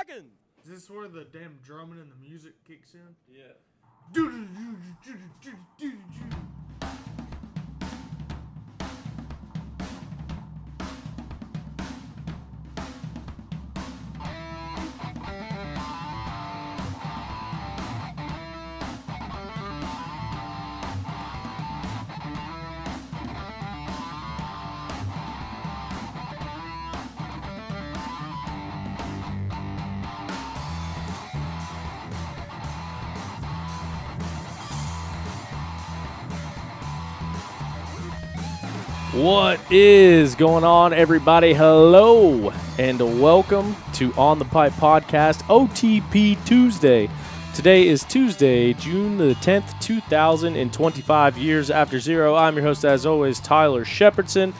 Sandbagging. Is this where the damn drumming and the music kicks in? Yeah. What is going on, everybody? Hello, and welcome to On the Pipe Podcast, OTP Tuesday. Today is Tuesday, June the 10th, 2025, years after zero. I'm your host, as always, Tyler Shepherdson.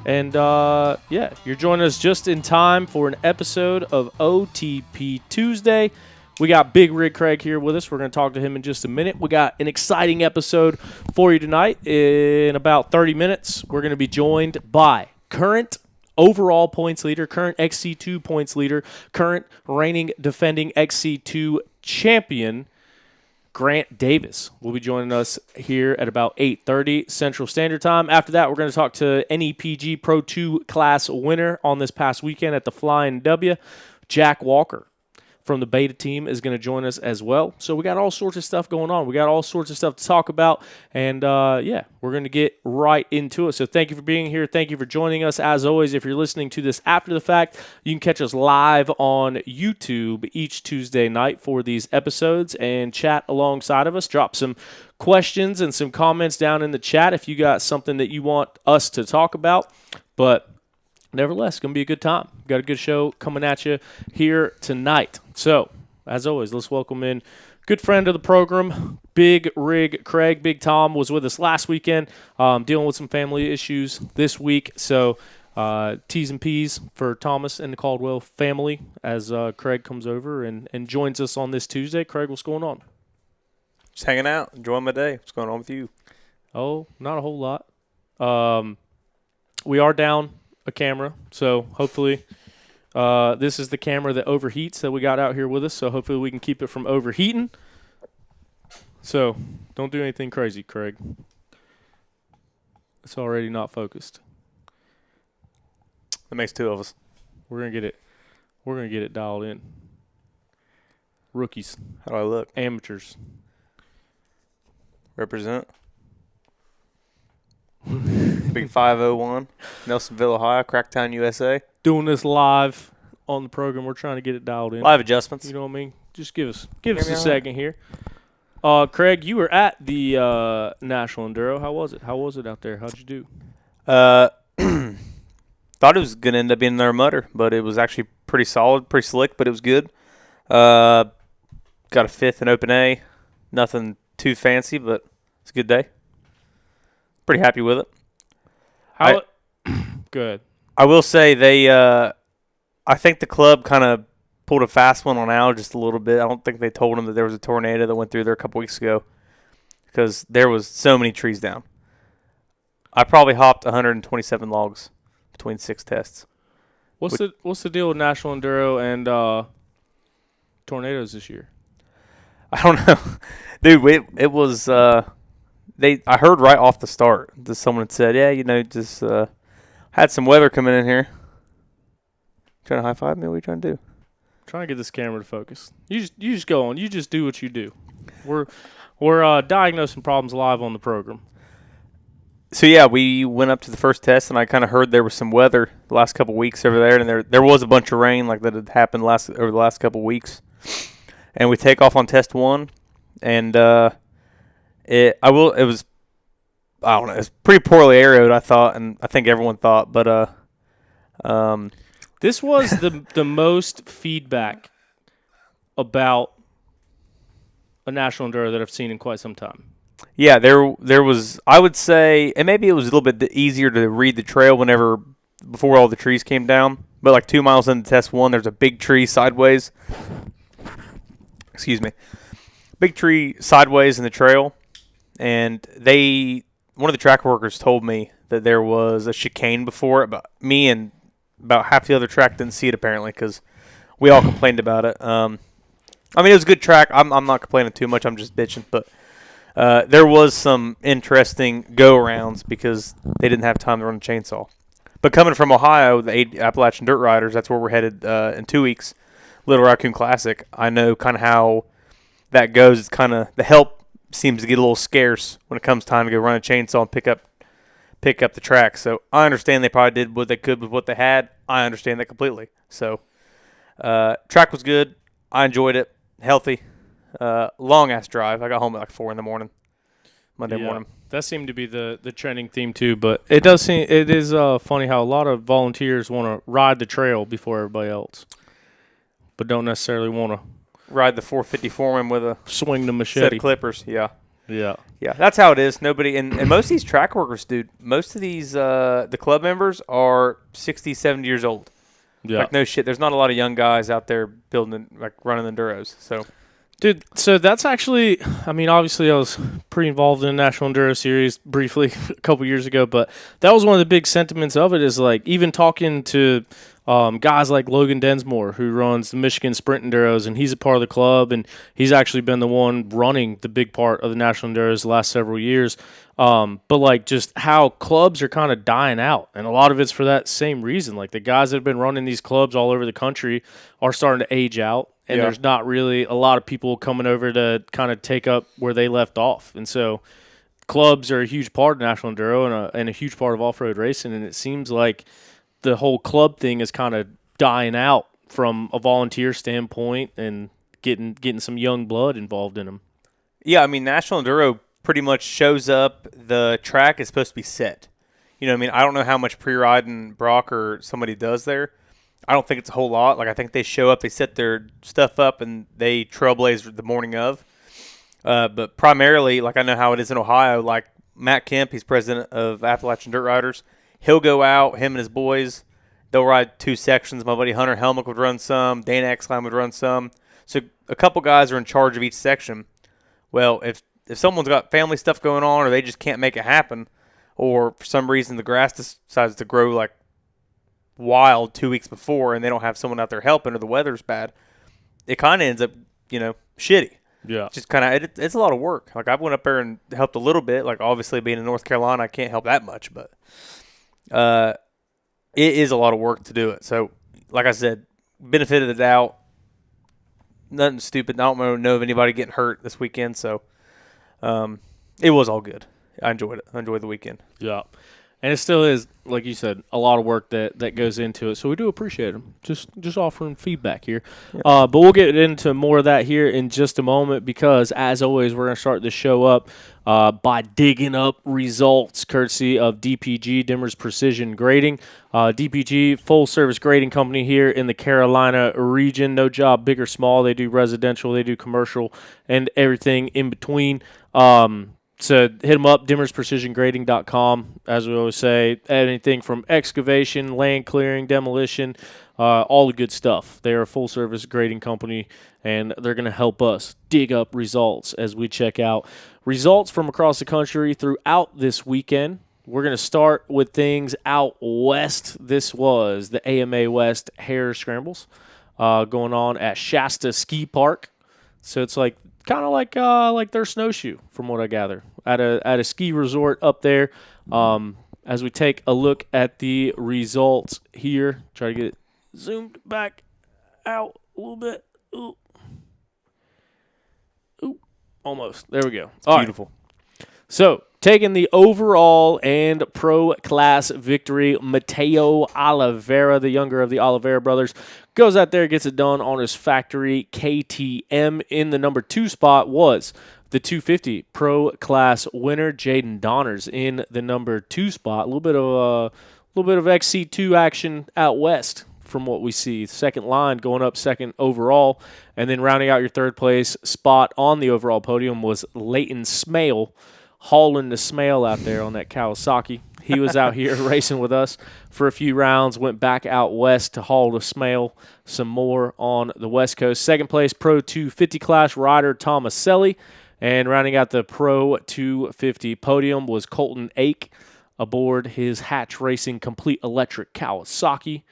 And, you're joining us just in time for an episode of OTP Tuesday. We got Big Rig Craig here with us. We're going to talk to him in just a minute. We got an exciting episode for you tonight. In about 30 minutes, we're going to be joined by current overall points leader, current XC2 points leader, current reigning defending XC2 champion, Grant Davis. Will be joining us here at about 8:30 Central Standard Time. After that, we're going to talk to NEPG Pro 2 class winner on this past weekend at the Flying W, Jhak Walker from the beta team is going to join us as well. So we got all sorts of stuff going on. We got all sorts of stuff to talk about. And, we're going to get right into it. So thank you for being here. Thank you for joining us. As always, if you're listening to this after the fact, you can catch us live on YouTube each Tuesday night for these episodes and chat alongside of us. Drop some questions and some comments down in the chat if you got something that you want us to talk about. But nevertheless, it's going to be a good time. Got a good show coming at you here tonight. So, as always, let's welcome in good friend of the program, Big Rig Craig. Big Tom was with us last weekend, dealing with some family issues this week. So, T's and P's for Thomas and the Caldwell family as Craig comes over and joins us on this Tuesday. Craig, what's going on? Just hanging out, enjoying my day. What's going on with you? Oh, not a whole lot. We are down a camera, so hopefully this is the camera that overheats that we got out here with us, so hopefully we can keep it from overheating. So don't do anything crazy, Craig. It's already not focused. That makes two of us. We're gonna get it dialed in. Rookies. How do I look? Amateurs. Represent. Big 501, Nelsonville, Ohio, Cracktown, USA. Doing this live on the program. We're trying to get it dialed in. Live adjustments. You know what I mean? Just give us a second here. Craig, you were at the National Enduro. How was it? How was it out there? How'd you do? Thought it was going to end up being another mutter, but it was actually pretty solid, pretty slick, but it was good. Got a fifth in Open A. Nothing too fancy, but it's a good day. Pretty happy with it. Good. I will say I think the club kind of pulled a fast one on Al just a little bit. I don't think they told him that there was a tornado that went through there a couple weeks ago because there was so many trees down. I probably hopped 127 logs between 6 tests. What's the deal with National Enduro and tornadoes this year? I don't know. Dude, it was I heard right off the start that someone had said, yeah, just had some weather coming in here. Trying to high five me? What are you trying to do? Trying to get this camera to focus. You just go on. You just do what you do. We're diagnosing problems live on the program. So yeah, we went up to the first test, and I kind of heard there was some weather the last couple of weeks over there, and there was a bunch of rain like that had happened over the last couple of weeks. And we take off on test 1, and it was pretty poorly aeroed, I thought, and I think everyone thought, but this was the most feedback about a National Enduro that I've seen in quite some time. Yeah, there was, I would say, and maybe it was a little bit easier to read the trail before all the trees came down, but like 2 miles into test 1, there's a big tree sideways. Excuse me. Big tree sideways in the trail. And one of the track workers told me that there was a chicane before it, but me and about half the other track didn't see it apparently because we all complained about it. I mean, it was a good track. I'm not complaining too much. I'm just bitching. But there was some interesting go-arounds because they didn't have time to run a chainsaw. But coming from Ohio, the Appalachian Dirt Riders, that's where we're headed in 2 weeks, Little Raccoon Classic. I know kind of how that goes. It's kind of the help seems to get a little scarce when it comes time to go run a chainsaw and pick up the track. So I understand they probably did what they could with what they had. I understand that completely. So track was good. I enjoyed it. Healthy. Long ass drive. I got home at like 4 a.m. Monday morning. That seemed to be the trending theme too. But it is funny how a lot of volunteers want to ride the trail before everybody else, but don't necessarily want to ride the 450 Foreman with a swing the machete. set of clippers. Yeah. Yeah. That's how it is. Nobody and most of these track workers, dude. Most of these the club members are 60, 70 years old. Yeah. Like no shit. There's not a lot of young guys out there running enduros. So, dude. So that's actually. I mean, obviously, I was pretty involved in the National Enduro Series briefly a couple years ago, but that was one of the big sentiments of it. Is like even talking to guys like Logan Densmore, who runs the Michigan Sprint Enduros, and he's a part of the club, and he's actually been the one running the big part of the National Enduros the last several years. But like just how clubs are kind of dying out, and a lot of it's for that same reason. Like the guys that have been running these clubs all over the country are starting to age out, and there's not really a lot of people coming over to kind of take up where they left off. And so clubs are a huge part of National Enduro and a huge part of off-road racing, and it seems like the whole club thing is kind of dying out from a volunteer standpoint and getting some young blood involved in them. Yeah, I mean, National Enduro pretty much shows up. The track is supposed to be set. You know what I mean? I don't know how much pre-riding Brock or somebody does there. I don't think it's a whole lot. Like, I think they show up, they set their stuff up, and they trailblaze the morning of. But primarily, like I know how it is in Ohio, like Matt Kemp, he's president of Appalachian Dirt Riders. He'll go out, him and his boys, they'll ride 2 sections. My buddy Hunter Helmick would run some. Dana Exline would run some. So a couple guys are in charge of each section. Well, if someone's got family stuff going on or they just can't make it happen, or for some reason the grass decides to grow like wild 2 weeks before and they don't have someone out there helping or the weather's bad, it kind of ends up, shitty. Yeah. Just kind of, it's a lot of work. Like, I went up there and helped a little bit. Like, obviously, being in North Carolina, I can't help that much. But it is a lot of work to do it. So, like I said, benefit of the doubt. Nothing stupid. I don't know of anybody getting hurt this weekend. So, it was all good. I enjoyed it. I enjoyed the weekend. Yeah. And it still is, like you said, a lot of work that goes into it. So we do appreciate them. Just offering feedback here. Yeah. But we'll get into more of that here in just a moment because, as always, we're going to start the show up by digging up results courtesy of DPG, Dimmer's Precision Grading. DPG, full-service grading company here in the Carolina region. No job, big or small. They do residential, they do commercial, and everything in between. So hit them up, dimmersprecisiongrading.com. As we always say, anything from excavation, land clearing, demolition, all the good stuff. They are a full-service grading company, and they're going to help us dig up results as we check out results from across the country throughout this weekend. We're going to start with things out west. This was the AMA West Hare Scrambles going on at Shasta Ski Park. So it's like kind of like their snowshoe, from what I gather, at a ski resort up there. As we take a look at the results here, try to get it zoomed back out a little bit. Ooh, almost. There we go. All beautiful. Right. So taking the overall and pro class victory, Mateo Oliveira, the younger of the Oliveira brothers, goes out there, gets it done on his factory KTM. In the number 2 spot was the 250 pro class winner, Jaden Donners, in the number 2 spot. A little bit of XC2 action out west from what we see. Second line going up second overall, and then rounding out your third place spot on the overall podium was Leighton Smale, hauling the Smale out there on that Kawasaki. He was out here racing with us for a few rounds, went back out west to haul the Smale some more on the West Coast. Second place, Pro 250 class rider Tomaselli. And rounding out the Pro 250 podium was Colton Ake aboard his Hatch Racing Complete Electric Kawasaki.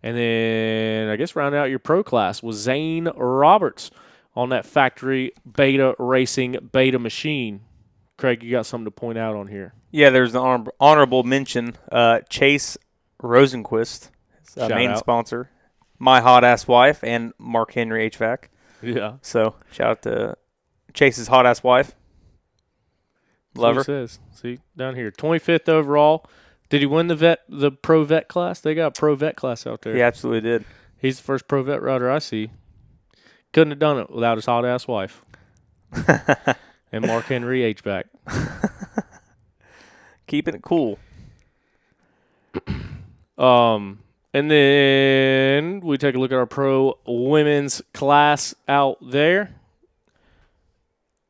And then I guess rounding out your pro class was Zane Roberts on that factory beta racing beta machine. Craig, you got something to point out on here. Yeah, there's an honorable mention. Chase Rosenquist, main out. sponsor, my hot ass wife, and Mark Henry HVAC. Yeah. So shout out to Chase's hot ass wife. Love her. It says. See down here, 25th overall. Did he win the pro vet class? They got a pro vet class out there. He absolutely did. He's the first pro vet rider I see. Couldn't have done it without his hot ass wife. And Mark Henry HVAC. Keeping it cool. And then we take a look at our pro women's class out there.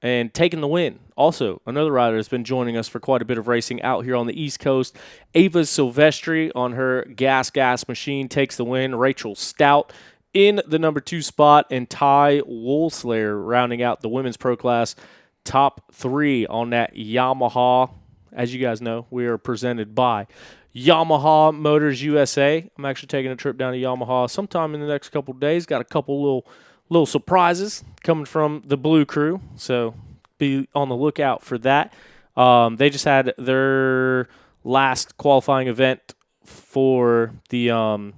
And taking the win. Also, another rider has been joining us for quite a bit of racing out here on the East Coast. Ava Silvestri on her gas machine takes the win. Rachel Stout in the number 2 spot. And Ty Woolslayer rounding out the women's pro class. Top 3 on that Yamaha. As you guys know, we are presented by Yamaha Motors USA. I'm actually taking a trip down to Yamaha sometime in the next couple of days. Got a couple little surprises coming from the Blue Crew, so be on the lookout for that. They just had their last qualifying event for the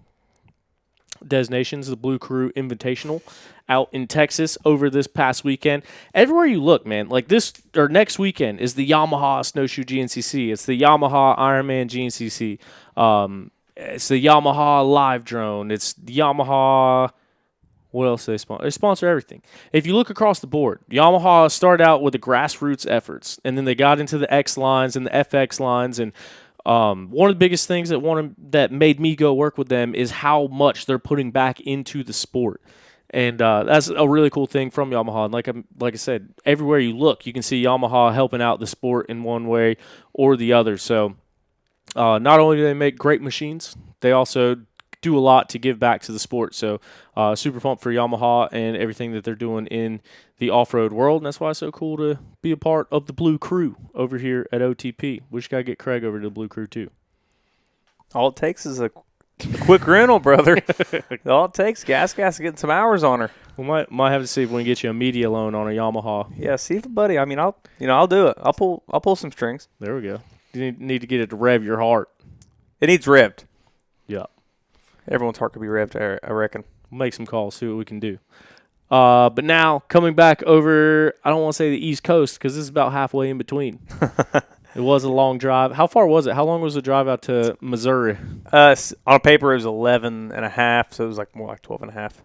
designations, the Blue Crew Invitational, out in Texas over this past weekend. Everywhere you look, man, like this or next weekend is the Yamaha Snowshoe GNCC. It's the Yamaha Ironman GNCC. It's the Yamaha Live Drone. It's the Yamaha. What else do they sponsor? They sponsor everything. If you look across the board, Yamaha started out with the grassroots efforts, and then they got into the X lines and the FX lines. And one of the biggest things that made me go work with them is how much they're putting back into the sport. And that's a really cool thing from Yamaha. And like I said, everywhere you look, you can see Yamaha helping out the sport in one way or the other. So not only do they make great machines, they also do a lot to give back to the sport. So super pumped for Yamaha and everything that they're doing in the off-road world. And that's why it's so cool to be a part of the Blue Crew over here at OTP. We just got to get Craig over to the Blue Crew too. All it takes is a quick rental, brother. All it takes, gas getting some hours on her. We might have to see if we can get you a media loan on a Yamaha. Yeah, see if buddy. I mean, I'll do it. I'll pull some strings. There we go. You need to get it to rev your heart. It needs revved. Yeah. Everyone's heart could be revved, I reckon. We'll make some calls, see what we can do. But now, coming back over, I don't want to say the East Coast because this is about halfway in between. It was a long drive. How far was it? How long was the drive out to Missouri? On paper, it was 11 and a half, so it was like more like 12 and a half.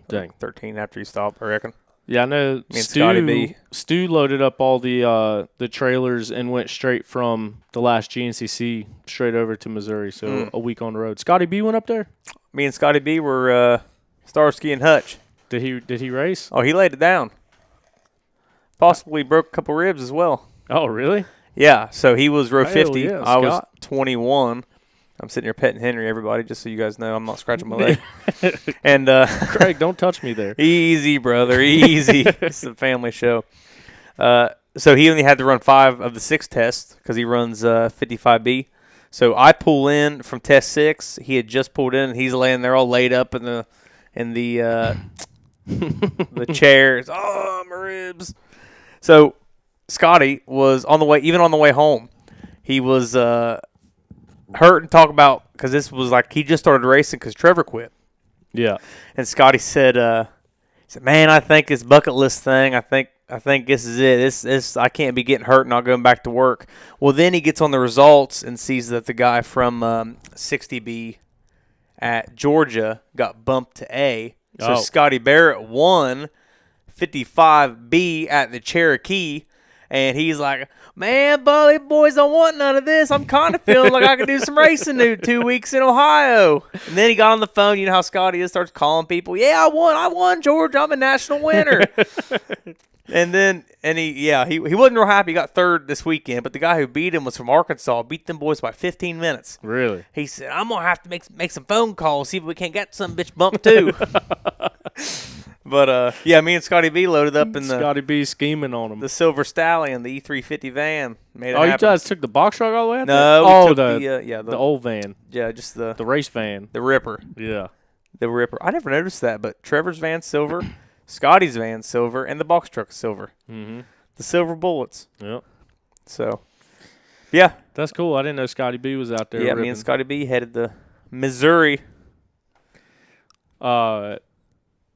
Dang. Like 13 after you stopped, I reckon. Yeah, I know. Stu loaded up all the trailers and went straight from the last GNCC straight over to Missouri. So a week on the road. Scotty B went up there. Me and Scotty B were Starsky and Hutch. Did he race? Oh, he laid it down. Possibly broke a couple ribs as well. Oh, really? Yeah. So he was row 50. Yeah, I was 21. I'm sitting here petting Henry, everybody, just so you guys know I'm not scratching my leg. And Craig, don't touch me there. Easy, brother, easy. It's a family show. So he only had to run 5 of the 6 tests because he runs 55B. So I pull in from test 6. He had just pulled in, and he's laying there all laid up in the the chairs. Oh, my ribs. So Scotty was on the way home. He was hurt and talk about because this was like he just started racing because Trevor quit. Yeah. And Scotty said, "Man, I think this bucket list thing. I think this is it. This I can't be getting hurt and not going back to work." Well, then he gets on the results and sees that the guy from 60B at Georgia got bumped to A. So Scotty Barrett won 55B at the Cherokee. And he's like, "Man, Bully boys don't want none of this. I'm kind of feeling like I could do some racing in 2 weeks in Ohio." And then he got on the phone. You know how Scotty is, starts calling people. "Yeah, I won, George. I'm a national winner." And he wasn't real happy. He got 3rd this weekend, but the guy who beat him was from Arkansas. Beat them boys by 15 minutes. Really? He said, "I'm gonna have to make some phone calls, see if we can't get some bitch bumped too." But me and Scotty B loaded up in Scotty B scheming on him. The Silver Stallion, the E350 van. Made it happen. You guys took the box truck all the way out there? No, we took the old van. Yeah, just the race van. The Ripper. Yeah. The Ripper. I never noticed that, but Trevor's van's silver, Scotty's van's silver, and the box truck's silver. Mm-hmm. The silver bullets. Yep. So, yeah. That's cool. I didn't know Scotty B was out there. Yeah, ripping. me and Scotty B headed to Missouri.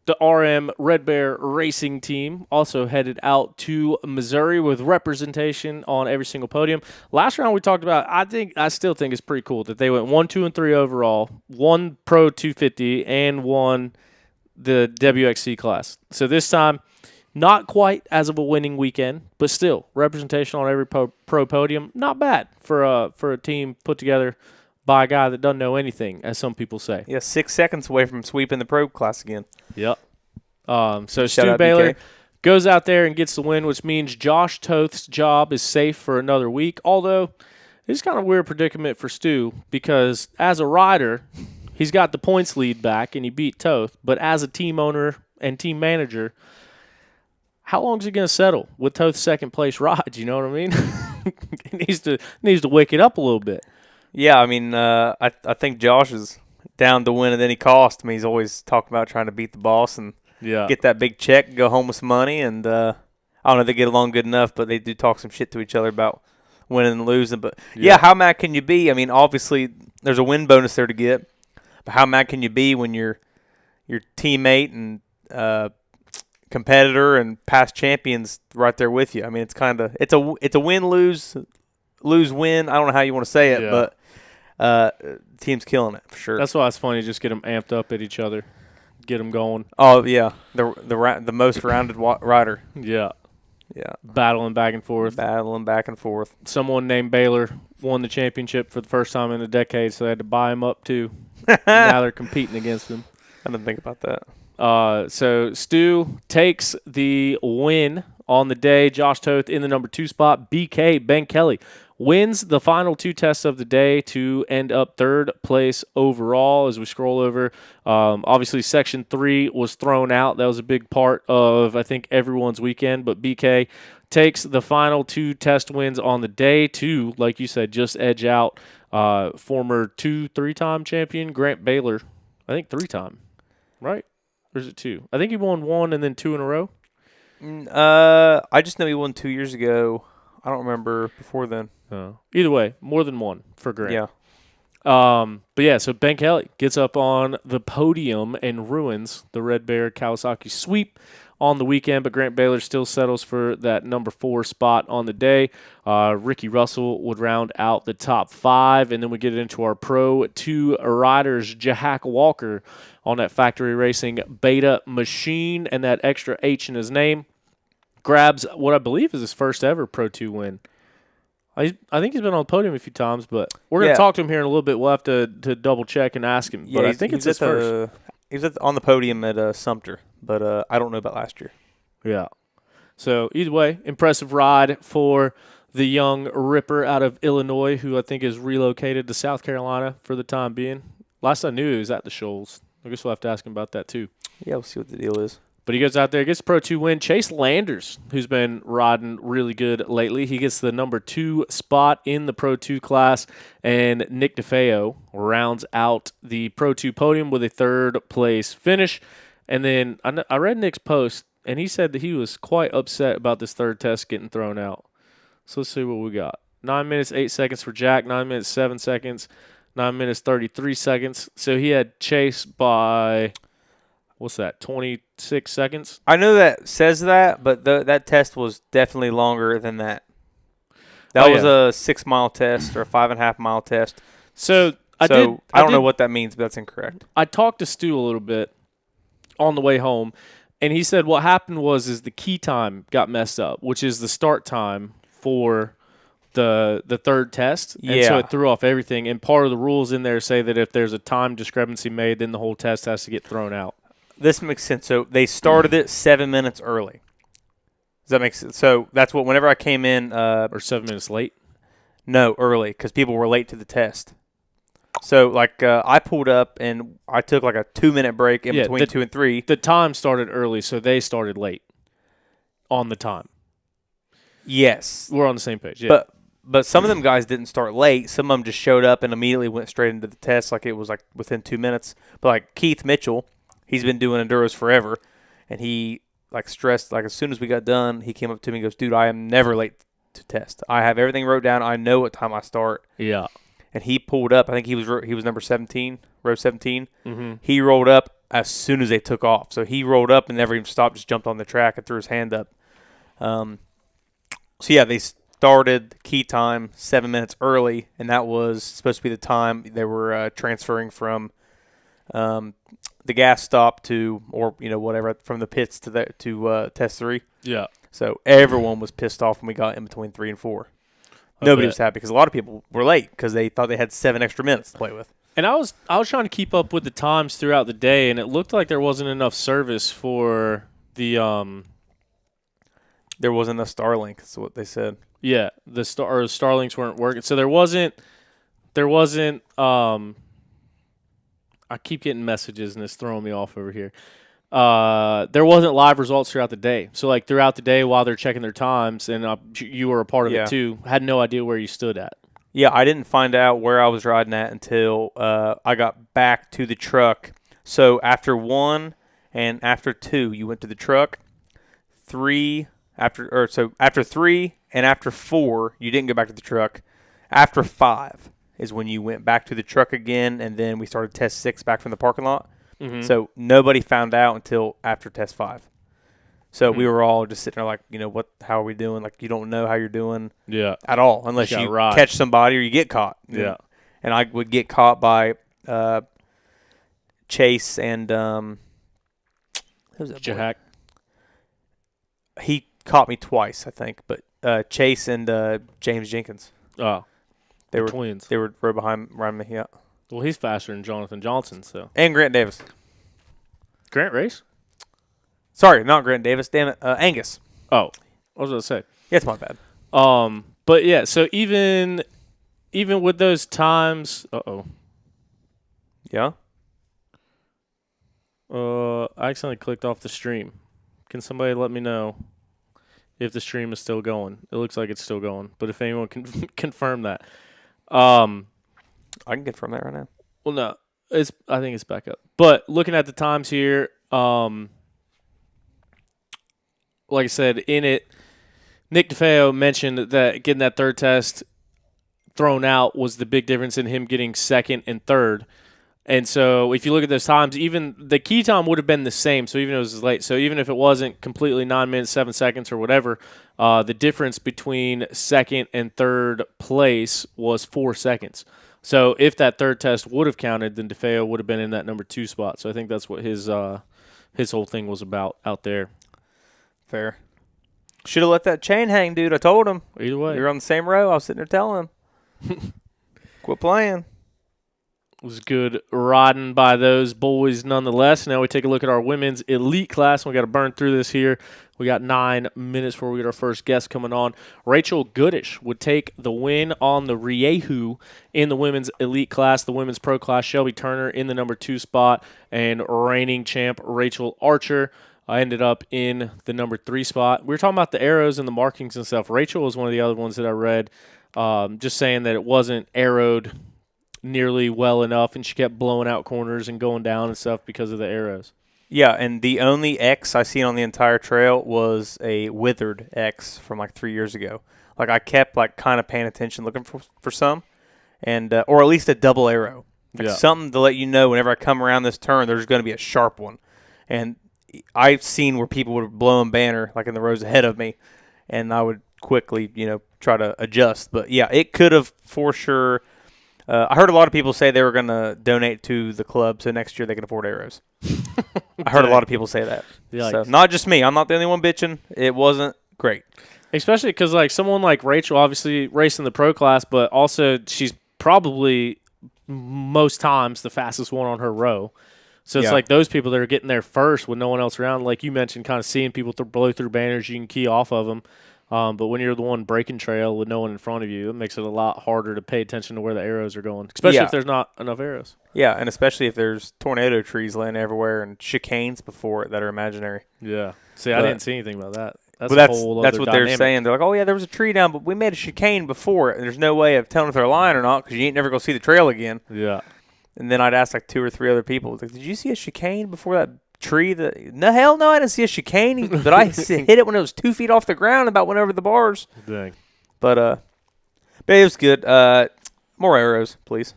The RM Red Bear Racing Team also headed out to Missouri with representation on every single podium. Last round we talked about, I still think it's pretty cool that they went 1, 2, and 3 overall, won Pro 250, and won the WXC class. So this time, not quite as of a winning weekend, but still representation on every pro podium. Not bad for a team put together by a guy that doesn't know anything, as some people say. Yeah, 6 seconds away from sweeping the pro class again. Yep. So Shout Stu out Baylor BK. goes out there and gets the win, which means Josh Toth's job is safe for another week. Although it's kind of a weird predicament for Stu because as a rider, he's got the points lead back and he beat Toth. But as a team owner and team manager, how long is he going to settle with Toth's second place ride? You know what I mean? He needs to wake it up a little bit. Yeah, I mean, I think Josh is down to win at any cost. I mean, he's always talking about trying to beat the boss and get that big check, go home with some money. And I don't know if they get along good enough, but they do talk some shit to each other about winning and losing. But, yeah, how mad can you be? I mean, obviously, there's a win bonus there to get. But how mad can you be when your teammate and competitor and past champions right there with you? I mean, it's a win-lose win. I don't know how you want to say it, but team's killing it for sure. That's why it's funny. Just get them amped up at each other, get them going. Oh yeah, the most rounded rider. Yeah, yeah, battling back and forth. Someone named Baylor won the championship for the first time in a decade, so they had to buy him up too. Now they're competing against him. I didn't think about that. So Stu takes the win on the day. Josh Toth in the number 2 spot. BK, Ben Kelly, wins the final 2 tests of the day to end up 3rd place overall. As we scroll over, obviously Section 3 was thrown out. That was a big part of, I think, everyone's weekend. But BK takes the final 2 test wins on the day to, like you said, just edge out former 3-time champion Grant Baylor. I think 3-time, right? Or is it 2? I think he won 1 and then 2 in a row. I just know he won 2 years ago. I don't remember before then. Either way, more than 1 for Grant. Yeah. But yeah, so Ben Kelly gets up on the podium and ruins the Red Bear Kawasaki sweep on the weekend, but Grant Baylor still settles for that number 4 spot on the day. Ricky Russell would round out the top 5, and then we get into our Pro 2 riders, Jhak Walker on that factory racing beta machine and that extra H in his name. Grabs what I believe is his first ever Pro 2 win. I think he's been on the podium a few times, but we're going to talk to him here in a little bit. We'll have to double check and ask him. But I think it's his first. He was on the podium at Sumter, but I don't know about last year. Yeah. So either way, impressive ride for the young Ripper out of Illinois, who I think is relocated to South Carolina for the time being. Last I knew, he was at the Shoals. I guess we'll have to ask him about that too. Yeah, we'll see what the deal is. But he goes out there, gets the Pro 2 win. Chase Landers, who's been riding really good lately, he gets the number 2 spot in the Pro 2 class. And Nick DeFeo rounds out the Pro 2 podium with a 3rd place finish. And then I read Nick's post, and he said that he was quite upset about this 3rd test getting thrown out. So let's see what we got. 9 minutes, 8 seconds for Jhak, 9 minutes, 7 seconds, 9 minutes, 33 seconds. So he had Chase by... What's that, 26 seconds? I know that says that, but that test was definitely longer than that. That was a 6-mile test or a 5.5-mile test. So I don't know what that means, but that's incorrect. I talked to Stu a little bit on the way home, and he said what happened was the key time got messed up, which is the start time for the 3rd test. And so it threw off everything. And part of the rules in there say that if there's a time discrepancy made, then the whole test has to get thrown out. This makes sense. So they started it 7 minutes early. Does that make sense? So that's what, whenever I came in. Or 7 minutes late? No, early, because people were late to the test. So, I pulled up and I took like a 2-minute break in between 2 and 3. The time started early, so they started late on the time. Yes. We're on the same page, yeah. But some of them guys didn't start late. Some of them just showed up and immediately went straight into the test, like it was like within 2 minutes. But like Keith Mitchell, he's been doing enduros forever, and he like stressed like as soon as we got done, he came up to me and goes, "Dude, I am never late to test. I have everything wrote down. I know what time I start." Yeah. And he pulled up. I think he was number 17, row 17. Mm-hmm. He rolled up as soon as they took off. So he rolled up and never even stopped, just jumped on the track and threw his hand up. So, yeah, they started key time 7 minutes early, and that was supposed to be the time they were transferring from the gas stop to, or, whatever, from the pits to test 3. Yeah. So everyone was pissed off when we got in between 3 and 4. Nobody was happy because a lot of people were late because they thought they had 7 extra minutes to play with. And I was trying to keep up with the times throughout the day, and it looked like there wasn't enough service for the There wasn't a Starlink. That's what they said. Yeah, the Starlinks weren't working, so there wasn't. I keep getting messages, and it's throwing me off over here. There wasn't live results throughout the day. So, like, throughout the day while they're checking their times, and you were a part of it too, had no idea where you stood at. Yeah, I didn't find out where I was riding at until I got back to the truck. So, after 1 and after 2, you went to the truck. After 3 and after 4, you didn't go back to the truck. After 5 is when you went back to the truck again, and then we started test 6 back from the parking lot. Mm-hmm. So nobody found out until after test 5. So we were all just sitting there like, how are we doing? Like, you don't know how you're doing at all unless you catch somebody or you get caught. Yeah. And I would get caught by Chase and who's that boy? Jhak. He caught me twice, I think, but Chase and James Jenkins. Oh, they were twins. They were right behind me. Yeah. Well, he's faster than Jonathan Johnson, so. And Grant Davis. Grant Race? Sorry, not Grant Davis. Damn it, Angus. Oh, I was going to say. Yeah, it's my bad. But yeah, so even with those times, Yeah. I accidentally clicked off the stream. Can somebody let me know if the stream is still going? It looks like it's still going, but if anyone can confirm that. I can confirm that right now. Well, no, I think it's back up. But looking at the times here, like I said, in it, Nick DeFeo mentioned that getting that third test thrown out was the big difference in him getting second and third. And so if you look at those times, even the key time would have been the same, so even if it was late. So even if it wasn't completely 9 minutes, 7 seconds or whatever, the difference between second and third place was 4 seconds. So if that third test would have counted, then DeFeo would have been in that number 2 spot. So I think that's what his whole thing was about out there. Fair. Should have let that chain hang, dude. I told him. Either way. You're on the same row. I was sitting there telling him. Quit playing. It was good riding by those boys nonetheless. Now we take a look at our women's elite class. We got to burn through this here. We got 9 minutes before we get our first guest coming on. Rachel Goodish would take the win on the Riehu in the women's elite class. The women's pro class, Shelby Turner in the number 2 spot, and reigning champ Rachel Archer ended up in the number 3 spot. We were talking about the arrows and the markings and stuff. Rachel was one of the other ones that I read, just saying that it wasn't arrowed nearly well enough, and she kept blowing out corners and going down and stuff because of the arrows. Yeah, and the only X I seen on the entire trail was a withered X from like 3 years ago. Like I kept like kind of paying attention, looking for some, and or at least a double arrow, like something to let you know whenever I come around this turn, there's going to be a sharp one. And I've seen where people would blow a banner like in the rows ahead of me, and I would quickly try to adjust. But yeah, it could have for sure. I heard a lot of people say they were going to donate to the club so next year they can afford arrows. I heard a lot of people say that. So, not just me. I'm not the only one bitching. It wasn't great. Especially because like someone like Rachel, obviously racing the pro class, but also she's probably most times the fastest one on her row. So it's like those people that are getting there first with no one else around. Like you mentioned, kind of seeing people blow through banners, you can key off of them. But when you're the one breaking trail with no one in front of you, it makes it a lot harder to pay attention to where the arrows are going, especially if there's not enough arrows. Yeah, and especially if there's tornado trees laying everywhere and chicanes before it that are imaginary. Yeah. See, I didn't see anything about that. That's Well, a whole that's other what dynamic. they're saying. They're like, oh yeah, there was a tree down, but we made a chicane before, and there's no way of telling if they're lying or not because you ain't never gonna see the trail again. Yeah. And then I'd ask like 2 or 3 other people, like, did you see a chicane before that tree? No, hell no, I didn't see a chicane, but I hit it when it was 2 feet off the ground, about went over the bars. Dang. But it was good. More arrows, please.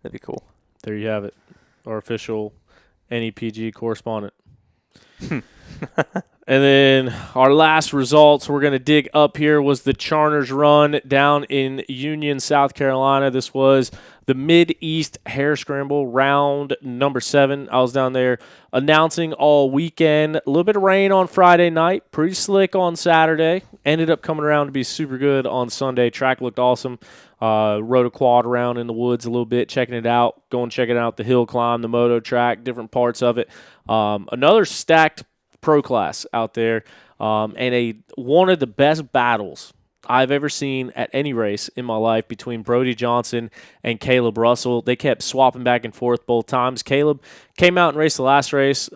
That'd be cool. There you have it. Our official NEPG correspondent. And then our last results we're going to dig up here was the Charners Run down in Union, South Carolina. This was the Mid-East Hare Scramble, round number 7. I was down there announcing all weekend. A little bit of rain on Friday night, pretty slick on Saturday. Ended up coming around to be super good on Sunday. Track looked awesome. Rode a quad around in the woods a little bit, checking it out, going checking out the hill climb, the moto track, different parts of it. Another stacked pro class out there, and one of the best battles I've ever seen at any race in my life between Brody Johnson and Caleb Russell. They kept swapping back and forth both times. Caleb came out and raced the last race.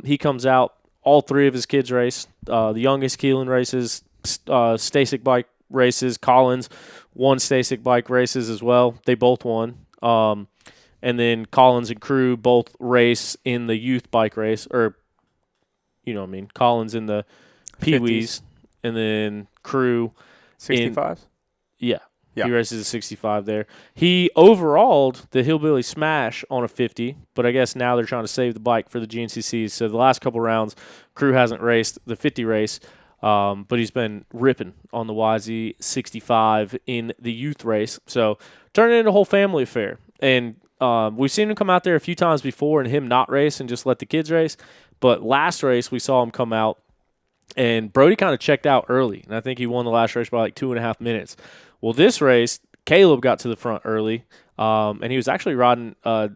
He comes out, all 3 of his kids race. The youngest Keelan races, Stasic bike races. Collins won Stasic bike races as well. They both won. And then Collins and Crew both race in the youth bike race, or you know what I mean. Collins in the Pee-wees, and then Crew 65s? Yeah. Yeah. He races a 65 there. He overalled the Hillbilly Smash on a 50, but I guess now they're trying to save the bike for the GNCCs. So the last couple rounds, Crew hasn't raced the 50 race, but he's been ripping on the YZ 65 in the youth race. So turning it into a whole family affair. And we've seen him come out there a few times before and him not race and just let the kids race. But last race, we saw him come out, and Brody kind of checked out early. And I think he won the last race by like 2.5 minutes. Well, this race, Caleb got to the front early, and he was actually riding a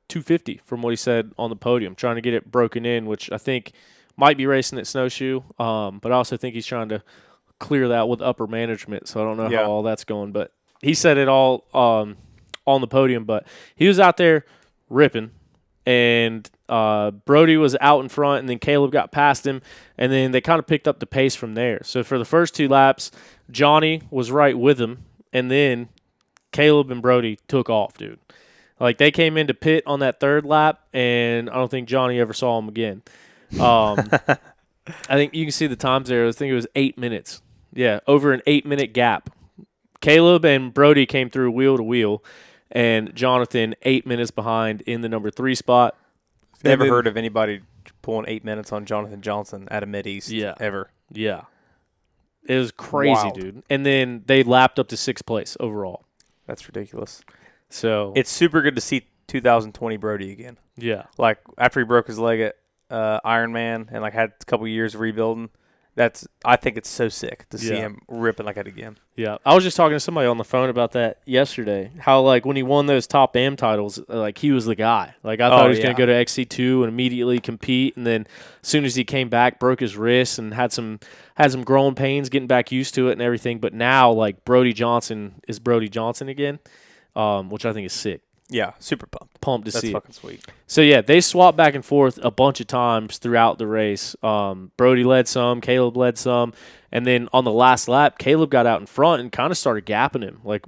250 from what he said on the podium, trying to get it broken in, which I think might be racing at Snowshoe. But I also think he's trying to clear that with upper management, so I don't know how all that's going. But he said it all on the podium. But he was out there ripping. And Brody was out in front, and then Caleb got past him, and then they kind of picked up the pace from there. So for the first 2 laps, Johnny was right with him, and then Caleb and Brody took off, dude. Like, they came into pit on that 3rd lap, and I don't think Johnny ever saw him again. I think you can see the times there. I think it was 8 minutes. Yeah, over an 8-minute gap. Caleb and Brody came through wheel to wheel, and Jonathan 8 minutes behind in the number 3 spot. Never heard of anybody pulling 8 minutes on Jonathan Johnson at a Mid-East ever. Yeah. It was crazy, Wild. dude. And then they lapped up to 6th place overall. That's ridiculous. So It's super good to see 2020 Brody again. yeah. Like, after he broke his leg at Ironman and, like, had a couple years of rebuilding, I think it's so sick to see him ripping like that again. Yeah. I was just talking to somebody on the phone about that yesterday. How, like, when he won those Top Am titles, like, he was the guy. Like, I thought he was going to go to XC2 and immediately compete. And then as soon as he came back, broke his wrist and had some growing pains getting back used to it and everything. But now, like, Brody Johnson is Brody Johnson again, which I think is sick. Yeah, super pumped. Pumped to see it. That's fucking sweet. So, yeah, they swapped back and forth a bunch of times throughout the race. Brody led some, Caleb led some, and then on the last lap, Caleb got out in front and kind of started gapping him, like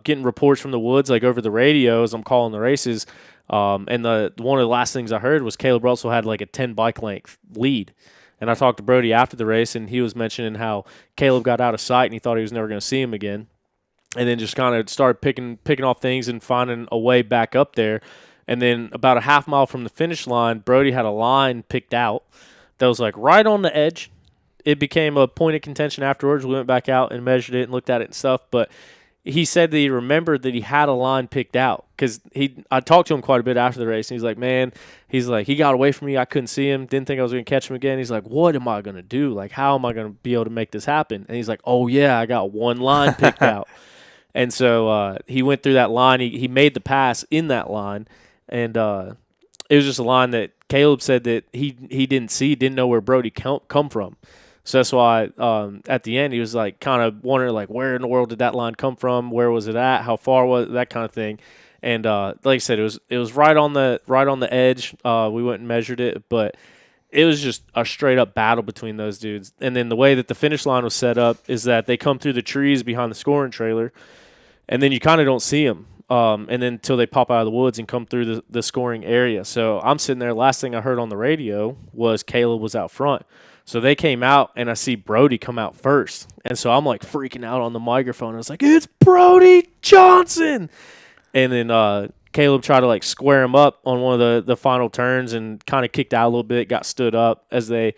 getting reports from the woods, like over the radio as I'm calling the races. And one of the last things I heard was Caleb Russell had like a 10 bike length lead. And I talked to Brody after the race, and he was mentioning how Caleb got out of sight and he thought he was never going to see him again. And then just kind of started picking off things and finding a way back up there. And then about a half mile from the finish line, Brody had a line picked out that was like right on the edge. It became a point of contention afterwards. We went back out and measured it and looked at it and stuff. But he said that he remembered that he had a line picked out because I talked to him quite a bit after the race. And he's like, man, he got away from me. I couldn't see him. Didn't think I was going to catch him again. He's like, what am I going to do? Like, how am I going to be able to make this happen? And he's like, oh, yeah, I got one line picked out. And so he went through that line. He made the pass in that line. And it was just a line that Caleb said that he didn't see, didn't know where Brody come from. So that's why at the end he was like kind of wondering like where in the world did that line come from? Where was it at? How far was it? That kind of thing. And like I said, it was right on the edge. We went and measured it, but it was just a straight up battle between those dudes. And then the way that the finish line was set up is that they come through the trees behind the scoring trailer, and then you kind of don't see them. And then until they pop out of the woods and come through the scoring area. So I'm sitting there. Last thing I heard on the radio was Caleb was out front. So they came out, and I see Brody come out first. And so I'm like freaking out on the microphone. I was like, it's Brody Johnson. And then Caleb tried to like square him up on one of the final turns and kind of kicked out a little bit, got stood up as they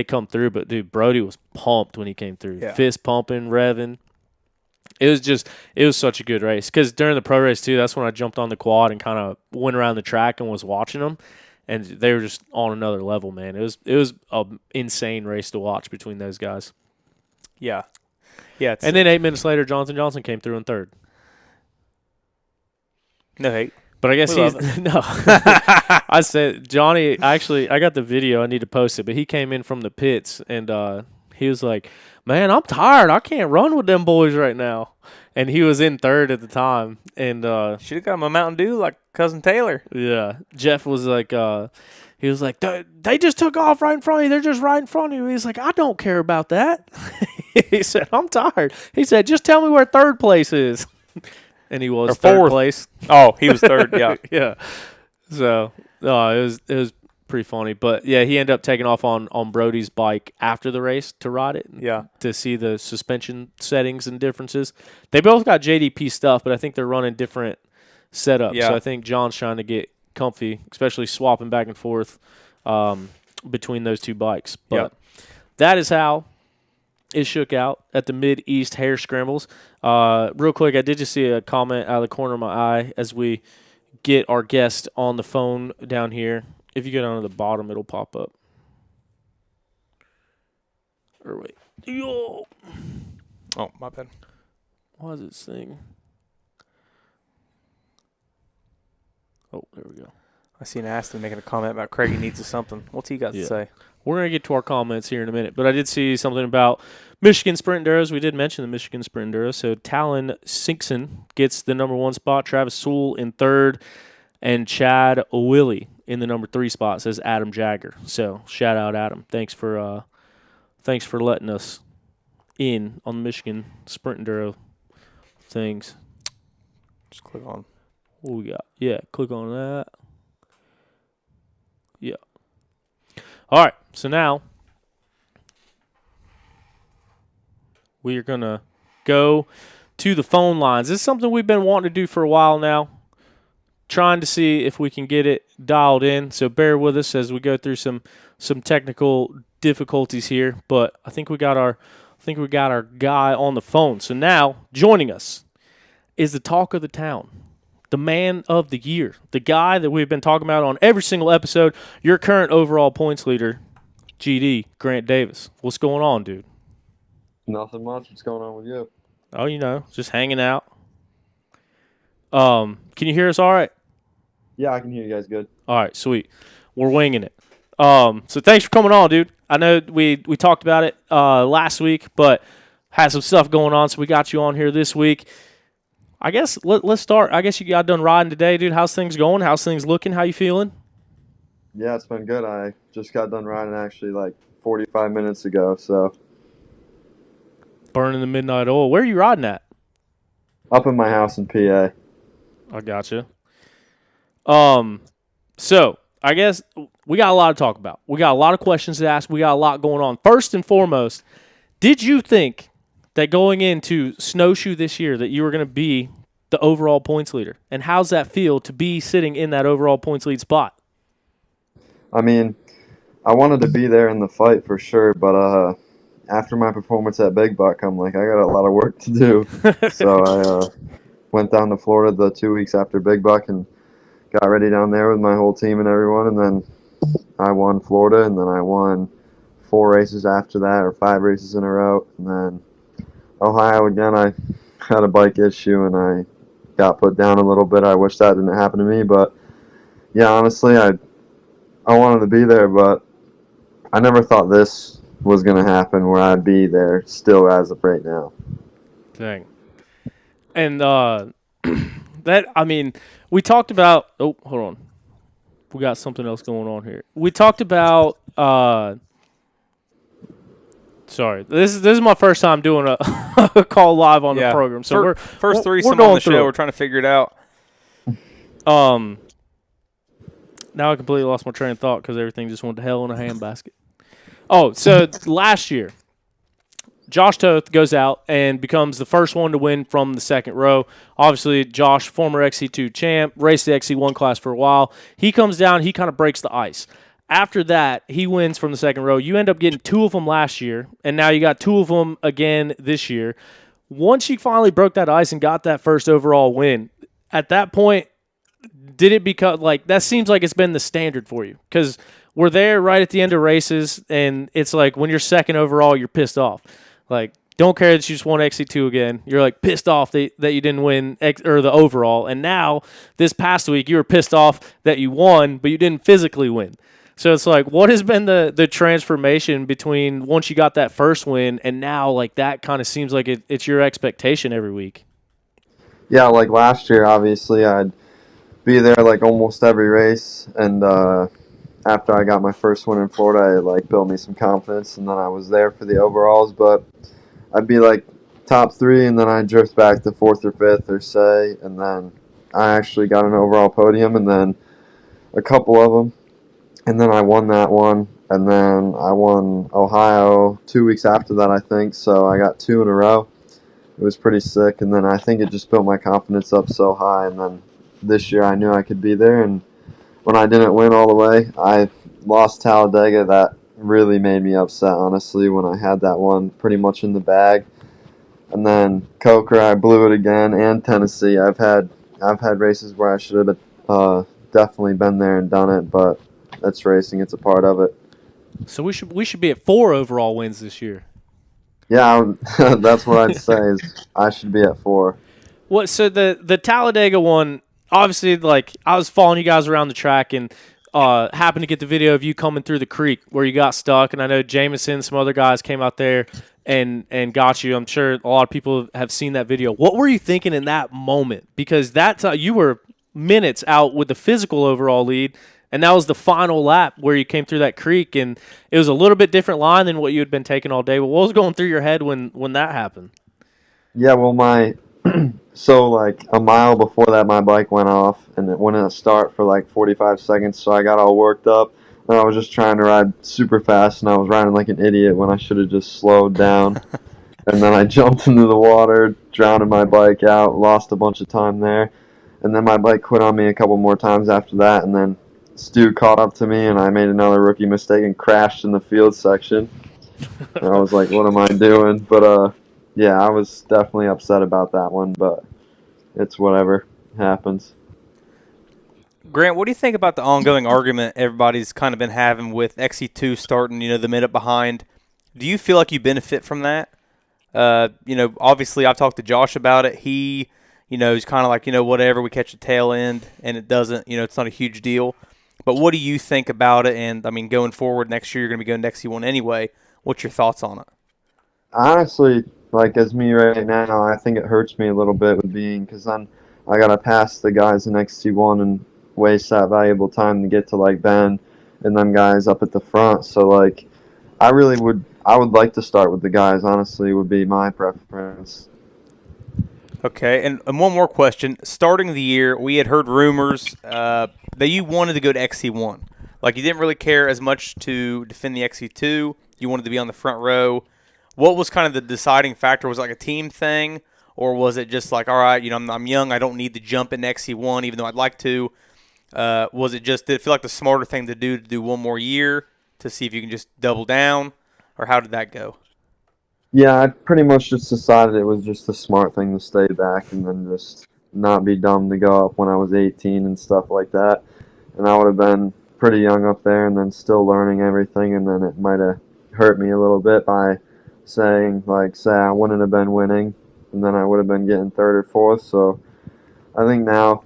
come through. But, dude, Brody was pumped when he came through. Yeah. Fist pumping, revving. It was such a good race. Because during the pro race, too, that's when I jumped on the quad and kind of went around the track and was watching them. And they were just on another level, man. It was an insane race to watch between those guys. Yeah. Yeah. And then 8 minutes later, Jonathan Johnson came through in third. No hate. But I guess We he's love no. I said Johnny. Actually, I got the video. I need to post it. But he came in from the pits and he was like, "Man, I'm tired. I can't run with them boys right now." And he was in third at the time. And Should have got him a Mountain Dew like Cousin Taylor. yeah, Jeff was like, he was like, "They just took off right in front of you. They're just right in front of you." He's like, "I don't care about that." He said, "I'm tired." He said, "Just tell me where third place is." And he was Or third fourth. place. Oh, he was third. Yeah. Yeah. So it was pretty funny. But yeah, he ended up taking off on Brody's bike after the race to ride it. Yeah. To see the suspension settings and differences. They both got JDP stuff, but I think they're running different setups. Yeah. So I think John's trying to get comfy, especially swapping back and forth between those two bikes. But that is how it shook out at the Mid-East Hair Scrambles. Real quick, I did just see a comment out of the corner of my eye as we get our guest on the phone down here. If you go down to the bottom, it'll pop up. Or wait. Yo! Oh, my bad. Why is it saying? Oh, there we go. I seen Aston making a comment about Craigie needs something. What's he got to say? We're going to get to our comments here in a minute, but I did see something about Michigan Sprint Enduros. We did mention the Michigan Sprint Enduro. So Talon Sinkson gets the number 1 spot, Travis Sewell in third, and Chad Willie in the number 3 spot, says Adam Jagger. So shout out Adam. Thanks for letting us in on the Michigan Sprint Enduro things. Just click on. What we got? Yeah, click on that. Yeah. All right, so now we are going to go to the phone lines. This is something we've been wanting to do for a while now, trying to see if we can get it dialed in. So bear with us as we go through some technical difficulties here, but I think we got our guy on the phone. So now joining us is the talk of the town, the man of the year, the guy that we've been talking about on every single episode, your current overall points leader, GD, Grant Davis. What's going on, dude? Nothing much. What's going on with you? Oh, just hanging out. Can you hear us all right? Yeah, I can hear you guys good. All right, sweet. We're winging it. So thanks for coming on, dude. I know we talked about it last week, but had some stuff going on, so we got you on here this week. I guess let's start. I guess you got done riding today, dude. How's things going? How's things looking? How you feeling? Yeah, it's been good. I just got done riding actually like 45 minutes ago, so Burning the midnight oil. Where are you riding at? up in my house in PA. I gotcha. So I guess we got a lot to talk about. We got a lot of questions to ask. We got a lot going on. First and foremost, did you think that going into Snowshoe this year that you were going to be the overall points leader? And how's that feel to be sitting in that overall points lead spot? I mean, I wanted to be there in the fight for sure, but after my performance at Big Buck, I'm like, I got a lot of work to do. So I went down to Florida the 2 weeks after Big Buck and got ready down there with my whole team and everyone, and then I won Florida, and then I won 4 races after that, or 5 races in a row, and then Ohio again, I had a bike issue and I got put down a little bit. I wish that didn't happen to me, but yeah, honestly, I wanted to be there, but I never thought this was going to happen where I'd be there still as of right now. Dang. And that, I mean, we talked about, oh, hold on. we got something else going on here. We talked about. Sorry, this is my first time doing a call live on the program. So we're first threesome going on the through show. it. We're trying to figure it out. Now I completely lost my train of thought because everything just went to hell in a handbasket. Oh, so last year, Josh Toth goes out and becomes the first one to win from the second row. Obviously, Josh, former XC2 champ, raced the XC1 class for a while. He comes down, he kind of breaks the ice. After that, he wins from the second row. You end up getting 2 of them last year, and now you got 2 of them again this year. Once you finally broke that ice and got that first overall win, at that point, did it become like that? Seems like it's been the standard for you because we're there right at the end of races, and it's like when you're second overall, you're pissed off. Like, don't care that you just won XC2 again. You're like pissed off that you didn't win or the overall. And now this past week, you were pissed off that you won, but you didn't physically win. So it's like, what has been the transformation between once you got that first win and now like that kind of seems like it's your expectation every week? Yeah, like last year, obviously, I'd be there like almost every race, and after I got my first win in Florida, it like built me some confidence, and then I was there for the overalls, but I'd be like top 3, and then I'd drift back to 4th or 5th or say, and then I actually got an overall podium, and then a couple of them. And then I won that one, and then I won Ohio 2 weeks after that, I think, so I got 2 in a row. It was pretty sick, and then I think it just built my confidence up so high, and then this year I knew I could be there, and when I didn't win all the way, I lost Talladega. That really made me upset, honestly, when I had that one pretty much in the bag. And then Coker, I blew it again, and Tennessee. I've had races where I should have definitely been there and done it, but that's racing. It's a part of it. So we should be at 4 overall wins this year. Yeah, that's what I'd say is I should be at 4. What? So the Talladega one, obviously, like I was following you guys around the track and happened to get the video of you coming through the creek where you got stuck, and I know Jameson, some other guys came out there and got you. I'm sure a lot of people have seen that video. What were you thinking in that moment? Because you were minutes out with the physical overall lead. And that was the final lap where you came through that creek, and it was a little bit different line than what you had been taking all day. But what was going through your head when that happened? Yeah, well, so like a mile before that, my bike went off, and it wouldn't start for like 45 seconds, so I got all worked up, and I was just trying to ride super fast, and I was riding like an idiot when I should have just slowed down. And then I jumped into the water, drowned my bike out, lost a bunch of time there, and then my bike quit on me a couple more times after that, and then Stu caught up to me, and I made another rookie mistake and crashed in the field section. And I was like, what am I doing? But, yeah, I was definitely upset about that one, but it's whatever. It happens. Grant, what do you think about the ongoing argument everybody's kind of been having with XC2 starting, the minute behind? Do you feel like you benefit from that? Obviously I've talked to Josh about it. He, he's kind of like, whatever, we catch a tail end, and it doesn't, it's not a huge deal. But what do you think about it? And, I mean, going forward next year, you're going to be going to XC1 anyway. What's your thoughts on it? Honestly, like as me right now, I think it hurts me a little bit with being, because then I got to pass the guys in XC1 and waste that valuable time to get to like Ben and them guys up at the front. So like I would like to start with the guys, honestly, would be my preference. Okay, and one more question. Starting the year, we had heard rumors that you wanted to go to XC1. Like, you didn't really care as much to defend the XC2. You wanted to be on the front row. What was kind of the deciding factor? Was it like a team thing? Or was it just like, all right, I'm young, I don't need to jump in XC1 even though I'd like to? Did it feel like the smarter thing to do one more year to see if you can just double down? Or how did that go? Yeah, I pretty much just decided it was just a smart thing to stay back and then just not be dumb to go up when I was 18 and stuff like that. And I would have been pretty young up there and then still learning everything, and then it might have hurt me a little bit by say I wouldn't have been winning, and then I would have been getting 3rd or 4th. So I think now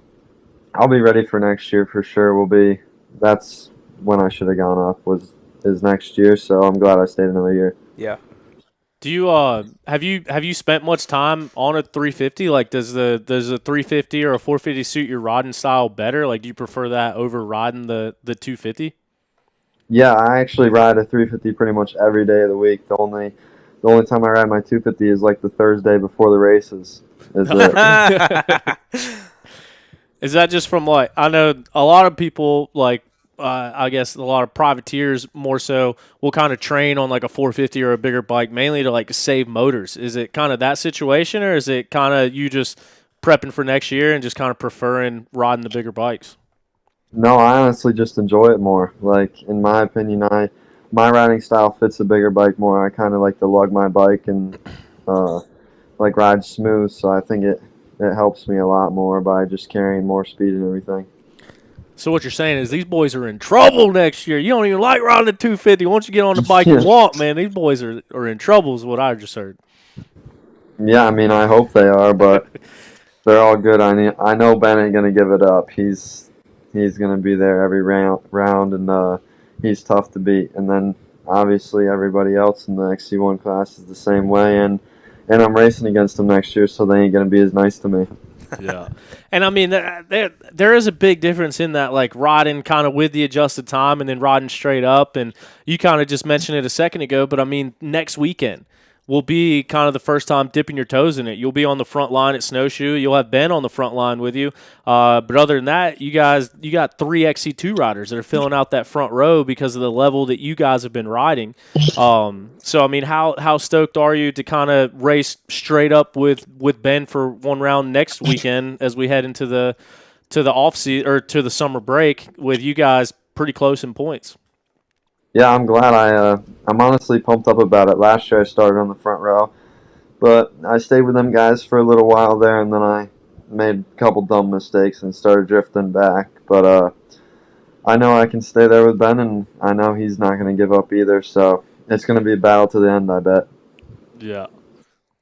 I'll be ready for next year for sure. That's when I should have gone up is next year, so I'm glad I stayed another year. Yeah. Do you have you spent much time on a 350? Like, does a 350 or a 450 suit your riding style better? Like, do you prefer that over riding the 250? Yeah, I actually ride a 350 pretty much every day of the week. The only time I ride my 250 is like the Thursday before the races. Is it? Is that just from like I know a lot of people like I guess a lot of privateers more so will kind of train on like a 450 or a bigger bike mainly to like save motors. Is it kind of that situation or is it kind of you just prepping for next year and just kind of preferring riding the bigger bikes? No, I honestly just enjoy it more. Like in my opinion, my riding style fits a bigger bike more. I kind of like to lug my bike and uh, like ride smooth. So I think it helps me a lot more by just carrying more speed and everything. So what you're saying is these boys are in trouble next year. You don't even like riding the 250. Once you get on the bike you Yeah. want, man, these boys are in trouble is what I just heard. Yeah, I mean, I hope they are, but they're all good. I know Ben ain't gonna give it up. He's gonna be there every round, and he's tough to beat. And then obviously everybody else in the XC1 class is the same way, and I'm racing against them next year, so they ain't gonna be as nice to me. Yeah, and I mean there is a big difference in that, like riding kind of with the adjusted time and then riding straight up. And you kind of just mentioned it a second ago, but I mean next weekend will be kind of the first time dipping your toes in it. You'll be on the front line at Snowshoe. You'll have Ben on the front line with you. But other than that, you got three XC2 riders that are filling out that front row because of the level that you guys have been riding. So I mean, how stoked are you to kind of race straight up with Ben for one round next weekend as we head into the off season or to the summer break with you guys pretty close in points? Yeah, I'm glad. I'm honestly pumped up about it. Last year I started on the front row, but I stayed with them guys for a little while there, and then I made a couple dumb mistakes and started drifting back. But I know I can stay there with Ben, and I know he's not going to give up either. So it's going to be a battle to the end, I bet. Yeah.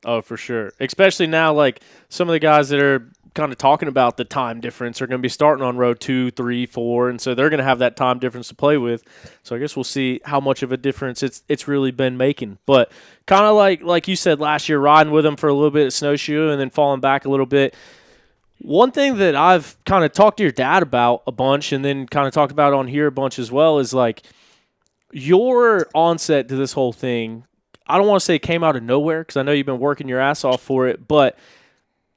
Oh, for sure. Especially now, like some of the guys that are kind of talking about the time difference are going to be starting on row 2, 3, 4, and so they're going to have that time difference to play with. So I guess we'll see how much of a difference it's really been making. But kind of like you said last year, riding with them for a little bit at Snowshoe and then falling back a little bit. One thing that I've kind of talked to your dad about a bunch and then kind of talked about on here a bunch as well is like your onset to this whole thing. I don't want to say it came out of nowhere because I know you've been working your ass off for it, but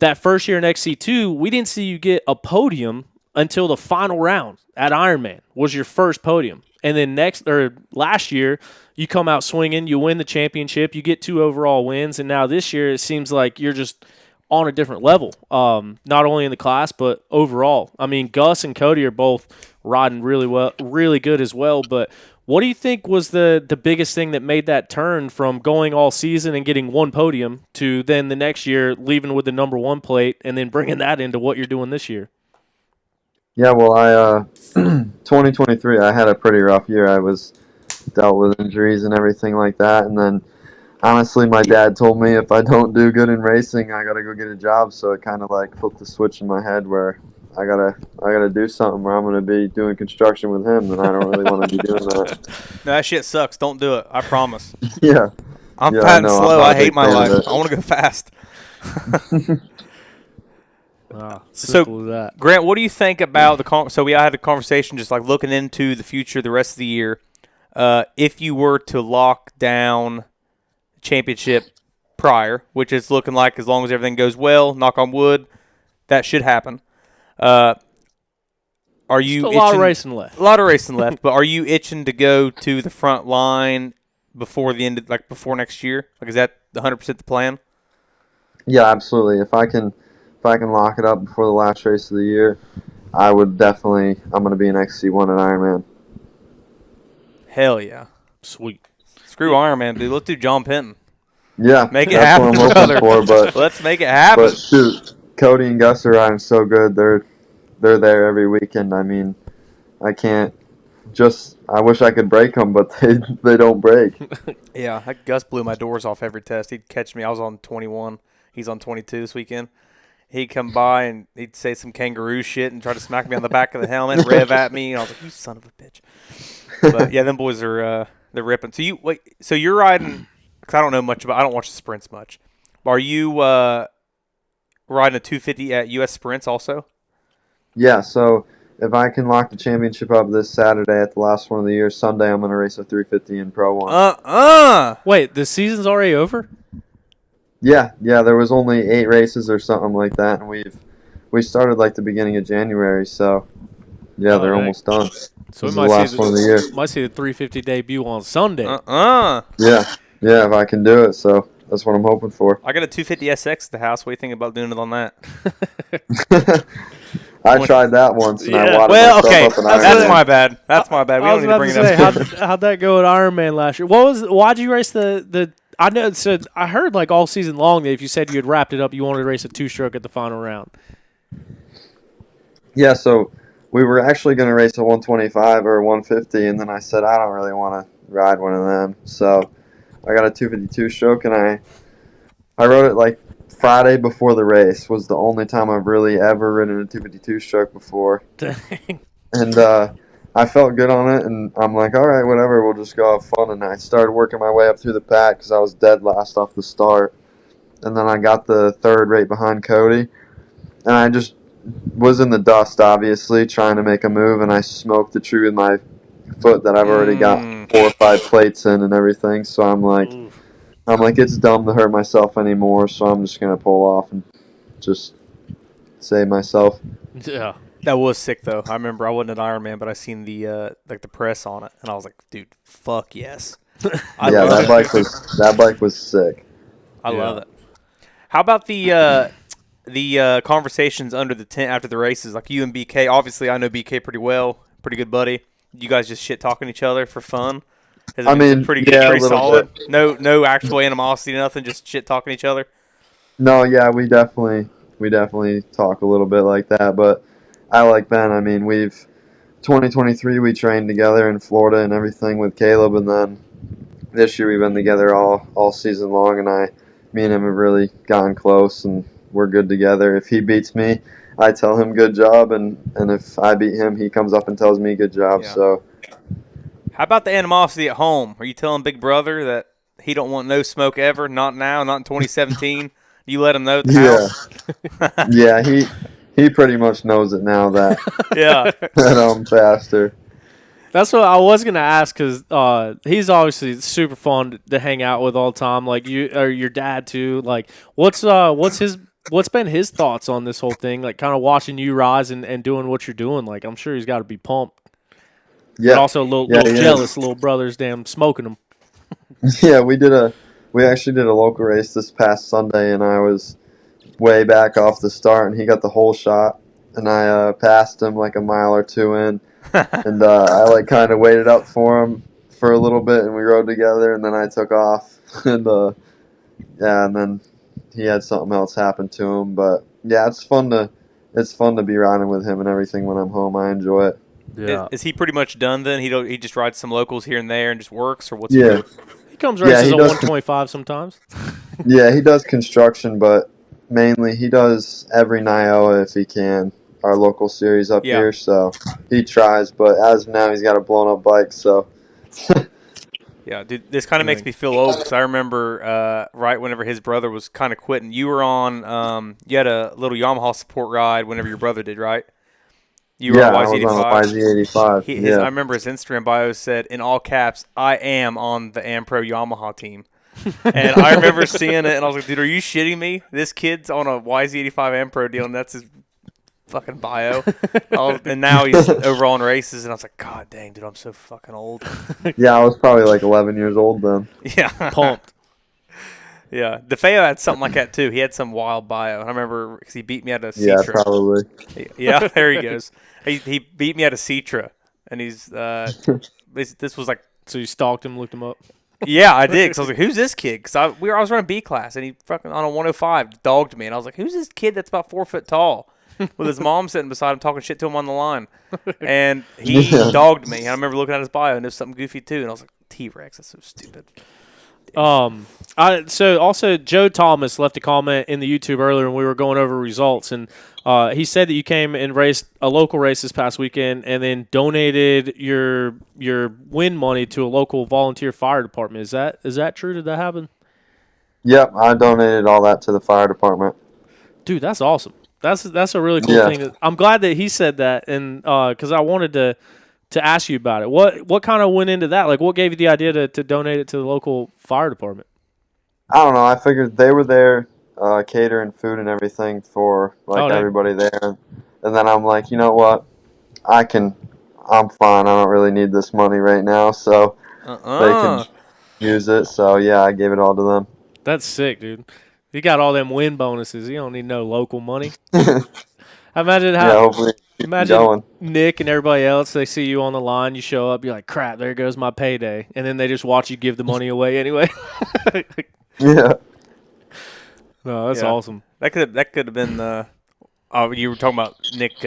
that first year in XC2, we didn't see you get a podium until the final round at Ironman was your first podium. And then last year, you come out swinging, you win the championship, you get 2 overall wins, and now this year it seems like you're just on a different level, not only in the class but overall. I mean, Gus and Cody are both riding really well, really good as well, but what do you think was the biggest thing that made that turn from going all season and getting one podium to then the next year leaving with the number 1 plate and then bringing that into what you're doing this year? Yeah, well, 2023, I had a pretty rough year. I was dealt with injuries and everything like that, and then honestly, my dad told me if I don't do good in racing, I gotta go get a job. So it kind of like flipped the switch in my head where I gotta do something where I'm gonna be doing construction with him, and I don't really want to be doing that. No, that shit sucks. Don't do it. I promise. Yeah, I'm yeah, fat and know. slow. I'm not I a hate big my fan of life. it. I want to go fast. Simple as that. Grant, what do you think about so we had a conversation just like looking into the future, the rest of the year. If you were to lock down championship prior, which is looking like as long as everything goes well, knock on wood, that should happen. Are you Still a lot of racing left. A lot of racing left, but are you itching to go to the front line before the end, before next year? Like, is that 100% the plan? Yeah, absolutely. If I can lock it up before the last race of the year, I would definitely. I'm gonna be an XC1 at Ironman. Hell yeah. Sweet. Screw Iron Man, dude. Let's do John Penton. Yeah, Make it that's happen, what I'm brother. hoping for. But Let's make it happen. but shoot, Cody and Gus are riding so good. They're there every weekend. I mean, I can't. I wish I could break them, but they don't break. Yeah, Gus blew my doors off every test. He'd catch me. I was on 21. He's on 22 this weekend. He'd come by and he'd say some kangaroo shit and try to smack me on the back of the helmet, rev at me, and I was like, "You son of a bitch!" But yeah, them boys are they're ripping. So you're riding because I don't know much about. I don't watch the sprints much. Are you riding a 250 at U.S. Sprints also? Yeah, so if I can lock the championship up this Saturday at the last one of the year, Sunday I'm going to race a 350 in Pro 1. Wait, the season's already over? Yeah, there was only 8 races or something like that, and we started like the beginning of January, so yeah, they're dang. almost done. So this we is the last one of the year. Might see the 350 debut on Sunday. Yeah, if I can do it, so that's what I'm hoping for. I got a 250 SX at the house. What do you think about doing it on that? I tried that once, and I Yeah. wadded Well, myself okay, up an that's Ironman. my bad. That's my bad. We I don't was need to about bring to it say, up. how'd that go at Ironman last year? Why'd you race the I know. So I heard like all season long that if you said you had wrapped it up, you wanted to race a 2-stroke at the final round. Yeah, so we were actually going to race a 125 or a 150, and then I said I don't really want to ride one of them. So I got a 252 stroke, and I rode it like Friday before the race. Was the only time I've really ever ridden a 252 stroke before. Dang. And I felt good on it, and I'm like, all right, whatever, we'll just go have fun. And I started working my way up through the pack because I was dead last off the start. And then I got the third right behind Cody, and I just was in the dust, obviously, trying to make a move, and I smoked the tree with my foot that I've already got 4 or 5 plates in and everything. So I'm like, it's dumb to hurt myself anymore, so I'm just going to pull off and just save myself. Yeah. That was sick though. I remember I wasn't at Ironman, but I seen the like the press on it, and I was like, dude, fuck yes. That bike was sick. I love it. How about the conversations under the tent after the races? Like you and BK. Obviously, I know BK pretty well. Pretty good buddy. You guys just shit talking each other for fun. Has it been pretty good, pretty solid. Bit. No actual animosity, nothing. Just shit talking each other. No, yeah, we definitely talk a little bit like that. But I like Ben. I mean, 2023 we trained together in Florida and everything with Caleb, and then this year we've been together all season long, and me and him have really gotten close, and we're good together. If he beats me, I tell him good job, and if I beat him, he comes up and tells me good job. Yeah. So, how about the animosity at home? Are you telling Big Brother that he don't want no smoke ever? Not now, not in 2017. You let him know at the house? Yeah, he pretty much knows it now that that I'm faster. That's what I was gonna ask because he's obviously super fun to hang out with all the time. Like you or your dad too. Like what's been his thoughts on this whole thing? Like kind of watching you rise and doing what you're doing. Like I'm sure he's got to be pumped. Yeah, but also a little jealous. Little brother's damn smoking him. Yeah, we actually did a local race this past Sunday, and I was way back off the start, and he got the whole shot, and I passed him like a mile or two in, and I like kind of waited up for him for a little bit, and we rode together, and then I took off, and and then he had something else happen to him, but yeah, it's fun to be riding with him and everything when I'm home. I enjoy it. Yeah. Is he pretty much done then? He just rides some locals here and there and just works, or what's Yeah. He comes races a 125 sometimes. Yeah, he does construction, but mainly he does every Nioa if he can, our local series up here, so he tries, but as of now he's got a blown up bike, so. Yeah, dude, this kind of makes me feel old because I remember right whenever his brother was kind of quitting, you were on, you had a little Yamaha support ride whenever your brother did, right? You were on YZ85. I was on a YZ85. I remember his Instagram bio said, in all caps, I am on the AmPro Yamaha team. And I remember seeing it, and I was like, dude, are you shitting me? This kid's on a YZ85 AmPro deal, and that's his fucking bio. And now he's over on races, and I was like, God dang, dude, I'm so fucking old. Yeah, I was probably like 11 years old then. Yeah. Pumped. Yeah. DeFeo had something like that, too. He had some wild bio. And I remember because he beat me at a Citra. Yeah, probably. Yeah, there he goes. He beat me at a Citra, and he's this was like. So you stalked him, looked him up. Yeah, I did. Because I was like, who's this kid? Because I was running B class, and he fucking on a 105 dogged me, and I was like, who's this kid that's about 4 foot tall? With his mom sitting beside him talking shit to him on the line, and he dogged me. And I remember looking at his bio, and there's something goofy too, and I was like, T-Rex, that's so stupid. So also Joe Thomas left a comment in the YouTube earlier when we were going over results, and he said that you came and raced a local race this past weekend, and then donated your win money to a local volunteer fire department. Is that true? Did that happen? Yep, I donated all that to the fire department. Dude, that's awesome. That's a really cool thing. I'm glad that he said that, and because I wanted to ask you about it. What kind of went into that? Like, what gave you the idea to donate it to the local fire department? I don't know. I figured they were there catering food and everything for everybody there. And then I'm like, you know what? I'm fine. I don't really need this money right now, so they can use it. So, yeah, I gave it all to them. That's sick, dude. You got all them win bonuses. You don't need no local money. Imagine hopefully imagine Nick and everybody else, they see you on the line, you show up, you're like, crap, there goes my payday. And then they just watch you give the money away anyway. Yeah. No, that's awesome. That could have been you were talking about Nick,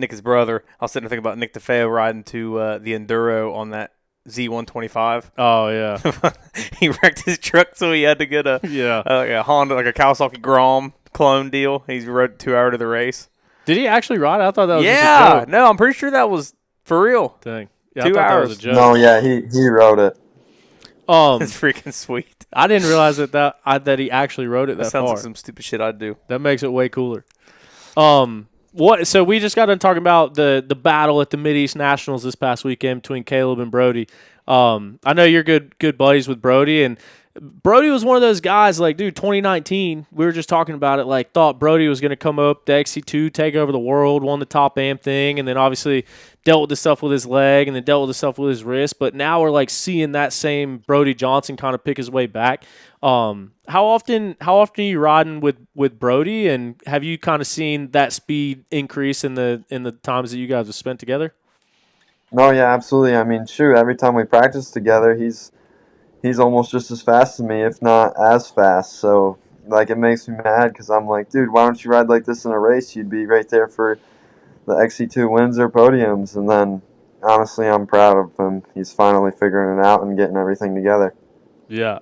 his brother. I was sitting there thinking about Nick DeFeo riding to the Enduro on that Z125. Oh yeah. He wrecked his truck, so he had to get a Honda, like a Kawasaki Grom clone deal. He rode 2 hours to the race. Did he actually ride? I thought that was just a joke. No, I'm pretty sure that was for real. Dang. Yeah, 2 hours. That was a joke. No, yeah, he wrote it. It's freaking sweet. I didn't realize that he actually wrote it that sounds far. like some stupid shit I'd do. That makes it way cooler. So we just got done talking about the battle at the Mideast Nationals this past weekend between Caleb and Brody. I know you're good buddies with Brody, and Brody was one of those guys, like, dude, 2019, we were just talking about it, like, thought Brody was going to come up to XC2, take over the world, won the Top Am thing, and then obviously dealt with the stuff with his leg and then dealt with the stuff with his wrist. But now we're, like, seeing that same Brody Johnson kind of pick his way back. How often are you riding with Brody, and have you kind of seen that speed increase in the times that you guys have spent together? No, yeah, absolutely. I mean, shoot, every time we practice together, he's almost just as fast as me, if not as fast. So, like, it makes me mad because I'm like, dude, why don't you ride like this in a race? You'd be right there for the XC2 wins or podiums. And then, honestly, I'm proud of him. He's finally figuring it out and getting everything together. Yeah.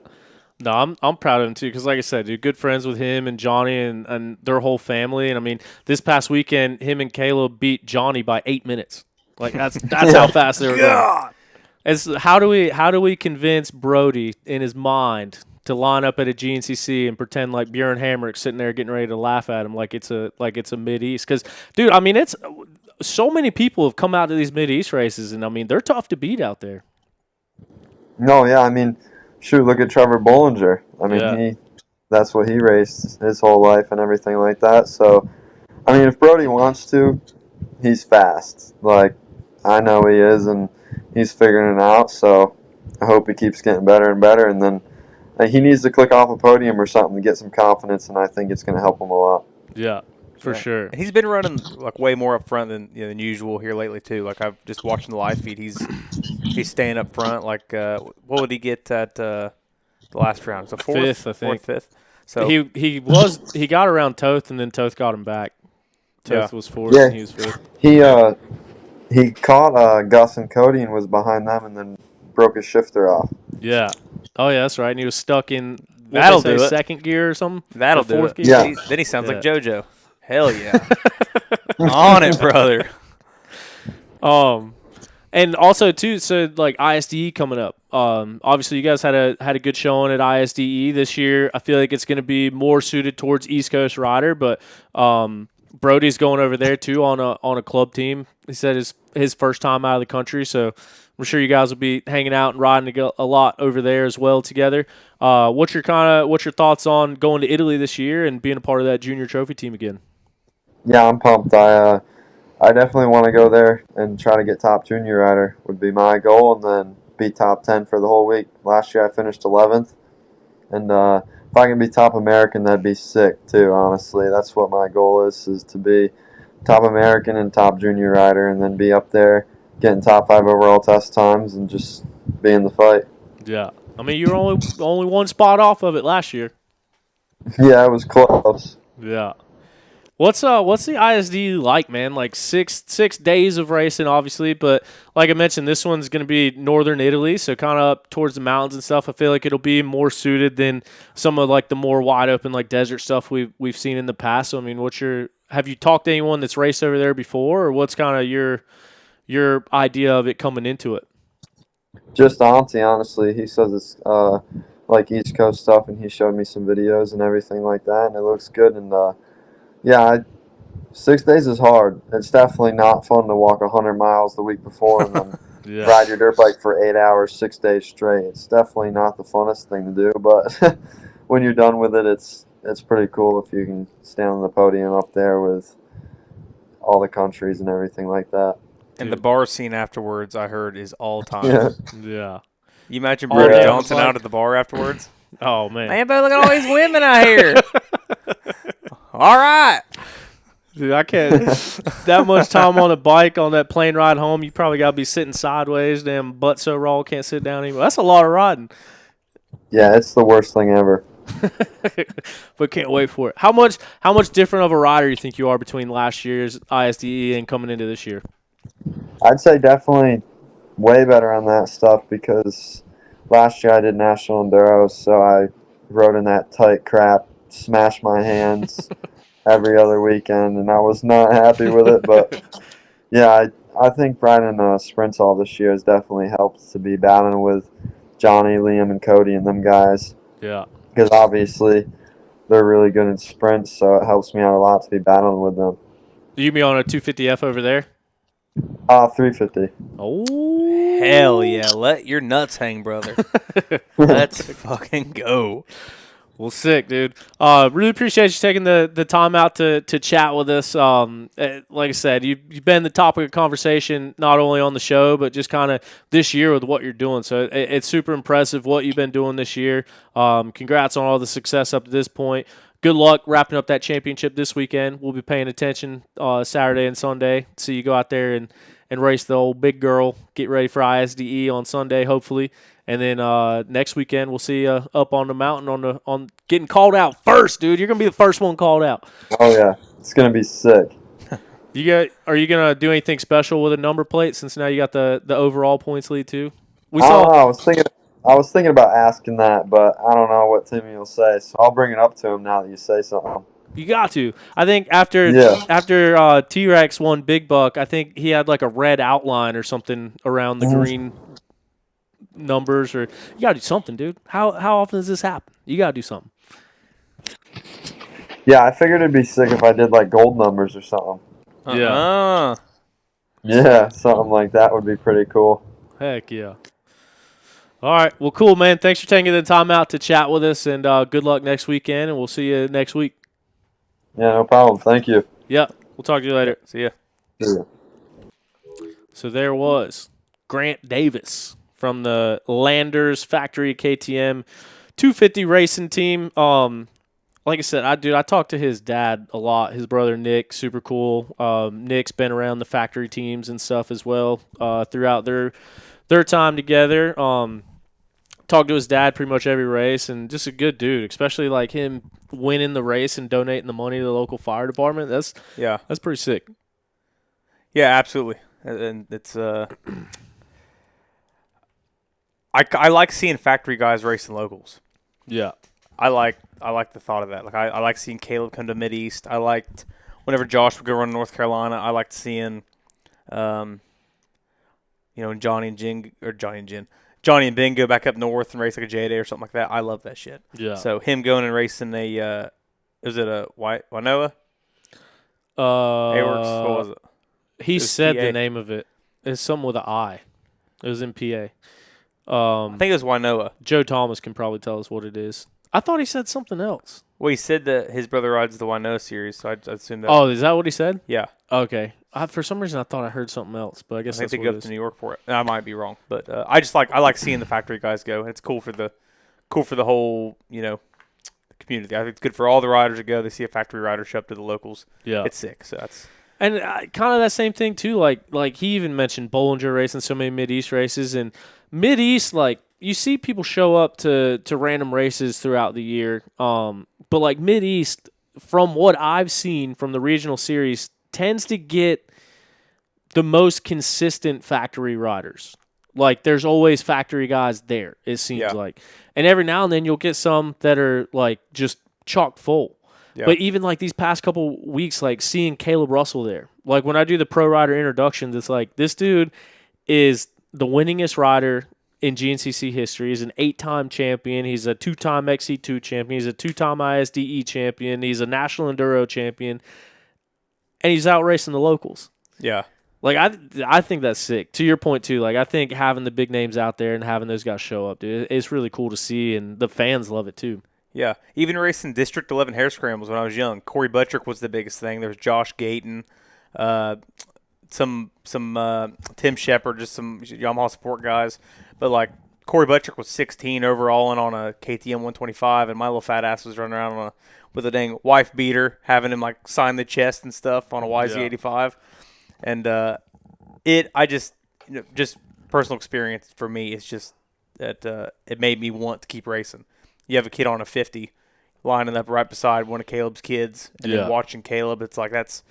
No, I'm proud of him, too, because, like I said, dude, good friends with him and Johnny and their whole family. And, I mean, this past weekend, him and Caleb beat Johnny by 8 minutes. Like, that's how fast they were going. How do we convince Brody in his mind to line up at a GNCC and pretend like Bjorn Hamrick's sitting there getting ready to laugh at him like it's a Mideast? Because, dude, I mean, it's so many people have come out to these Mideast races, and I mean, they're tough to beat out there. No, yeah, I mean, shoot, look at Trevor Bollinger. I mean, that's what he raced his whole life and everything like that. So, I mean, if Brody wants to, he's fast. Like, I know he is, and he's figuring it out, so I hope he keeps getting better and better. And then he needs to click off a podium or something to get some confidence, and I think it's going to help him a lot. Yeah, for sure. He's been running like way more up front than usual here lately too. Like I've just watching the live feed. He's staying up front. Like what would he get at the last round? So fifth, I think. Fifth. So he got around Toth, and then Toth got him back. Toth was fourth, and he was fifth. He caught Gus and Cody and was behind them, and then broke his shifter off. Yeah. Oh yeah, that's right. And he was stuck in second gear or something. That'll do it. Gear? Yeah. Then he sounds like JoJo. Hell yeah. On it, brother. And also too, so like ISDE coming up. Obviously you guys had a good showing at ISDE this year. I feel like it's going to be more suited towards East Coast rider, but Brody's going over there too on a club team. He said his first time out of the country, so I'm sure you guys will be hanging out and riding a lot over there as well together. What's your thoughts on going to Italy this year and being a part of that junior trophy team again? Yeah, I'm pumped. I definitely want to go there and try to get top junior rider would be my goal, and then be top 10 for the whole week. Last year I finished 11th, and if I can be top American, that'd be sick too, honestly. That's what my goal is to be top American and top junior rider, and then be up there getting top 5 overall test times and just be in the fight. Yeah. I mean, you were only one spot off of it last year. Yeah, it was close. Yeah. What's the ISDE like, man? Like six days of racing, obviously, but like I mentioned, this one's going to be northern Italy, so kind of up towards the mountains and stuff. I feel like it'll be more suited than some of like the more wide open like desert stuff we've seen in the past. So I mean, have you talked to anyone that's raced over there before, or what's kind of your idea of it coming into it? Just Auntie, honestly. He says it's like East Coast stuff, and he showed me some videos and everything like that, and it looks good. And yeah, 6 days is hard. It's definitely not fun to walk 100 miles the week before and then ride your dirt bike for 8 hours, 6 days straight. It's definitely not the funnest thing to do, but when you're done with it, it's pretty cool if you can stand on the podium up there with all the countries and everything like that. And the bar scene afterwards, I heard, is all time. Yeah. You imagine Brody Yeah. Johnson out at the bar afterwards? Oh man. Man, but look at all these women out here. All right. Dude, I can't. That much time on a bike on that plane ride home, you probably got to be sitting sideways. Damn, butt so raw, can't sit down anymore. That's a lot of riding. Yeah, it's the worst thing ever. But can't wait for it. How much different of a rider you think you are between last year's ISDE and coming into this year? I'd say definitely way better on that stuff because last year I did National Enduro, so I rode in that tight crap, smashed my hands every other weekend, and I was not happy with it. But yeah, I think riding sprints all this year has definitely helped to be battling with Johnny, Liam, and Cody and them guys. Yeah. Because obviously they're really good in sprints, so it helps me out a lot to be battling with them. You be on a 250F over there? 350. Oh. Hell yeah. Let your nuts hang, brother. Let's fucking go. Well, sick, dude. Really appreciate you taking the time out to chat with us. Like I said, you've been the topic of conversation not only on the show, but just kind of this year with what you're doing. So it's super impressive what you've been doing this year. Congrats on all the success up to this point. Good luck wrapping up that championship this weekend. We'll be paying attention Saturday and Sunday. See you go out there and race the old big girl. Get ready for ISDE on Sunday, hopefully. And then next weekend we'll see you up on the mountain on getting called out first, dude. You're gonna be the first one called out. Oh yeah, it's gonna be sick. Are you gonna do anything special with a number plate since now you got the overall points lead too? I don't know. I was thinking about asking that, but I don't know what Timmy will say, so I'll bring it up to him now that you say something. You got to. I think after T-Rex won Big Buck, I think he had like a red outline or something around the green numbers, or you gotta do something, dude. How often does this happen? You gotta do something. Yeah, I figured it'd be sick if I did like gold numbers or something. Yeah. Yeah, something like that would be pretty cool. Heck yeah. All right. Well, cool, man. Thanks for taking the time out to chat with us, and good luck next weekend, and we'll see you next week. Yeah, no problem. Thank you. Yeah. We'll talk to you later. See ya. See ya. So there was Grant Davis from the Landers Factory KTM 250 racing team. Like I said, I talked to his dad a lot. His brother Nick, super cool. Nick's been around the factory teams and stuff as well throughout their time together. Talked to his dad pretty much every race, and just a good dude, especially like him winning the race and donating the money to the local fire department. That's pretty sick. Yeah, absolutely. And it's I like seeing factory guys racing locals. Yeah. I like the thought of that. Like I like seeing Caleb come to Mideast. I liked whenever Josh would go run North Carolina. I liked seeing, Johnny and Ben go back up north and race like a J-Day or something like that. I love that shit. Yeah. So him going and racing is it a Winoa? A-Works? What was it? He said PA. the name of it. It's something with an I. It was in PA. I think it was Winoa. Joe Thomas can probably tell us what it is. I thought he said something else. Well, he said that his brother rides the Winoa series, so I assume that. Oh, is that what he said? Yeah. Okay. For some reason, I thought I heard something else, but I guess I think that's they what go it up to is. New York for it. I might be wrong, but I like seeing the factory guys go. It's cool for the whole community. I think it's good for all the riders to go. They see a factory rider show up to the locals. Yeah. It's sick. So that's And kind of that same thing too. Like he even mentioned Bollinger racing so many Mideast races, and Mideast, like you see people show up to random races throughout the year. But like Mideast, from what I've seen from the regional series, tends to get the most consistent factory riders. Like, there's always factory guys there, it seems like. And every now and then you'll get some that are, like, just chock full. Yeah. But even, like, these past couple weeks, like, seeing Caleb Russell there. Like, when I do the pro rider introductions, it's like, this dude is the winningest rider in GNCC history. He's an 8-time champion. He's a 2-time XC2 champion. He's a 2-time ISDE champion. He's a national Enduro champion. And he's out racing the locals. Yeah. Like, I think that's sick. To your point, too, like, I think having the big names out there and having those guys show up, dude, it's really cool to see, and the fans love it, too. Yeah. Even racing District 11 hair scrambles when I was young. Corey Buttrick was the biggest thing. There was Josh Gayton, some Tim Shepard, just some Yamaha support guys. But, like, Corey Buttrick was 16 overall and on a KTM 125, and my little fat ass was running around with a dang wife beater, having him, like, sign the chest and stuff on a YZ85. And just personal experience for me, it's just that it made me want to keep racing. You have a kid on a 50 lining up right beside one of Caleb's kids and then watching Caleb, it's like it's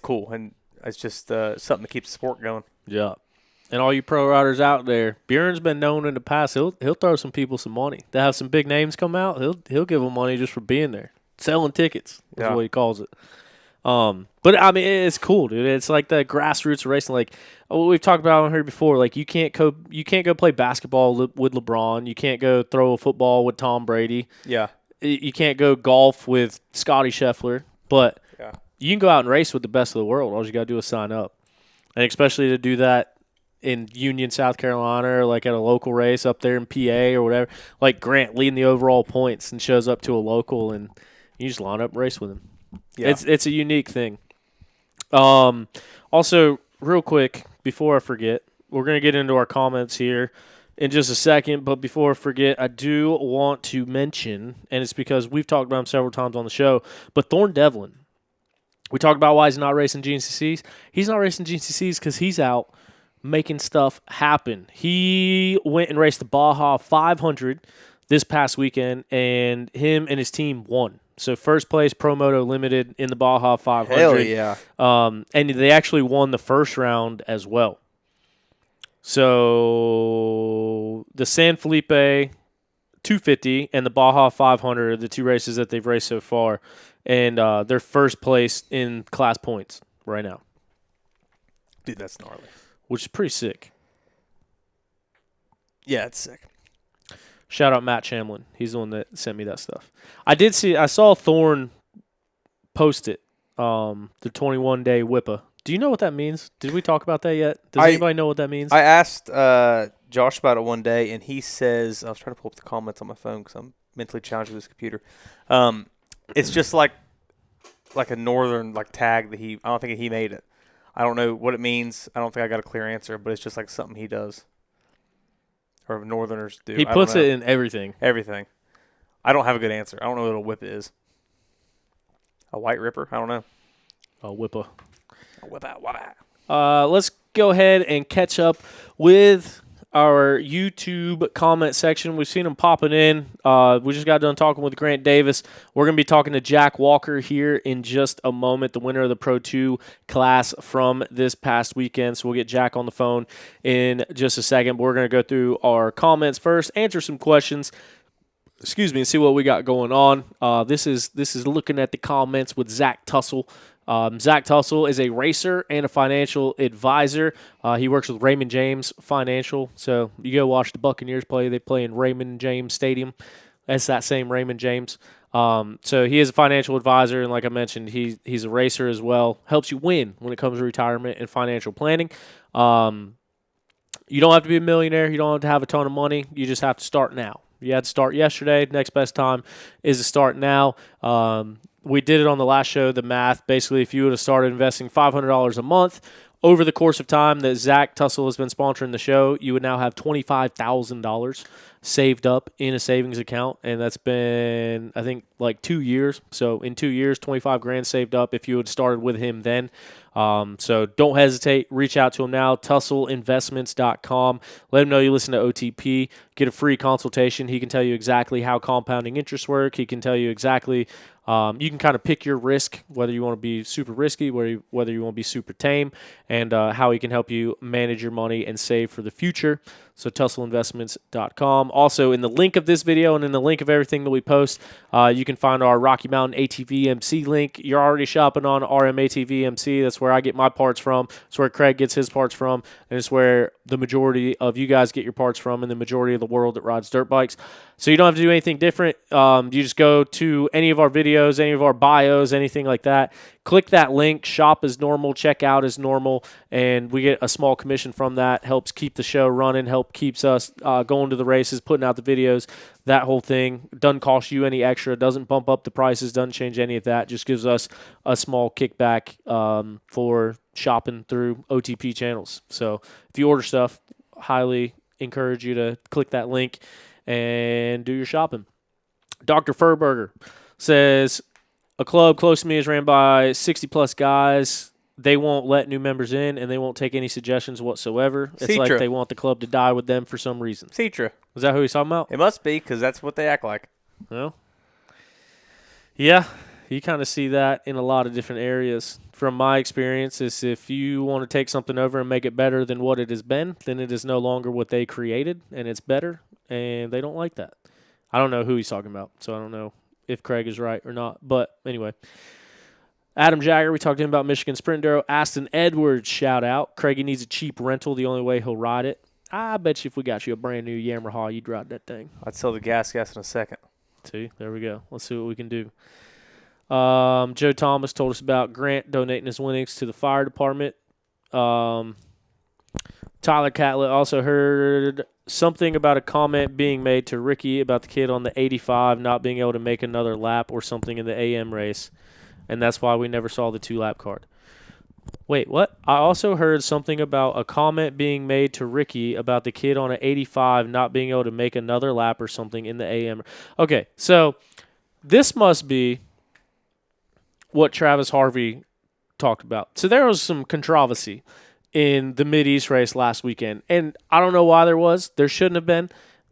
cool. And it's just something that keeps the sport going. Yeah. And all you pro riders out there, Bjorn's been known in the past, he'll throw some people some money. To have some big names come out, he'll give them money just for being there. Selling tickets is what he calls it. But I mean, it's cool, dude. It's like the grassroots racing. Like we've talked about on here before. Like you can't go play basketball with LeBron. You can't go throw a football with Tom Brady. Yeah. You can't go golf with Scotty Scheffler. But you can go out and race with the best of the world. All you got to do is sign up, and especially to do that in Union, South Carolina, or like at a local race up there in PA or whatever. Like Grant leading the overall points and shows up to a local, and you just line up and race with him. Yeah. It's a unique thing. Also, real quick, before I forget, we're going to get into our comments here in just a second, but before I forget, I do want to mention, and it's because we've talked about him several times on the show, but Thorne Devlin. We talked about why he's not racing GNCCs. He's not racing GNCCs because he's out making stuff happen. He went and raced the Baja 500 this past weekend, and him and his team won. So first place Pro Moto Limited in the Baja 500. Hell yeah. And they actually won the first round as well. So the San Felipe 250 and the Baja 500 are the two races that they've raced so far. And they're first place in class points right now. Dude, that's gnarly. Which is pretty sick. Yeah, it's sick. Shout out Matt Shamlin. He's the one that sent me that stuff. I saw Thorne post it, the 21-day WIPA. Do you know what that means? Did we talk about that yet? Does anybody know what that means? I asked Josh about it one day, and he says, I was trying to pull up the comments on my phone because I'm mentally challenged with this computer. It's just like a northern tag that I don't think he made it. I don't know what it means. I don't think I got a clear answer, but it's just like something he does. Or Northerners do. He puts it in everything. Everything. I don't have a good answer. I don't know what a whip is. A white ripper? I don't know. A whippa. A whip out. Let's go ahead and catch up with our YouTube comment section. We've seen them popping in. We just got done talking with Grant Davis. We're going to be talking to Jhak Walker here in just a moment, the winner of the Pro 2 class from this past weekend. So we'll get Jhak on the phone in just a second. But we're going to go through our comments first, answer some questions, and see what we got going on. This is looking at the comments with Zach Tussle. Zach Tussle is a racer and a financial advisor. He works with Raymond James Financial. So you go watch the Buccaneers play. They play in Raymond James Stadium. That's that same Raymond James. So he is a financial advisor, and like I mentioned, he's a racer as well. Helps you win when it comes to retirement and financial planning. You don't have to be a millionaire. You don't have to have a ton of money. You just have to start now. You had to start yesterday. Next best time is to start now. We did it on the last show, the math. Basically, if you would have started investing $500 a month over the course of time that Zach Tussle has been sponsoring the show, you would now have $25,000 saved up in a savings account, and that's been, I think, like 2 years. So in 2 years, $25,000 saved up if you had started with him then. So don't hesitate. Reach out to him now, TussleInvestments.com. Let him know you listen to OTP. Get a free consultation. He can tell you exactly how compounding interest work. He can tell you exactly You can kind of pick your risk, whether you want to be super risky, whether you want to be super tame, and how he can help you manage your money and save for the future. So tusslinvestments.com. Also, in the link of this video and in the link of everything that we post, you can find our Rocky Mountain ATV MC link. You're already shopping on RM ATV MC. That's where I get my parts from. It's where Craig gets his parts from. And it's where the majority of you guys get your parts from and the majority of the world that rides dirt bikes. So you don't have to do anything different. You just go to any of our videos, any of our bios, anything like that. Click that link, shop as normal, check out as normal, and we get a small commission from that. Helps keep the show running, keeps us going to the races, putting out the videos, that whole thing. Doesn't cost you any extra, doesn't bump up the prices, doesn't change any of that. Just gives us a small kickback for shopping through OTP channels. So if you order stuff, highly encourage you to click that link and do your shopping. Dr. Furburger says, a club close to me is ran by 60-plus guys. They won't let new members in, and they won't take any suggestions whatsoever. It's like they want the club to die with them for some reason. Citra. Is that who he's talking about? It must be, because that's what they act like. Well, yeah, you kind of see that in a lot of different areas. From my experience, is if you want to take something over and make it better than what it has been, then it is no longer what they created, and it's better, and they don't like that. I don't know who he's talking about, so I don't know if Craig is right or not. But anyway, Adam Jagger, we talked to him about Michigan Sprint Enduro. Aston Edwards, shout out. Craigie needs a cheap rental. The only way he'll ride it. I bet you if we got you a brand new Yamaha, you'd ride that thing. I'd sell the gas in a second. See, there we go. Let's see what we can do. Joe Thomas told us about Grant donating his winnings to the fire department. Tyler Catlett also heard something about a comment being made to Ricky about the kid on the 85 not being able to make another lap or something in the AM race, and that's why we never saw the 2-lap card. Wait, what? I also heard something about a comment being made to Ricky about the kid on an 85 not being able to make another lap or something in the AM. Okay, so this must be what Travis Harvey talked about. So there was some controversy in the Mid-East race last weekend. And I don't know why there was. There shouldn't have been.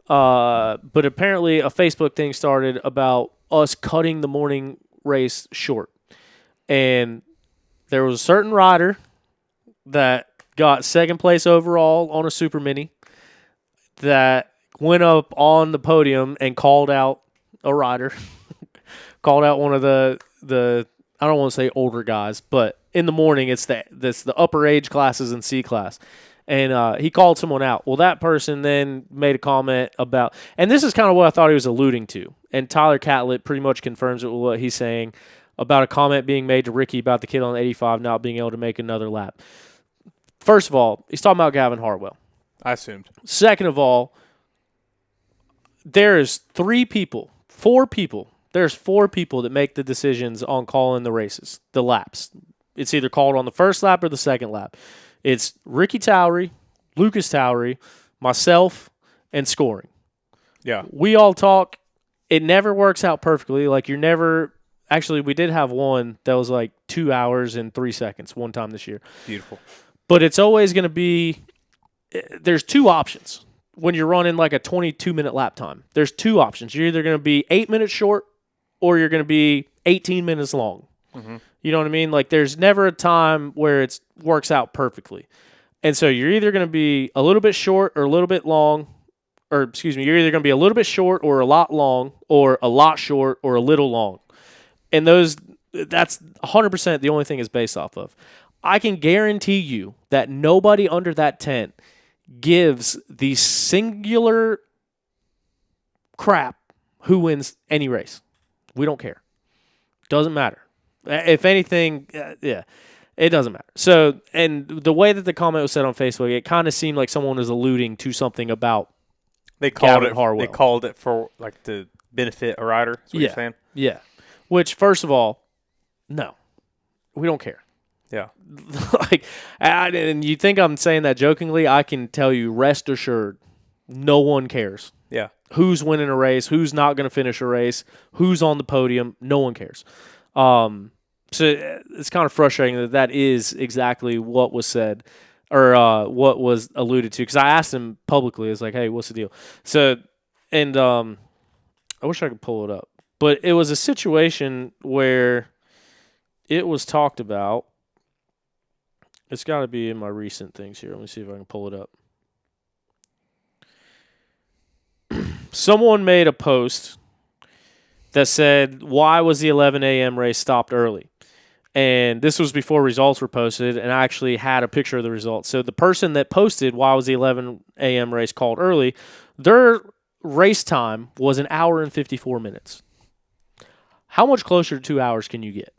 But apparently a Facebook thing started about us cutting the morning race short. And there was a certain rider that got second place overall on a Super Mini that went up on the podium and called out a rider. Called out one of the I don't want to say older guys, but in the morning, it's the upper age classes in C class. And he called someone out. Well, that person then made a comment about, and this is kind of what I thought he was alluding to. And Tyler Catlett pretty much confirms it with what he's saying about a comment being made to Ricky about the kid on 85 not being able to make another lap. First of all, he's talking about Gavin Hartwell. I assumed. Second of all, there's four people that make the decisions on calling the races, the laps. It's either called on the first lap or the second lap. It's Ricky Towery, Lucas Towery, myself, and scoring. Yeah. We all talk. It never works out perfectly. Like, you're never – actually, we did have one that was like 2 hours and 3 seconds one time this year. Beautiful. But it's always going to be – there's two options when you're running like a 22-minute lap time. There's two options. You're either going to be 8 minutes short or you're going to be 18 minutes long. Mm-hmm. You know what I mean? Like, there's never a time where it works out perfectly. And so you're either going to be a little bit short or a little bit long, or excuse me, you're either going to be a little bit short or a lot long, or a lot short or a little long. And that's 100% the only thing it's based off of. I can guarantee you that nobody under that tent gives the singular crap who wins any race. We don't care. Doesn't matter. If anything, yeah, it doesn't matter. So, and the way that the comment was said on Facebook, it kind of seemed like someone was alluding to something about Gavin Hartwell. They called it for, like, to benefit a rider. That's what you're saying? Yeah. Which, first of all, no. We don't care. Yeah. And you think I'm saying that jokingly, I can tell you, rest assured, no one cares. Yeah. Who's winning a race, who's not going to finish a race, who's on the podium, no one cares. So it's kind of frustrating that is exactly what was said or what was alluded to. Because I asked him publicly, I was like, hey, what's the deal? So, and I wish I could pull it up. But it was a situation where it was talked about. It's got to be in my recent things here. Let me see if I can pull it up. Someone made a post that said, why was the 11 a.m. race stopped early? And this was before results were posted, and I actually had a picture of the results. So the person that posted, why was the 11 a.m. race called early, their race time was 1 hour and 54 minutes. How much closer to 2 hours can you get?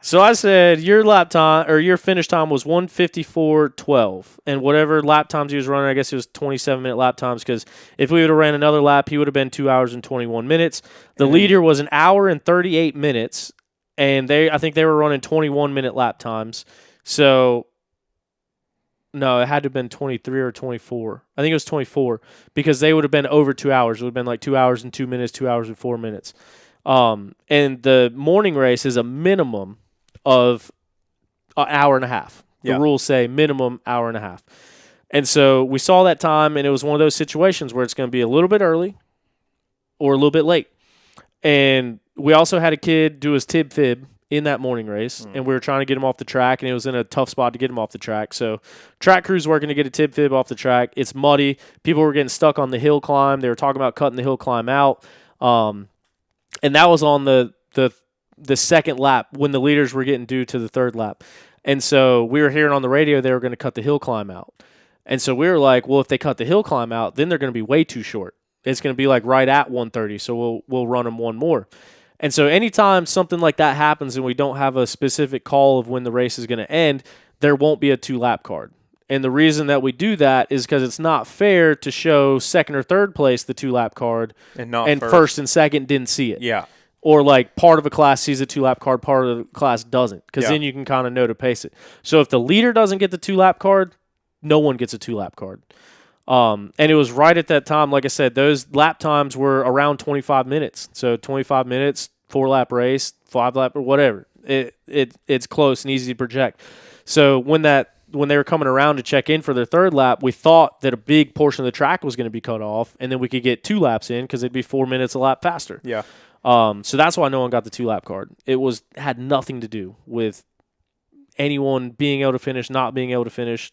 So I said your lap time or your finish time was 1:54:12, and whatever lap times he was running, I guess it was 27-minute lap times. Because if we would have ran another lap, he would have been 2 hours and 21 minutes. The leader was 1 hour and 38 minutes, and I think they were running 21-minute lap times. So no, it had to have been 23 or 24. I think it was 24 because they would have been over 2 hours. It would have been like 2 hours and 2 minutes, 2 hours and 4 minutes. And the morning race is a minimum of an hour and a half. The rules say minimum hour and a half. And so we saw that time, and it was one of those situations where it's going to be a little bit early or a little bit late. And we also had a kid do his tib-fib in that morning race, and we were trying to get him off the track, and it was in a tough spot to get him off the track. So track crew's working to get a tib-fib off the track. It's muddy. People were getting stuck on the hill climb. They were talking about cutting the hill climb out. And that was on the second lap when the leaders were getting due to the third lap. And so we were hearing on the radio they were going to cut the hill climb out. And so we were like, well, if they cut the hill climb out, then they're going to be way too short. It's going to be like right at 1:30, so we'll run them one more. And so anytime something like that happens and we don't have a specific call of when the race is going to end, there won't be a 2-lap card. And the reason that we do that is because it's not fair to show second or third place the 2-lap card and first and second didn't see it. Yeah. Or like part of a class sees a 2-lap card, part of the class doesn't, because then you can kind of know to pace it. So if the leader doesn't get the 2-lap card, no one gets a 2-lap card. And it was right at that time, like I said, those lap times were around 25 minutes. So 25 minutes, 4-lap race, 5-lap or whatever. It's close and easy to project. So when they were coming around to check in for their third lap, we thought that a big portion of the track was going to be cut off, and then we could get 2 laps in because it'd be 4 minutes a lap faster. Yeah. So that's why no one got the 2-lap card. It had nothing to do with anyone being able to finish, not being able to finish.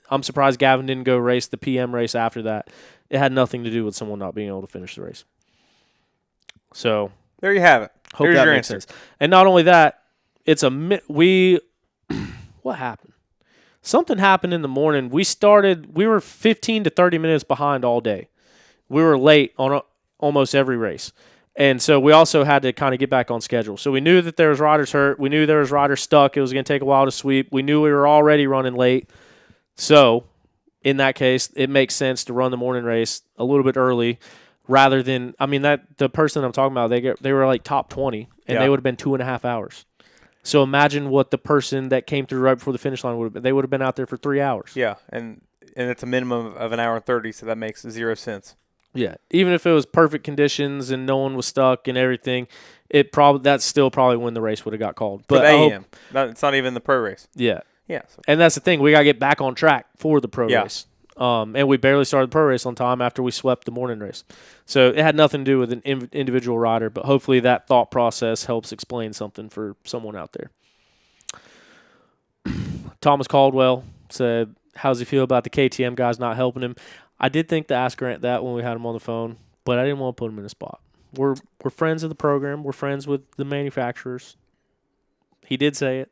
I'm surprised Gavin didn't go race the PM race after that. It had nothing to do with someone not being able to finish the race. So there you have it. Hope Here's that your makes answer. sense. And not only that, what happened? Something happened in the morning. We were 15 to 30 minutes behind all day. We were late on almost every race. And so we also had to kind of get back on schedule. So we knew that there was riders hurt. We knew there was riders stuck. It was going to take a while to sweep. We knew we were already running late. So in that case, it makes sense to run the morning race a little bit early rather than, the person I'm talking about, they were like top 20, and they would have been 2.5 hours. So imagine what the person that came through right before the finish line would have been. They would have been out there for 3 hours. Yeah, and it's a minimum of 1 hour and 30, so that makes 0 sense. Yeah, even if it was perfect conditions and no one was stuck and everything, that's still probably when the race would have got called. But for the AM, it's not even the pro race. Yeah, yeah, and that's the thing. We got to get back on track for the pro race. And we barely started the pro race on time after we swept the morning race. So it had nothing to do with an individual rider, but hopefully that thought process helps explain something for someone out there. Thomas Caldwell said, how's he feel about the KTM guys not helping him? I did think to ask Grant that when we had him on the phone, but I didn't want to put him in a spot. We're friends of the program. We're friends with the manufacturers. He did say it.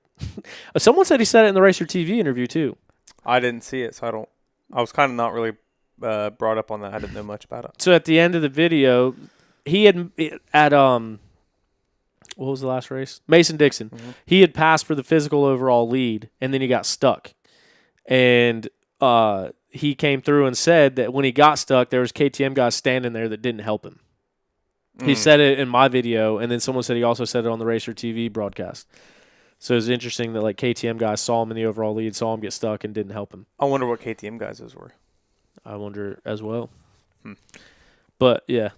Someone said he said it in the Racer TV interview too. I didn't see it, so I was kind of not really brought up on that. I didn't know much about it. So at the end of the video, he had what was the last race? Mason-Dixon. Mm-hmm. He had passed for the physical overall lead, and then he got stuck. And he came through and said that when he got stuck, there was KTM guys standing there that didn't help him. He said it in my video, and then someone said he also said it on the Racer TV broadcast. So it's interesting that like KTM guys saw him in the overall lead, saw him get stuck, and didn't help him. I wonder what KTM guys those were. I wonder as well. But yeah,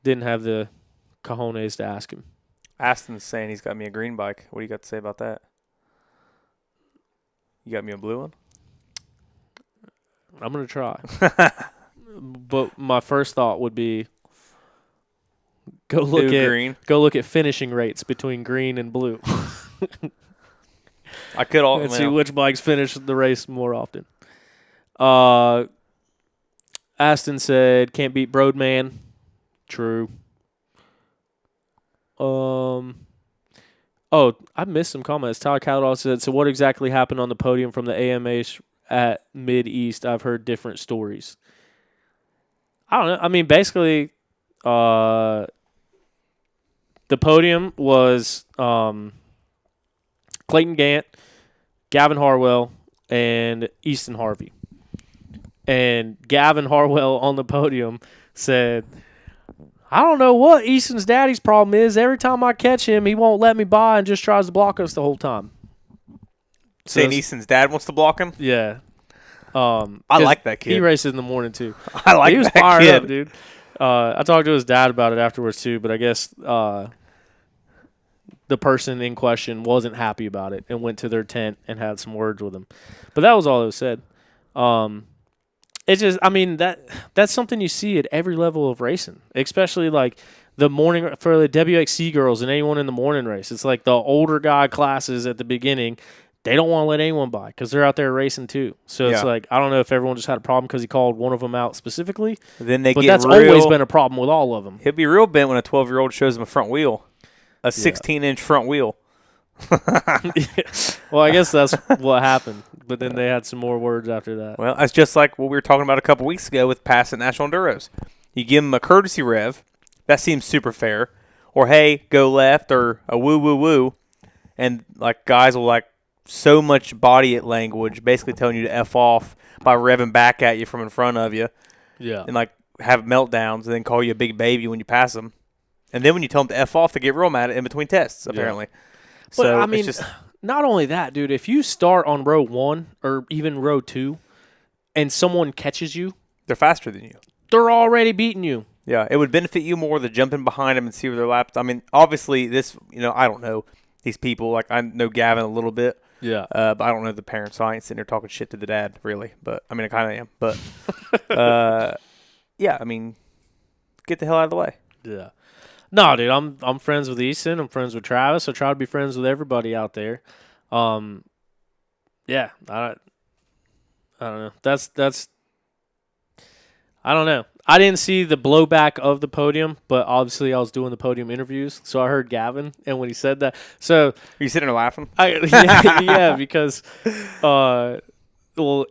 didn't have the cojones to ask him. Aston's saying he's got me a green bike. What do you got to say about that? You got me a blue one? I'm going to try. But my first thought would be Go look Blue, at green. Go look at finishing rates between green and blue. I could all and see which bikes finish the race more often. Aston said, "Can't beat Broadman." True. Oh, I missed some comments. Todd Cowdall said, "So what exactly happened on the podium from the AMH at Mid-East? I've heard different stories." I don't know. I mean, basically, the podium was Clayton Gant, Gavin Harwell, and Easton Harvey. And Gavin Harwell on the podium said, "I don't know what Easton's daddy's problem is. Every time I catch him, he won't let me by and just tries to block us the whole time." Saying Easton's dad wants to block him? Yeah. I like that kid. He races in the morning, too. I like He was that fired kid. up, dude. I talked to his dad about it afterwards, too, but I guess the person in question wasn't happy about it and went to their tent and had some words with him. But that was all it was said. It's just, I mean, that's something you see at every level of racing, especially like the morning for the WXC girls and anyone in the morning race. It's like the older guy classes at the beginning, they don't want to let anyone by because they're out there racing too. So it's like, I don't know if everyone just had a problem because he called one of them out specifically. Then they but get that's real, always been a problem with all of them. He'll be real bent when a 12-year-old shows him a front wheel, a 16-inch front wheel. Well, I guess that's what happened. But then they had some more words after that. Well, that's just like what we were talking about a couple weeks ago with passing National Enduros. You give them a courtesy rev. That seems super fair. Or, hey, go left, or a woo, woo, woo. And, like, guys will, like, so much body language basically telling you to F off by revving back at you from in front of you. Yeah. And, like, have meltdowns and then call you a big baby when you pass them. And then when you tell them to F off, they get real mad in between tests, apparently. Yeah. So, but, I mean, it's just, not only that, dude, if you start on row 1 or even row 2 and someone catches you, they're faster than you. They're already beating you. Yeah, it would benefit you more to jump in behind them and see where their laps. I mean, obviously, this, I don't know these people. Like, I know Gavin a little bit. Yeah. But I don't know the parents, so I ain't sitting there talking shit to the dad, really. But, I mean, I kind of am. But, yeah, I mean, get the hell out of the way. Yeah. No, dude, I'm friends with Easton. I'm friends with Travis. I try to be friends with everybody out there. Yeah, I don't know. That's I don't know. I didn't see the blowback of the podium, but obviously I was doing the podium interviews, so I heard Gavin, and when he said that, so Are you sitting there laughing? yeah, because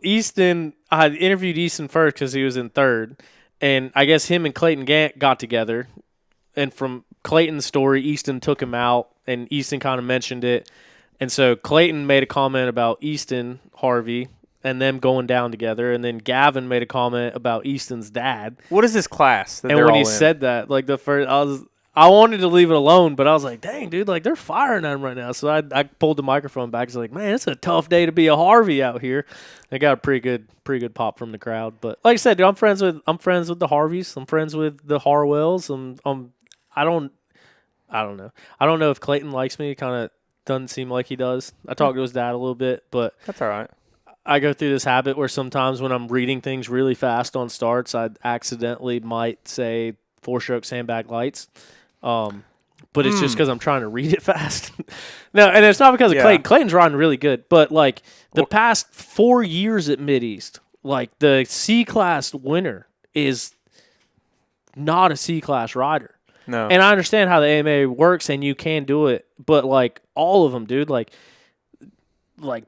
Easton, I had interviewed Easton first because he was in third, and I guess him and Clayton Gant got together, and from Clayton's story, Easton took him out, and Easton kind of mentioned it, and so Clayton made a comment about Easton Harvey and them going down together, and then Gavin made a comment about Easton's dad. What is this class that and they're when all he in? said that, like the first, I wanted to leave it alone, but I was like, dang, dude, like they're firing at him right now. So I pulled the microphone back. I was like, man, it's a tough day to be a Harvey out here. They got a pretty good pop from the crowd. But like I said, dude, I'm friends with the Harveys. I'm friends with the Harwells. I don't know. I don't know if Clayton likes me. It kind of doesn't seem like he does. I talked to his dad a little bit, but That's all right. I go through this habit where sometimes when I'm reading things really fast on starts, I accidentally might say 4-stroke sandbag lights. But it's just because I'm trying to read it fast. No, and it's not because of Clayton. Clayton's riding really good. But, like, the past 4 years at Mid-East, like, the C-Class winner is not a C-Class rider. No. And I understand how the AMA works and you can do it. But, like, all of them, dude, like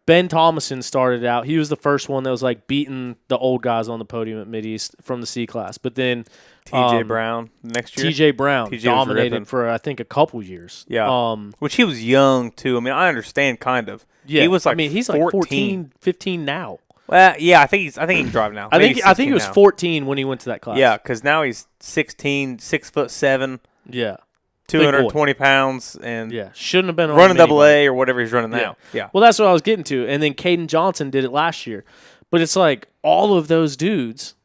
Ben Thomason started out. He was the first one that was like beating the old guys on the podium at Mid-East from the C-Class. But then TJ Brown next year. TJ Brown TJ dominated for, I think, a couple years. Yeah. Which he was young, too. I mean, I understand kind of. Yeah. He was like, I mean, he's 14. like 14, 15 now. Well, yeah, I think he can drive now. I think he was now. 14 when he went to that class. Yeah, because now he's 16, 6'7", Yeah. 220 pounds, and Yeah. Shouldn't have been on running anybody. AA or whatever he's running now. Yeah. Well, that's what I was getting to. And then Caden Johnson did it last year. But it's like all of those dudes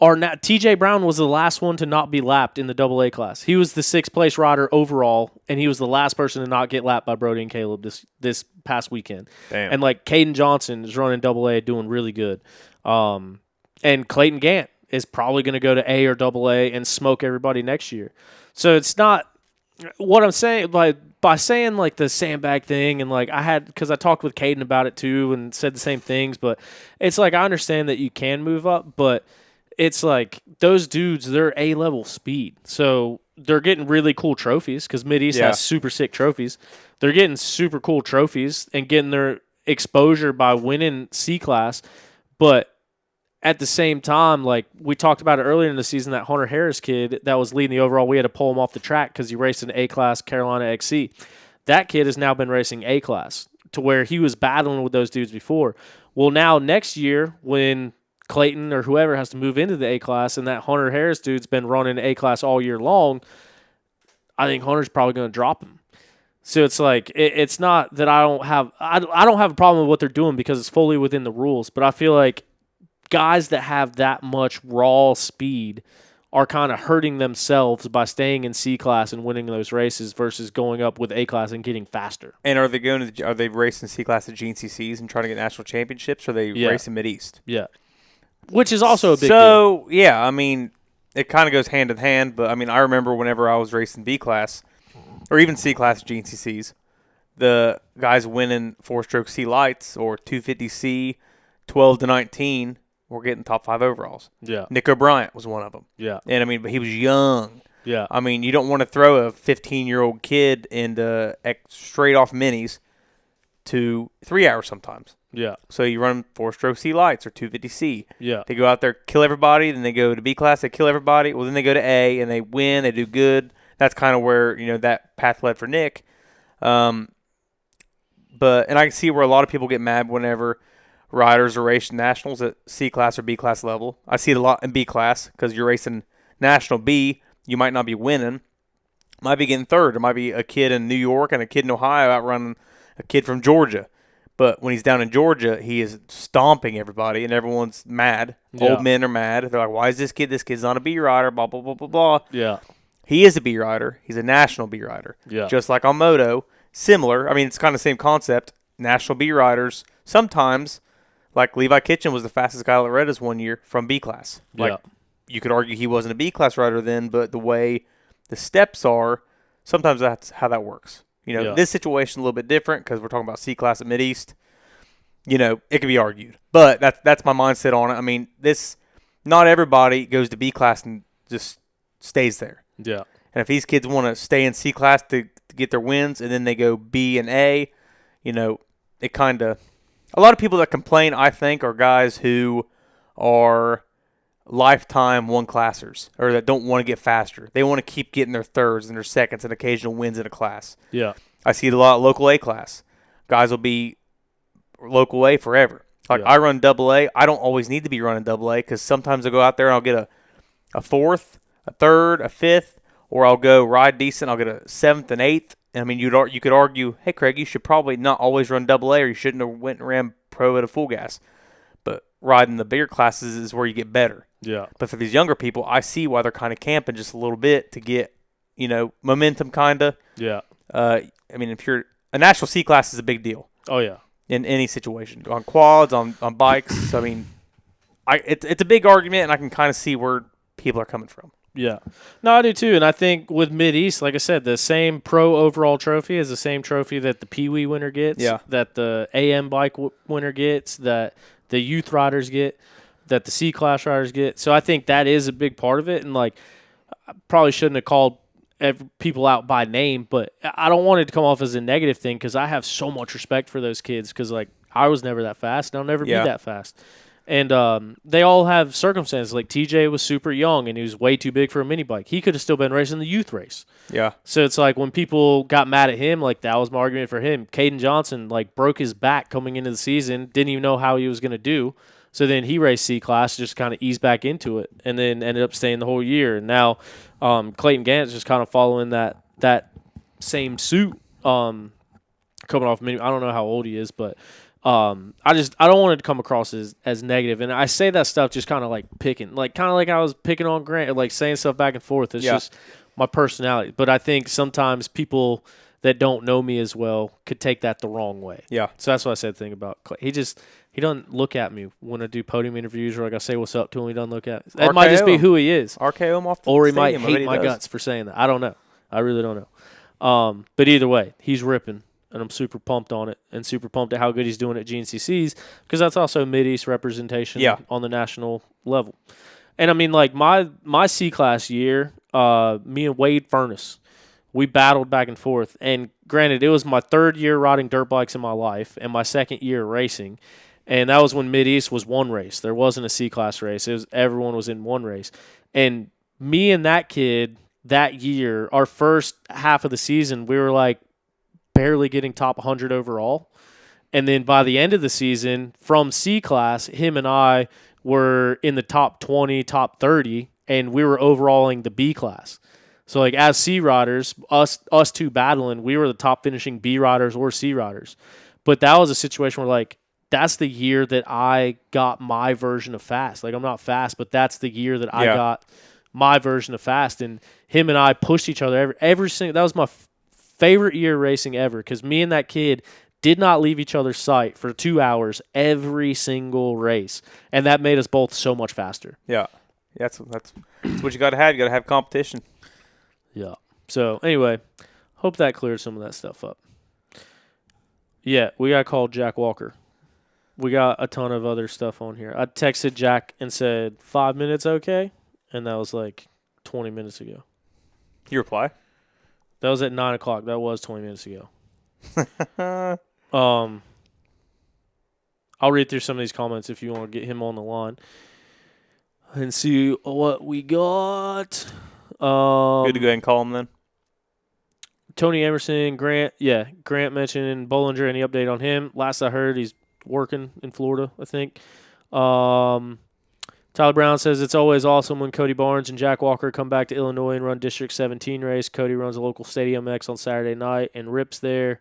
are not. TJ Brown was the last one to not be lapped in the AA class. He was the 6th place rider overall, and he was the last person to not get lapped by Brody and Caleb this past weekend. Damn. And like Caden Johnson is running AA, doing really good. And Clayton Gant is probably going to go to A or AA and smoke everybody next year. So it's not what I'm saying by saying like the sandbag thing, and like because I talked with Caden about it too and said the same things, but it's like I understand that you can move up, but it's like those dudes, they're A-level speed. So they're getting really cool trophies because Mid-East has super sick trophies. They're getting super cool trophies and getting their exposure by winning C-Class. But at the same time, like we talked about it earlier in the season, that Hunter Harris kid that was leading the overall, we had to pull him off the track because he raced an A-Class Carolina XC. That kid has now been racing A-Class to where he was battling with those dudes before. Well, now next year when Clayton or whoever has to move into the A-Class and that Hunter Harris dude's been running A-Class all year long, I think Hunter's probably going to drop him. So it's like it's not that I don't have a problem with what they're doing because it's fully within the rules, but I feel like guys that have that much raw speed are kind of hurting themselves by staying in C-Class and winning those races versus going up with A-Class and getting faster. And are they racing C-Class at GNCCs and trying to get national championships, or are they racing Mid-East? Yeah. Which is also a big deal. So, yeah, I mean, it kind of goes hand in hand, but I mean, I remember whenever I was racing B-Class, or even C-Class GNCCs, the guys winning 4-stroke C lights or 250C 12 to 19 were getting top 5 overalls. Yeah. Nick O'Brien was one of them. Yeah. And I mean, but he was young. Yeah. I mean, you don't want to throw a 15-year-old kid into straight off minis to 3 hours sometimes. Yeah. So you run 4-stroke C lights or 250C. Yeah. They go out there, kill everybody, then they go to B class, they kill everybody. Well, then they go to A and they win, they do good. That's kind of where, that path led for Nick. And I can see where a lot of people get mad whenever riders are racing nationals at C class or B class level. I see it a lot in B class because you're racing national B. You might not be winning. Might be getting third. There might be a kid in New York and a kid in Ohio outrunning a kid from Georgia. But when he's down in Georgia, he is stomping everybody, and everyone's mad. Yeah. Old men are mad. They're like, why is this kid? This kid's not a B rider, blah, blah, blah, blah, blah. Yeah. He is a B rider. He's a national B rider. Yeah. Just like on moto. Similar. I mean, it's kind of the same concept. National B riders, sometimes, like Levi Kitchen was the fastest guy at Loretta's one year from B class. Like, you could argue he wasn't a B class rider then, but the way the steps are, sometimes that's how that works. This situation is a little bit different because we're talking about C-Class at Mid-East. It could be argued. But that's my mindset on it. I mean, not everybody goes to B-Class and just stays there. Yeah. And if these kids want to stay in C-Class to get their wins and then they go B and A, it kind of – a lot of people that complain, I think, are guys who are lifetime one-classers or that don't want to get faster. They want to keep getting their thirds and their seconds and occasional wins in a class. Yeah. I see it a lot of local A class. Guys will be local A forever. Like I run double A. I don't always need to be running double A because sometimes I'll go out there and I'll get a fourth, a third, a fifth, or I'll go ride decent. I'll get a seventh and eighth. And I mean, you could argue, hey, Craig, you should probably not always run double A or you shouldn't have went and ran pro at a full gas. But riding the bigger classes is where you get better. Yeah. But for these younger people, I see why they're kind of camping just a little bit to get, momentum kind of. Yeah. I mean, if you're – a national C class is a big deal. Oh, yeah. In any situation. On quads, on bikes. So, I mean, it's a big argument, and I can kind of see where people are coming from. Yeah. No, I do too. And I think with Mid-East, like I said, the same pro overall trophy is the same trophy that the Pee Wee winner gets, that the AM bike winner gets, that the youth riders get, that the C-Class riders get. So I think that is a big part of it. And, like, I probably shouldn't have called people out by name, but I don't want it to come off as a negative thing because I have so much respect for those kids because, like, I was never that fast and I'll never be that fast. And they all have circumstances. Like, TJ was super young and he was way too big for a mini bike. He could have still been racing the youth race. Yeah. So it's like when people got mad at him, like, that was my argument for him. Caden Johnson, like, broke his back coming into the season, didn't even know how he was going to do. So then he raced C-Class, just kind of eased back into it, and then ended up staying the whole year. And now Clayton Gant's just kind of following that same suit, coming off mini. I don't know how old he is, but I don't want it to come across as negative. And I say that stuff just kind of like picking, like kind of like I was picking on Grant, like saying stuff back and forth. It's just my personality. But I think sometimes people that don't know me as well could take that the wrong way. Yeah. So that's what I said the thing about Clay. He doesn't look at me when I do podium interviews or like I say what's up to him. He doesn't look at me. That might just be who he is. RKO him off the Or he might stadium, I bet hate my does. guts for saying that. I don't know. I really don't know. But either way, he's ripping, and I'm super pumped on it and super pumped at how good he's doing at GNCCs because that's also Mid-East representation on the national level. And, I mean, like, my C-Class year, me and Wade Furness, we battled back and forth. And granted, it was my third year riding dirt bikes in my life and my second year racing. And that was when Mid-East was one race. There wasn't a C-Class race. Everyone was in one race. And me and that kid that year, our first half of the season, we were like barely getting top 100 overall. And then by the end of the season, from C-Class, him and I were in the top 20, top 30, and we were overalling the B-Class. So, like, as C riders, us two battling, we were the top finishing B riders or C riders. But that was a situation where, like, that's the year that I got my version of fast. Like, I'm not fast, but that's the year that I got my version of fast. And him and I pushed each other every single. That was my favorite year racing ever because me and that kid did not leave each other's sight for 2 hours every single race, and that made us both so much faster. Yeah, that's what you got to have. You got to have competition. Yeah. So, anyway, hope that cleared some of that stuff up. Yeah, we got to call Jhak Walker. We got a ton of other stuff on here. I texted Jhak and said, 5 minutes okay? And that was like 20 minutes ago. You reply? That was at 9 o'clock. That was 20 minutes ago. I'll read through some of these comments if you want to get him on the line and see what we got. Good to go ahead and call him then. Tony Emerson, Grant mentioned Bollinger. Any update on him? Last I heard, he's working in Florida, I think. Tyler Brown says it's always awesome when Cody Barnes and Jhak Walker come back to Illinois and run District 17 race. Cody runs a local Stadium X on Saturday night and rips there.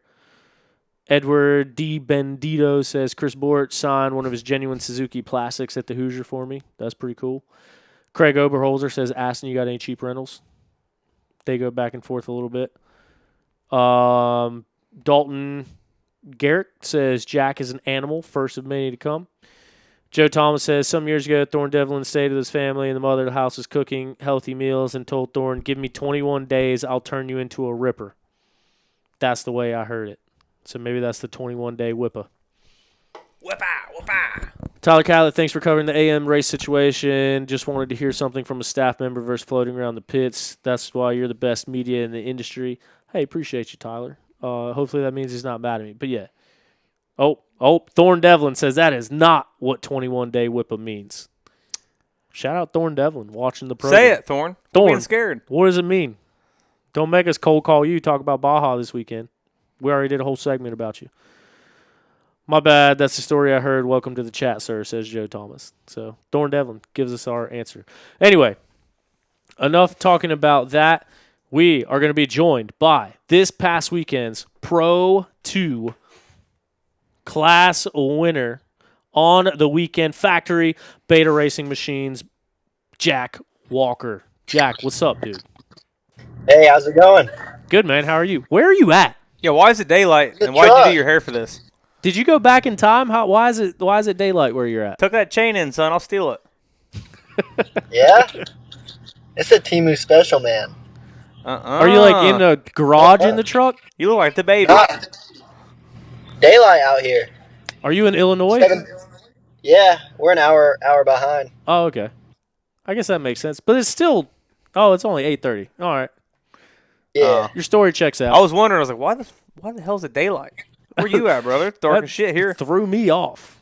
Edward D. Bendito says Chris Bort signed one of his genuine Suzuki plastics at the Hoosier for me. That's pretty cool. Craig Oberholzer says, Aston, you got any cheap rentals? They go back and forth a little bit. Dalton Garrett says Jhak is an animal, first of many to come. Joe Thomas says, some years ago, Thorne Devlin stayed with his family and the mother of the house was cooking healthy meals and told Thorne, give me 21 days, I'll turn you into a ripper. That's the way I heard it. So maybe that's the 21-day whipper. Whippa. Tyler Catlett, thanks for covering the AM race situation. Just wanted to hear something from a staff member versus floating around the pits. That's why you're the best media in the industry. Hey, appreciate you, Tyler. Hopefully that means he's not mad at me. But, yeah. Oh, Thorne Devlin says that is not what 21-day whipper means. Shout out Thorne Devlin watching the program. Say it, Thorne. Don't be scared. What does it mean? Don't make us cold call you, talk about Baja this weekend. We already did a whole segment about you. My bad. That's the story I heard. Welcome to the chat, sir, says Joe Thomas. So Thorne Devlin gives us our answer. Anyway, enough talking about that. We are going to be joined by this past weekend's Pro 2 class winner on the weekend factory Beta Racing Machines, Jhak Walker. Jhak, what's up, dude? Hey, how's it going? Good, man. How are you? Where are you at? Yeah, why is it daylight? And why did you do your hair for this? Did you go back in time? Why is it daylight where you're at? Tuck that chain in, son. I'll steal it. Yeah? It's a Temu special, man. Are you like in the garage in the truck? You look like the baby. Daylight out here. Are you in Illinois? Yeah, we're an hour behind. Oh, okay. I guess that makes sense. But it's still it's only 8:30. All right. Yeah. Your story checks out. I was wondering, I was like, why the hell is it daylight? Where you at, brother? It's dark as shit here. Threw me off.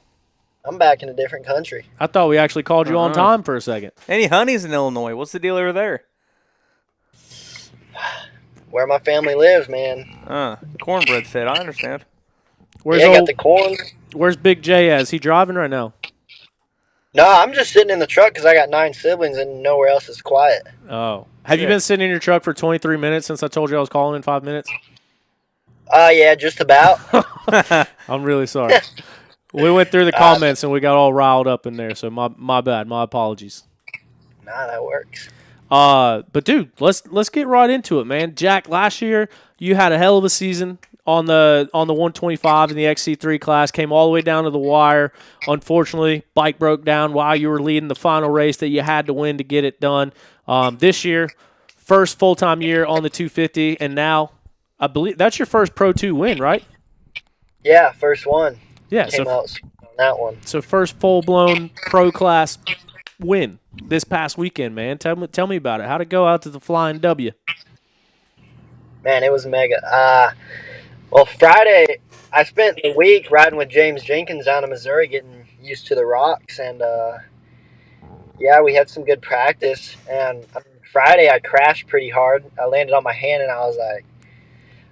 I'm back in a different country. I thought we actually called you on time for a second. Any honeys in Illinois? What's the deal over there? Where my family lives, man. Cornbread fed. I understand. Got the corn. Where's Big J at? Is he driving right now? No, I'm just sitting in the truck because I got 9 siblings and nowhere else is quiet. Oh. Have you been sitting in your truck for 23 minutes since I told you I was calling in 5 minutes? Yeah, just about. I'm really sorry. We went through the comments and we got all riled up in there, so my bad. My apologies. Nah, that works. But dude, let's get right into it, man. Jhak, last year you had a hell of a season on the 125 in the XC3 class. Came all the way down to the wire. Unfortunately, bike broke down while you were leading the final race that you had to win to get it done. This year, first full-time year on the 250, and now I believe that's your first Pro 2 win, right? Yeah, first one. Yeah. Came out on that one. So first full-blown pro class win this past weekend, man. Tell me about it. How'd it go out to the Flying W? Man, it was mega. Well, Friday, I spent the week riding with James Jenkins down in Missouri, getting used to the rocks, and yeah, we had some good practice. And Friday, I crashed pretty hard. I landed on my hand, and I was like,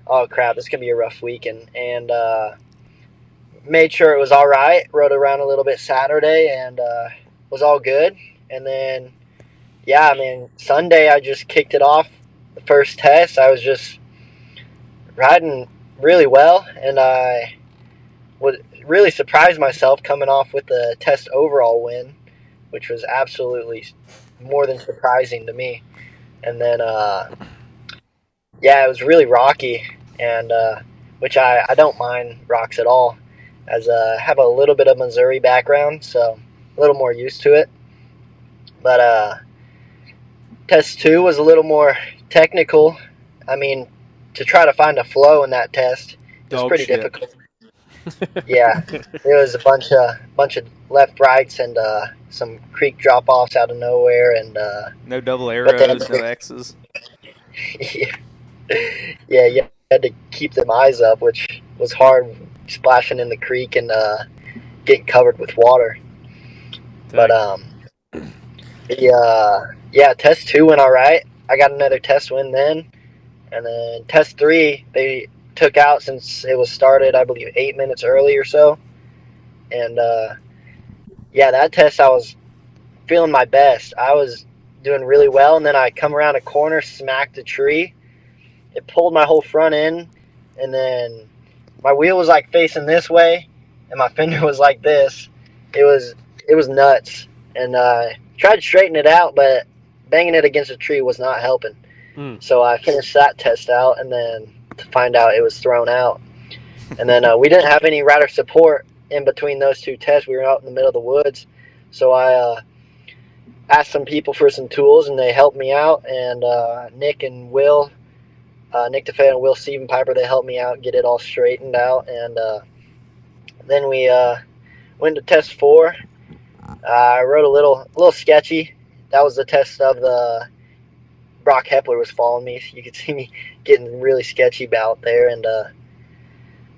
"Oh crap, this is gonna be a rough weekend." And made sure it was all right. Rode around a little bit Saturday, and was all good. And then, yeah, I mean, Sunday I just kicked it off. The first test, I was just riding really well, and I would really surprise myself coming off with the test overall win, which was absolutely more than surprising to me. And then, yeah, it was really rocky, and which I don't mind rocks at all, as I have a little bit of Missouri background, so a little more used to it. But test 2 was a little more technical. I mean, to try to find a flow in that test was pretty difficult. Yeah, there was a bunch of left rights and some creek drop offs out of nowhere, and no double arrows, no X's. Yeah, you had to keep them eyes up, which was hard, splashing in the creek and getting covered with water. But yeah, test 2 went all right. I got another test win then, and then test 3 they took out since it was started, I believe, 8 minutes early or so. And yeah, that test I was feeling my best. I was doing really well, and then I come around a corner, smacked a tree. It pulled my whole front end, and then my wheel was like facing this way, and my fender was like this. It was nuts, and tried to straighten it out, but banging it against a tree was not helping. So I finished that test out, and then to find out it was thrown out. And then we didn't have any rider support in between those 2 tests. We were out in the middle of the woods, so I asked some people for some tools, and they helped me out. And Nick and Will, Nick DeFeo and Will Steven Piper, they helped me out, get it all straightened out. And then we went to test 4. I rode a little sketchy. That was the test of the Brock Hepler was following me. You could see me getting really sketchy out there. And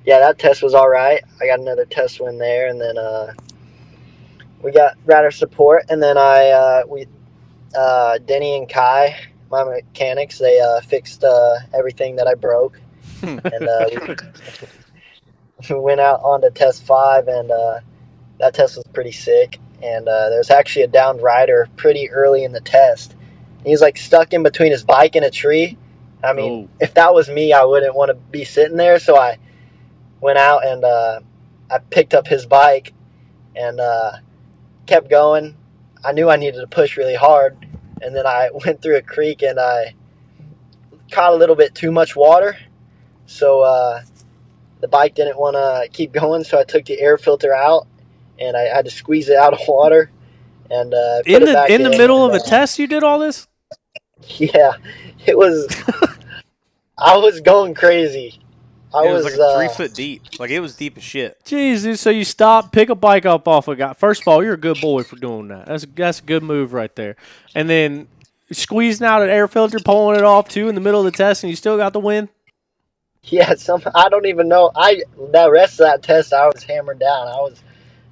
yeah, that test was all right. I got another test win there, and then we got rider support. And then Denny and Kai, my mechanics, they fixed everything that I broke. And we went out on to test 5, and that test was pretty sick. And there was actually a downed rider pretty early in the test. He was like stuck in between his bike and a tree. I mean, if that was me, I wouldn't want to be sitting there. So I went out and I picked up his bike and kept going. I knew I needed to push really hard. And then I went through a creek and I caught a little bit too much water. So the bike didn't want to keep going. So I took the air filter out and I had to squeeze it out of water. And in the middle of a test, you did all this? Yeah, it was. I was going crazy. It was like 3 foot deep. Like, it was deep as shit. Jeez, dude, so you stop, pick a bike up off a guy. First of all, you're a good boy for doing that. That's a good move right there. And then squeezing out an air filter, pulling it off too in the middle of the test, and you still got the win. Yeah, I don't even know. The rest of that test, I was hammered down. I was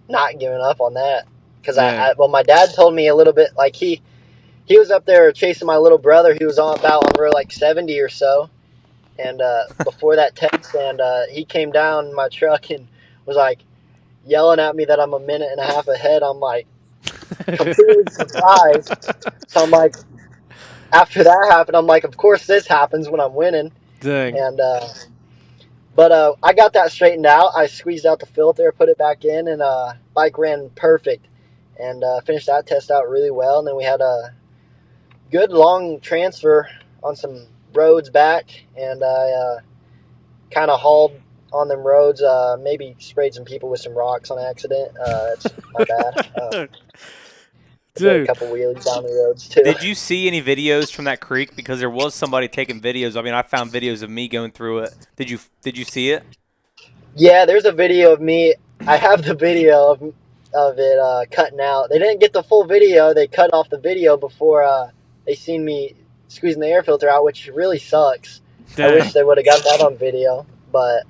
not giving up on that because well, my dad told me a little bit. Like he was up there chasing my little brother. He was on row like 70 or so. And before that test, and he came down my truck and was like yelling at me that I'm a minute and a half ahead. I'm like completely surprised. So I'm like, after that happened, I'm like, of course this happens when I'm winning. Dang. And but I got that straightened out. I squeezed out the filter, put it back in, and bike ran perfect. And finished that test out really well. And then we had a good long transfer on some roads back, and I kind of hauled on them roads. Maybe sprayed some people with some rocks on accident. That's my bad. Did a Dude, couple wheelies down the roads too. Did you see any videos from that creek? Because there was somebody taking videos. I mean, I found videos of me going through it. Did you see it? Yeah, there's a video of me. I have the video of it cutting out. They didn't get the full video. They cut off the video before they seen me squeezing the air filter out, which really sucks. I wish they would have got that on video. But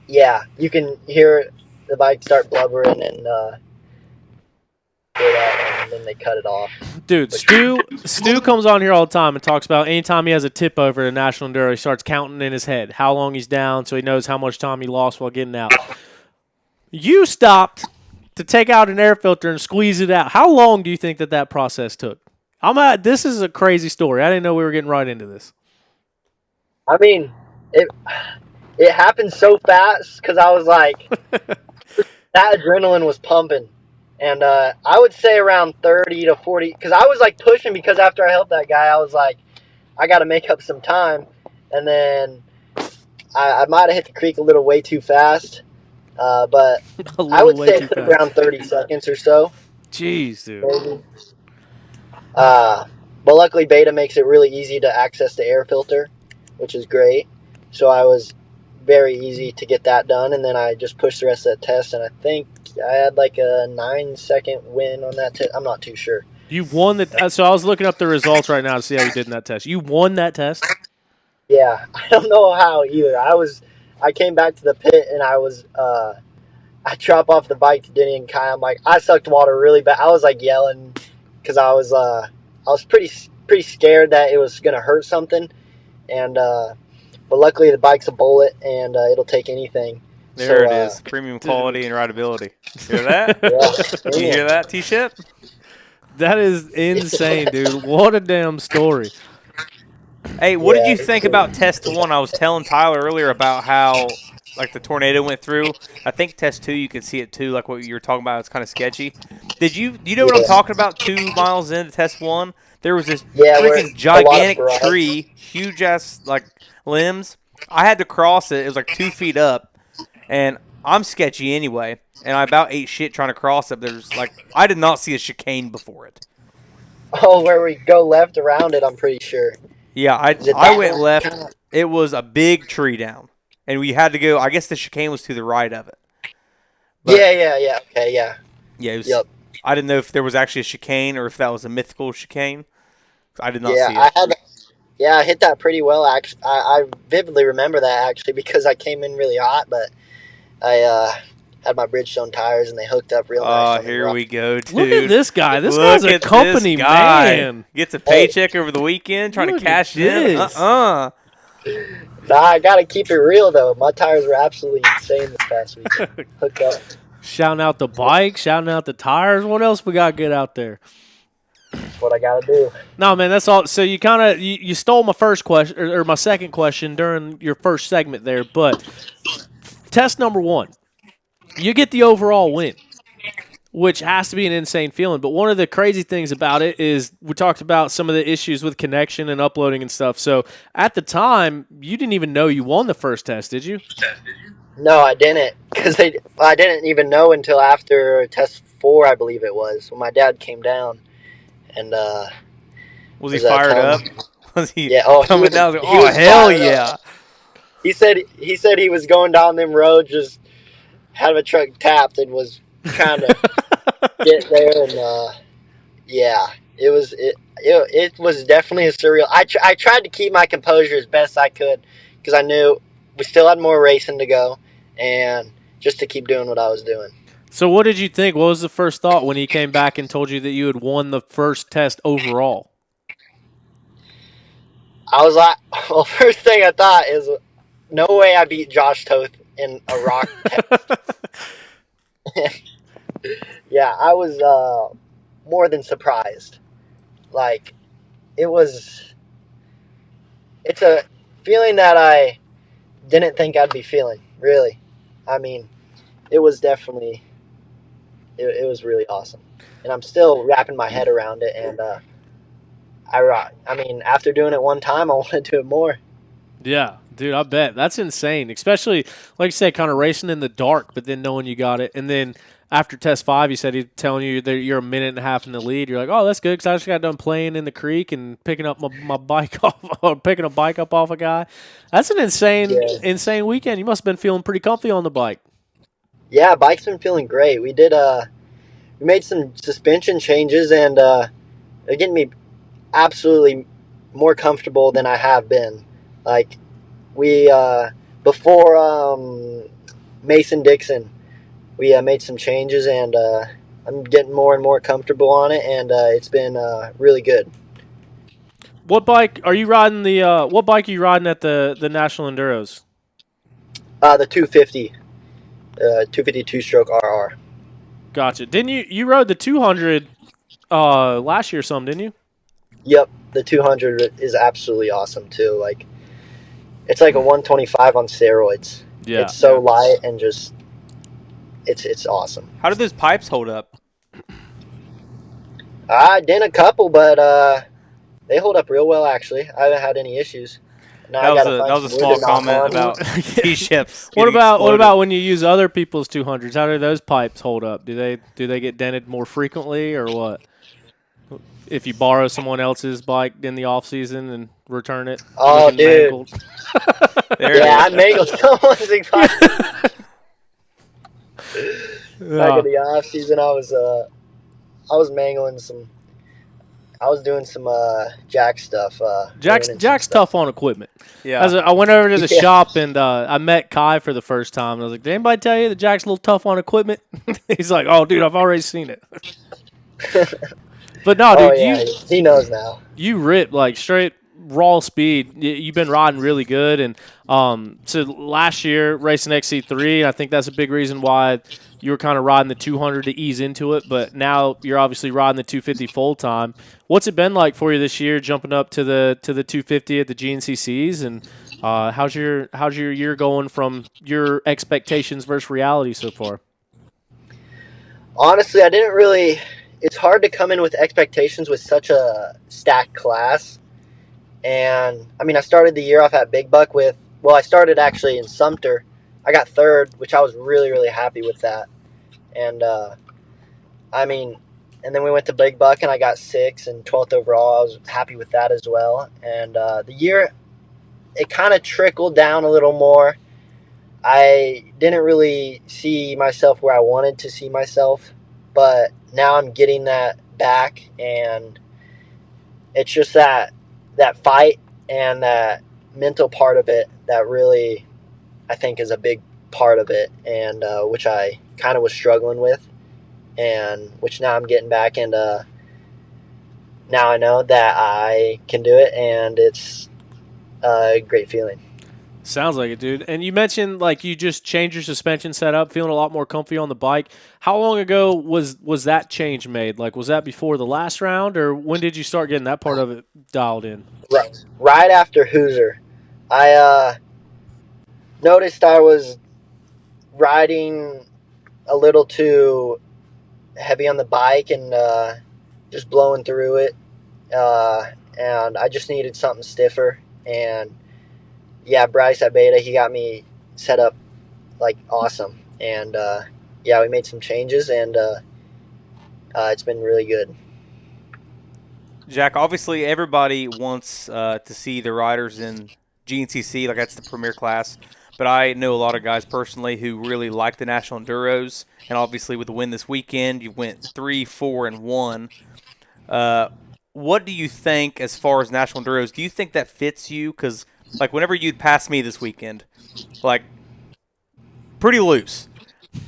yeah, you can hear the bike start blubbering and then they cut it off. Dude, Stu comes on here all the time and talks about anytime he has a tip over at National Enduro, he starts counting in his head how long he's down so he knows how much time he lost while getting out. You stopped to take out an air filter and squeeze it out. How long do you think that process took? This is a crazy story. I didn't know we were getting right into this. I mean, it happened so fast because I was like, that adrenaline was pumping. And I would say around 30 to 40, because I was like pushing because after I helped that guy, I was like, I got to make up some time. And then I might have hit the creek a little way too fast. But I would say it took around 30 seconds or so. Jeez, dude. Maybe. But luckily Beta makes it really easy to access the air filter, which is great. So I was very easy to get that done. And then I just pushed the rest of that test. And I think I had like a 9-second win on that test. I'm not too sure. You won the so I was looking up the results right now to see how you did in that test. You won that test? Yeah, I don't know how either. I came back to the pit and I drop off the bike to Denny and Kai. I'm like, I sucked water really bad. I was like yelling because I was pretty scared that it was gonna hurt something, and but luckily the bike's a bullet and it'll take anything. There it is, premium quality and rideability. You hear that? Yeah, you hear that, T-Ship? That is insane, dude. What a damn story. Hey, what did you think about test 1? I was telling Tyler earlier about how like the tornado went through. I think test 2 you could see it too, like what you were talking about. It's kind of sketchy. Do you know what I'm talking about? 2 miles into test 1, there was this freaking gigantic tree, huge ass like limbs. I had to cross it. It was like 2 feet up, and I'm sketchy anyway. And I about ate shit trying to cross it. There's like I did not see a chicane before it. Oh, where we go left around it, I'm pretty sure. Yeah, I went left. It was a big tree down, and we had to go. I guess the chicane was to the right of it. But, yeah. Okay, yeah. Yeah, it was, I didn't know if there was actually a chicane or if that was a mythical chicane. I did not see it. I hit that pretty well. Actually, I vividly remember that actually because I came in really hot, but I had my Bridgestone tires and they hooked up real nice. Oh, here we go, dude. Look at this guy. This guy's a company man. Gets a paycheck over the weekend trying to cash in. Nah, I got to keep it real, though. My tires were absolutely insane this past weekend. Hooked up. Shouting out the bike, shouting out the tires. What else we got good out there? That's what I got to do. No, man, that's all. So you kind of you stole my first question or my second question during your first segment there, but test number 1. You get the overall win, which has to be an insane feeling. But one of the crazy things about it is we talked about some of the issues with connection and uploading and stuff. So at the time, you didn't even know you won the first test, did you? No, I didn't, because I didn't even know until after test 4, I believe it was, when my dad came down. And was he fired up? Was he coming down? Oh, hell yeah! He said he was going down them roads, just had a truck tapped and was trying to get there, and it was definitely a surreal. I tried to keep my composure as best I could because I knew we still had more racing to go, and just to keep doing what I was doing. So what did you think? What was the first thought when he came back and told you that you had won the first test overall? I was like, well, first thing I thought is, no way I beat Josh Toth in a rock test. Yeah, I was more than surprised. Like, it's a feeling that I didn't think I'd be feeling, really. I mean, it was definitely, it was really awesome. And I'm still wrapping my head around it. And I mean, after doing it one time, I want to do it more. Yeah, dude, I bet. That's insane. Especially, like you said, kind of racing in the dark, but then knowing you got it. And then after test 5, you said he's telling you that you're a minute and a half in the lead. You're like, oh, that's good because I just got done playing in the creek and picking up my bike off, or picking a bike up off a guy. That's an Yeah. insane weekend. You must have been feeling pretty comfy on the bike. Yeah, bike's been feeling great. We made some suspension changes, and they're getting me absolutely more comfortable than I have been. Like we before Mason Dixon, we made some changes, and I'm getting more and more comfortable on it, and it's been really good. What bike are you riding? What bike are you riding at the National Enduros? The 250, 252 stroke RR. Gotcha. Didn't you rode the 200 last year? Or something, didn't you? Yep, the 200 is absolutely awesome too. Like it's like a 125 on steroids. Yeah. It's so light and just it's awesome. How did those pipes hold up? I did a couple, but they hold up real well actually. I haven't had any issues. Now That was a small comment about T-ships. What about when you use other people's 200s? How do those pipes hold up? Do they get dented more frequently or what? If you borrow someone else's bike in the off season and return it, Oh, looking dude. mangled? Yeah, I mangled someone's big bike. Back in the off season, I was mangling some. I was doing some Jhak stuff. Jhak's tough on equipment. Yeah. I went over to the Yeah. shop and I met Kai for the first time. And I was like, did anybody tell you that Jhak's a little tough on equipment? He's like, oh, dude, I've already seen it. But no, dude, Oh yeah, he knows now. you rip like straight raw speed. You've been riding really good. And so last year, racing XC3, I think that's a big reason why you were kind of riding the 200 to ease into it. But now you're obviously riding the 250 full time. What's it been like for you this year, jumping up to the 250 at the GNCCs? And how's your year going from your expectations versus reality so far? Honestly, I didn't really. It's hard to come in with expectations with such a stacked class. And I mean, I started the year off at Big Buck with. Well, I started actually in Sumter. I got third, which I was really, really happy with that. And I mean, and then we went to Big Buck and I got 6th and 12th overall. I was happy with that as well. And the year, it kind of trickled down a little more. I didn't really see myself where I wanted to see myself, but now I'm getting that back, and it's just that fight and that mental part of it that really I think is a big part of it, and which I kind of was struggling with, and which now I'm getting back, and now I know that I can do it, and it's a great feeling. Sounds like it, dude. And you mentioned like you just changed your suspension setup, feeling a lot more comfy on the bike. How long ago was that change made? Like, was that before the last round, or when did you start getting that part of it dialed in? Right after Hoosier, I noticed I was riding a little too heavy on the bike and just blowing through it, and I just needed something stiffer. And yeah, Bryce at Beta, he got me set up like awesome, and yeah, we made some changes, and it's been really good. Jhak, obviously everybody wants to see the riders in GNCC, like that's the premier class. But I know a lot of guys personally who really like the National Enduros, and obviously with the win this weekend, you went 3, 4, and 1. What do you think as far as National Enduros? Do you think that fits you? Because like whenever you'd pass me this weekend, like pretty loose.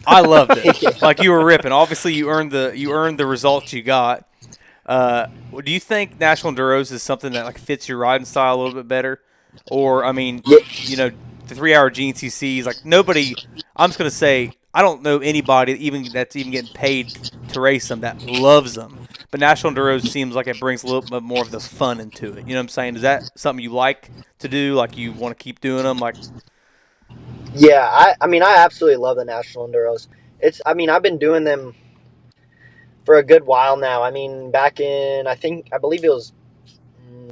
I loved it. Like you were ripping. Obviously you earned the results you got. Do you think National Enduros is something that like fits your riding style a little bit better? Or I mean, you know, the 3-hour GNCCs, like nobody. I'm just gonna say I don't know anybody that's even getting paid to race them that loves them. But National Enduros seems like it brings a little bit more of the fun into it. You know what I'm saying? Is that something you like to do? Like you want to keep doing them? Like, Yeah, I mean, I absolutely love the National Enduros. I mean, I've been doing them for a good while now. I mean, back in, I believe it was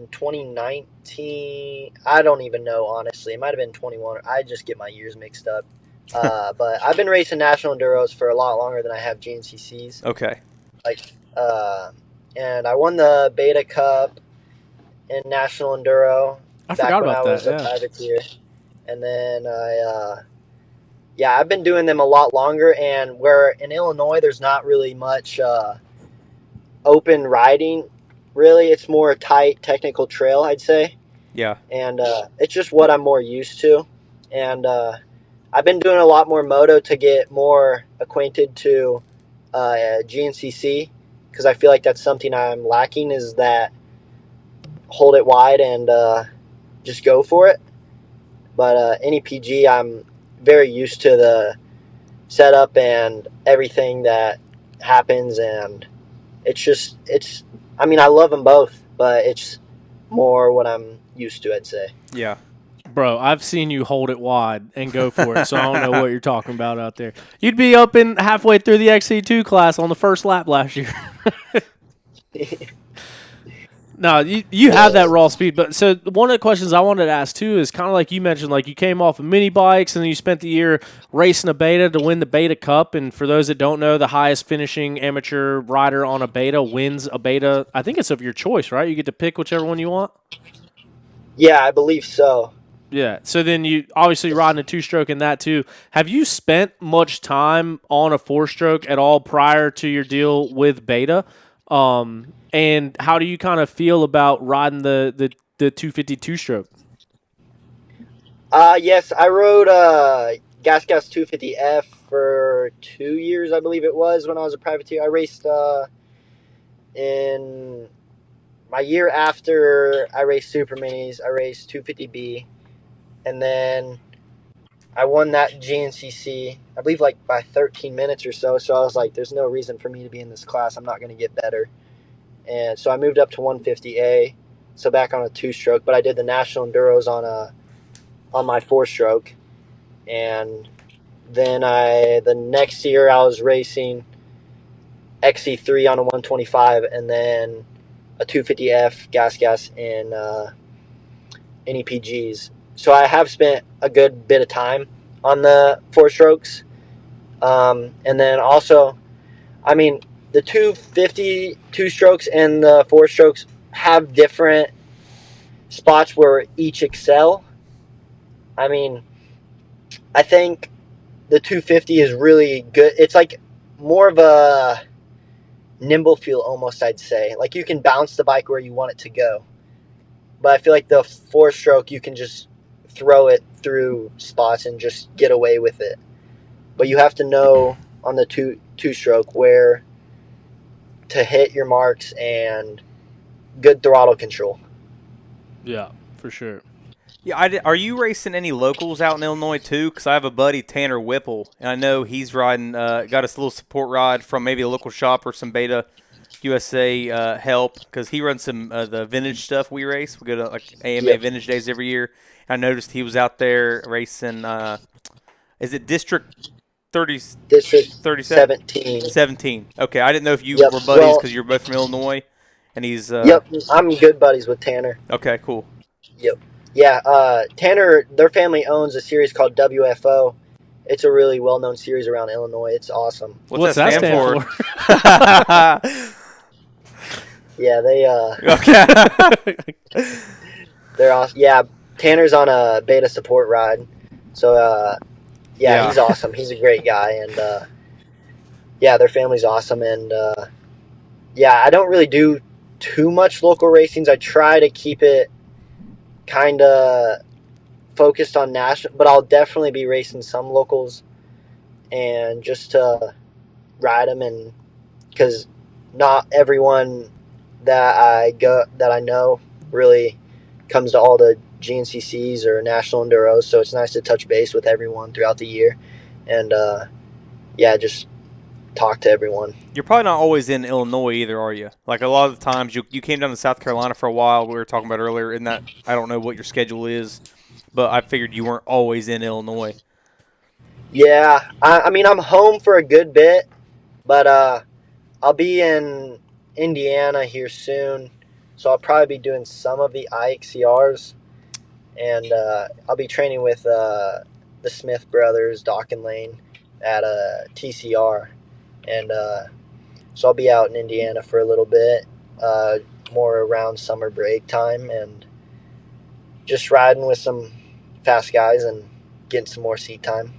in 2019. I don't even know, honestly. It might have been 21. I just get my years mixed up. But I've been racing national enduros for a lot longer than I have GNCCs. Okay. Like, and I won the Beta Cup in national enduro I back forgot when about I that. was a Yeah. privateer. And then I've been doing them a lot longer. And where in Illinois, there's not really much open riding. Really, it's more a tight technical trail, I'd say. Yeah. And it's just what I'm more used to. And I've been doing a lot more moto to get more acquainted to GNCC, because I feel like that's something I'm lacking, is that hold it wide and just go for it. But any PG, I'm very used to the setup and everything that happens, and I mean, I love them both, but it's more what I'm used to, I'd say. Yeah. Bro, I've seen you hold it wide and go for it, so I don't know what you're talking about out there. You'd be up in halfway through the XC2 class on the first lap last year. No, you have that raw speed. But so one of the questions I wanted to ask too is kind of like you mentioned, like you came off of mini bikes and then you spent the year racing a beta to win the Beta Cup. And for those that don't know, the highest finishing amateur rider on a beta wins a beta. I think it's of your choice, right? You get to pick whichever one you want. Yeah, I believe so. Yeah. So then you obviously riding a two-stroke in that too. Have you spent much time on a four-stroke at all prior to your deal with Beta? And how do you kind of feel about riding the 252 stroke? Yes, I rode Gas 250F for 2 years, I believe it was, when I was a privateer. I raced in my year after I raced Super Minis. I raced 250B, and then I won that GNCC, I believe, like by 13 minutes or so. So I was like, there's no reason for me to be in this class. I'm not going to get better. And so I moved up to 150A, so back on a two-stroke. But I did the national enduros on my four-stroke, and then the next year I was racing XC3 on a 125, and then a 250F gas in NEPGs. So I have spent a good bit of time on the four strokes. And then also, I mean, the 250 two strokes and the four strokes have different spots where each excel. I mean, I think the 250 is really good. It's like more of a nimble feel almost, I'd say. Like you can bounce the bike where you want it to go. But I feel like the four stroke, you can just throw it through spots and just get away with it. But you have to know on the two stroke where to hit your marks and good throttle control. Yeah, for sure. Yeah, are you racing any locals out in Illinois too? Because I have a buddy, Tanner Whipple, and I know he's riding, got us a little support ride from maybe a local shop or some Beta USA help, because he runs some the vintage stuff we race. We go to like AMA Vintage Days every year. I noticed he was out there racing, is it District 30, District 37? 17. 17. Okay, I didn't know if you Yep. were buddies Well, because you're both from Illinois, and he's... yep, I'm good buddies with Tanner. Okay, cool. Yep. Yeah, Tanner, their family owns a series called WFO. It's a really well-known series around Illinois. It's awesome. What's that stand for? Yeah, they Okay. they're awesome. Yeah, Tanner's on a beta support ride. So yeah, he's awesome. He's a great guy, and yeah, their family's awesome, and yeah, I don't really do too much local racings. I try to keep it kind of focused on national, but I'll definitely be racing some locals, and just to ride them, and because not everyone that I know really comes to all the GNCCs or national enduros, so it's nice to touch base with everyone throughout the year, and yeah, just talk to everyone. You're probably not always in Illinois either, are you? Like a lot of the times, you came down to South Carolina for a while. We were talking about earlier. In that, I don't know what your schedule is, but I figured you weren't always in Illinois. Yeah, I mean, I'm home for a good bit, but I'll be in Indiana here soon So I'll probably be doing some of the IXCRs, and I'll be training with the Smith brothers, Doc and Lane, at TCR. And so I'll be out in Indiana for a little bit, more around summer break time, and just riding with some fast guys and getting some more seat time.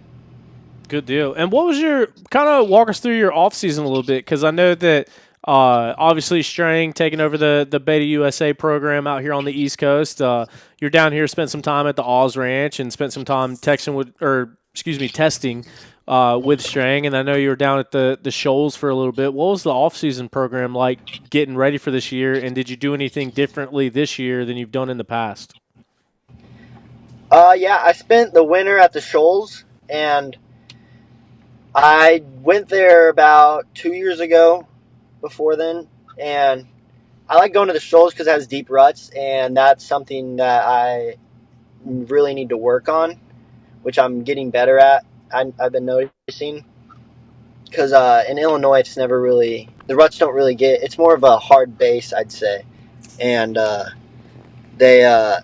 Good deal. And what was your kind of walk us through your off season a little bit? Because I know that obviously Strang taking over the Beta USA program out here on the East Coast. You're down here, spent some time at the Oz Ranch, and spent some time testing with Strang. And I know you were down at the Shoals for a little bit. What was the off season program like, getting ready for this year? And did you do anything differently this year than you've done in the past? Yeah, I spent the winter at the Shoals, and I went there about 2 years ago before then, and I like going to the Shoals because it has deep ruts, and that's something that I really need to work on, which I'm getting better at. I've been noticing, because in Illinois, it's never really, the ruts don't really get, it's more of a hard base, I'd say, and they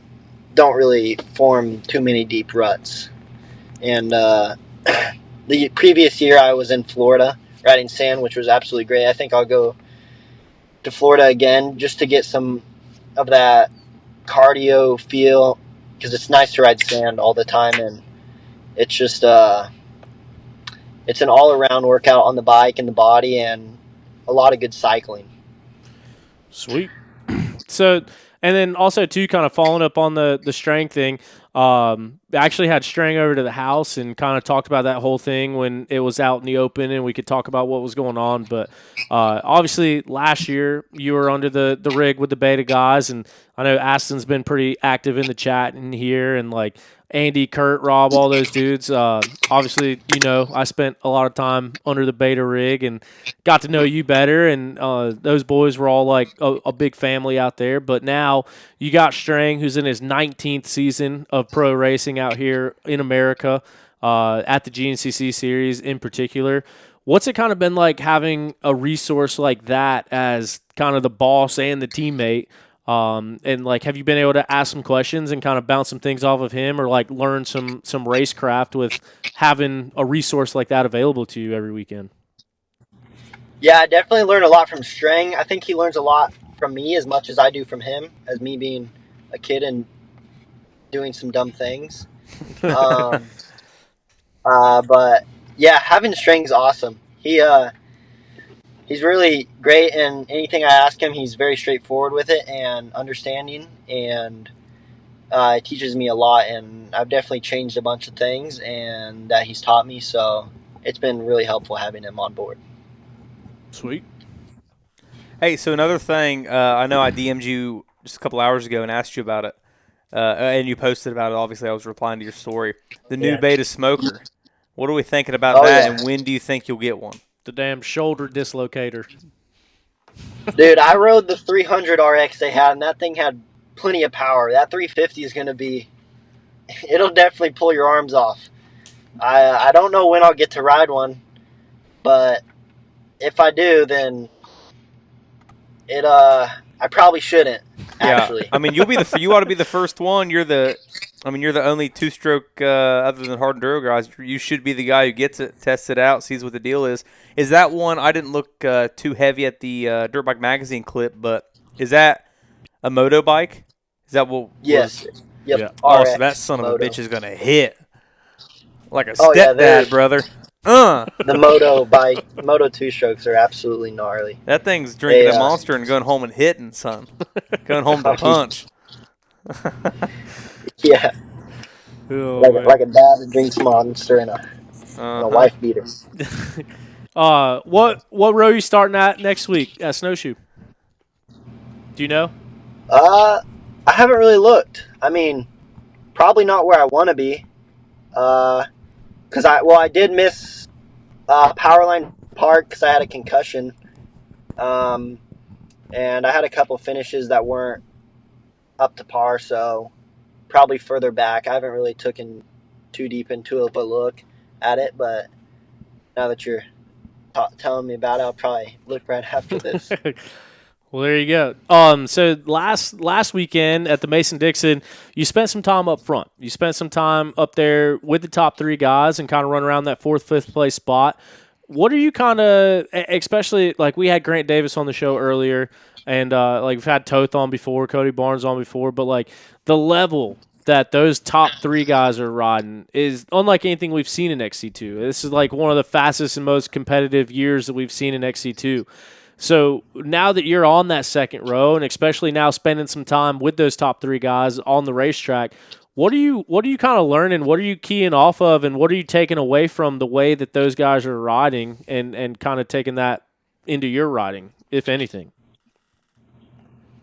don't really form too many deep ruts. And the previous year I was in Florida riding sand, which was absolutely great. I think I'll go to Florida again just to get some of that cardio feel, because it's nice to ride sand all the time, and it's just it's an all-around workout on the bike and the body, and a lot of good cycling. Sweet. So, and then also too, kind of following up on the Strang thing. I actually had Strang over to the house and kind of talked about that whole thing when it was out in the open, and we could talk about what was going on. But obviously, last year you were under the rig with the Beta guys, and I know Aston's been pretty active in the chat in here, and like Andy, Kurt, Rob, all those dudes. Obviously, I spent a lot of time under the Beta rig and got to know you better, and those boys were all like a big family out there. But now you got Strang, who's in his 19th season of pro racing out here in America, at the GNCC series in particular. What's it kind of been like having a resource like that as kind of the boss and the teammate? And like, have you been able to ask some questions and kind of bounce some things off of him, or like learn some racecraft with having a resource like that available to you every weekend? Yeah, I definitely learned a lot from Strang. I think he learns a lot from me as much as I do from him, as me being a kid and doing some dumb things. But yeah, having Strang's awesome. He's really great, and anything I ask him, he's very straightforward with it and understanding, and it teaches me a lot, and I've definitely changed a bunch of things and that he's taught me, so it's been really helpful having him on board. Sweet. Hey, so another thing, I know I DM'd you just a couple hours ago and asked you about it, and you posted about it. Obviously, I was replying to your story. The new Beta Smoker. What are we thinking about that, and when do you think you'll get one? The damn shoulder dislocator. Dude, I rode the 300 RX they had, and that thing had plenty of power. That 350 is going to be, it'll definitely pull your arms off. I don't know when I'll get to ride one, but if I do, then I probably shouldn't, actually. Yeah, I mean, you ought to be the first one. You're the only two-stroke other than hard enduro guys. You should be the guy who gets it, tests it out, sees what the deal is. Is that one? I didn't look too heavy at the Dirt Bike Magazine clip, but is that a moto bike? Is that what? Yes. Yep. Yeah. Oh, so that son moto. of a bitch is gonna hit like a stepdad, brother. The moto bike, moto two-strokes are absolutely gnarly. That thing's drinking a Monster and going home and hitting, son. Going home to punch. Yeah. Oh, like a dad that drinks Monster and a wife beater. What row are you starting at next week at Snowshoe? Do you know? I haven't really looked. I mean, probably not where I want to be. Because I did miss Powerline Park because I had a concussion. And I had a couple finishes that weren't up to par, so probably further back. I haven't really taken too deep into it, but look at it. But now that you're telling me about it, I'll probably look right after this. Well, there you go. So last weekend at the Mason-Dixon, you spent some time up front. You spent some time up there with the top three guys and kind of run around that fourth, fifth place spot. What are you kind of, especially like we had Grant Davis on the show earlier, and like we've had Toth on before, Cody Barnes on before, but like the level that those top three guys are riding is unlike anything we've seen in XC2. This is like one of the fastest and most competitive years that we've seen in XC2. So now that you're on that second row, and especially now spending some time with those top three guys on the racetrack, what are you kind of learning? What are you keying off of, and what are you taking away from the way that those guys are riding, and kind of taking that into your riding, if anything?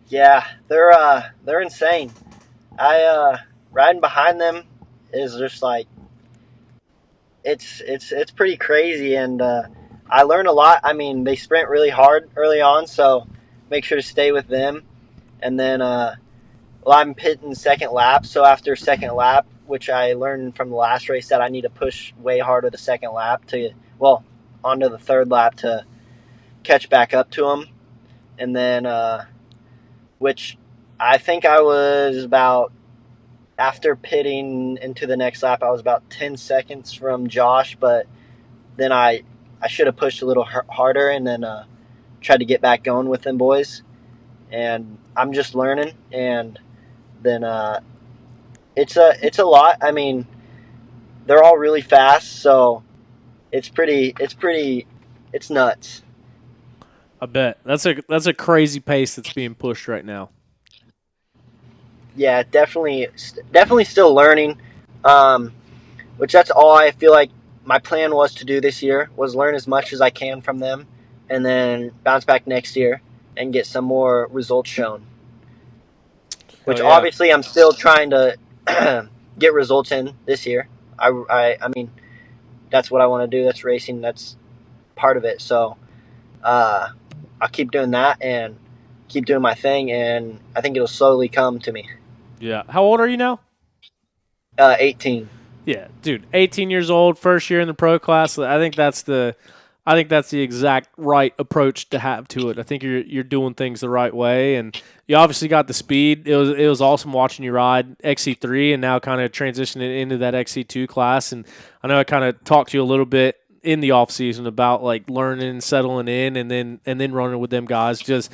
Yeah, they're insane. I riding behind them is just like it's pretty crazy, and I learn a lot. I mean, they sprint really hard early on, so make sure to stay with them. And then, well, I'm pitting second lap, so after second lap, which I learned from the last race that I need to push way harder the second lap onto the third lap to catch back up to them. And then, which I think I was about, after pitting into the next lap, I was about 10 seconds from Josh, but then I should have pushed a little harder and then tried to get back going with them boys. And I'm just learning, and then it's a lot. I mean, they're all really fast, so it's nuts. I bet that's a crazy pace that's being pushed right now. Yeah, definitely still learning. Which that's all I feel like my plan was to do this year, was learn as much as I can from them, and then bounce back next year and get some more results shown. Which obviously I'm still trying to get results in this year. I mean, that's what I want to do. That's racing. That's part of it. So I'll keep doing that and keep doing my thing, and I think it'll slowly come to me. Yeah. How old are you now? 18. Yeah, dude, 18 years old, first year in the pro class. I think that's the exact right approach to have to it. I think you're doing things the right way, and you obviously got the speed. It was awesome watching you ride XC3 and now kind of transitioning into that XC2 class. And I know I kind of talked to you a little bit in the off season about like learning, settling in, and then running with them guys. Just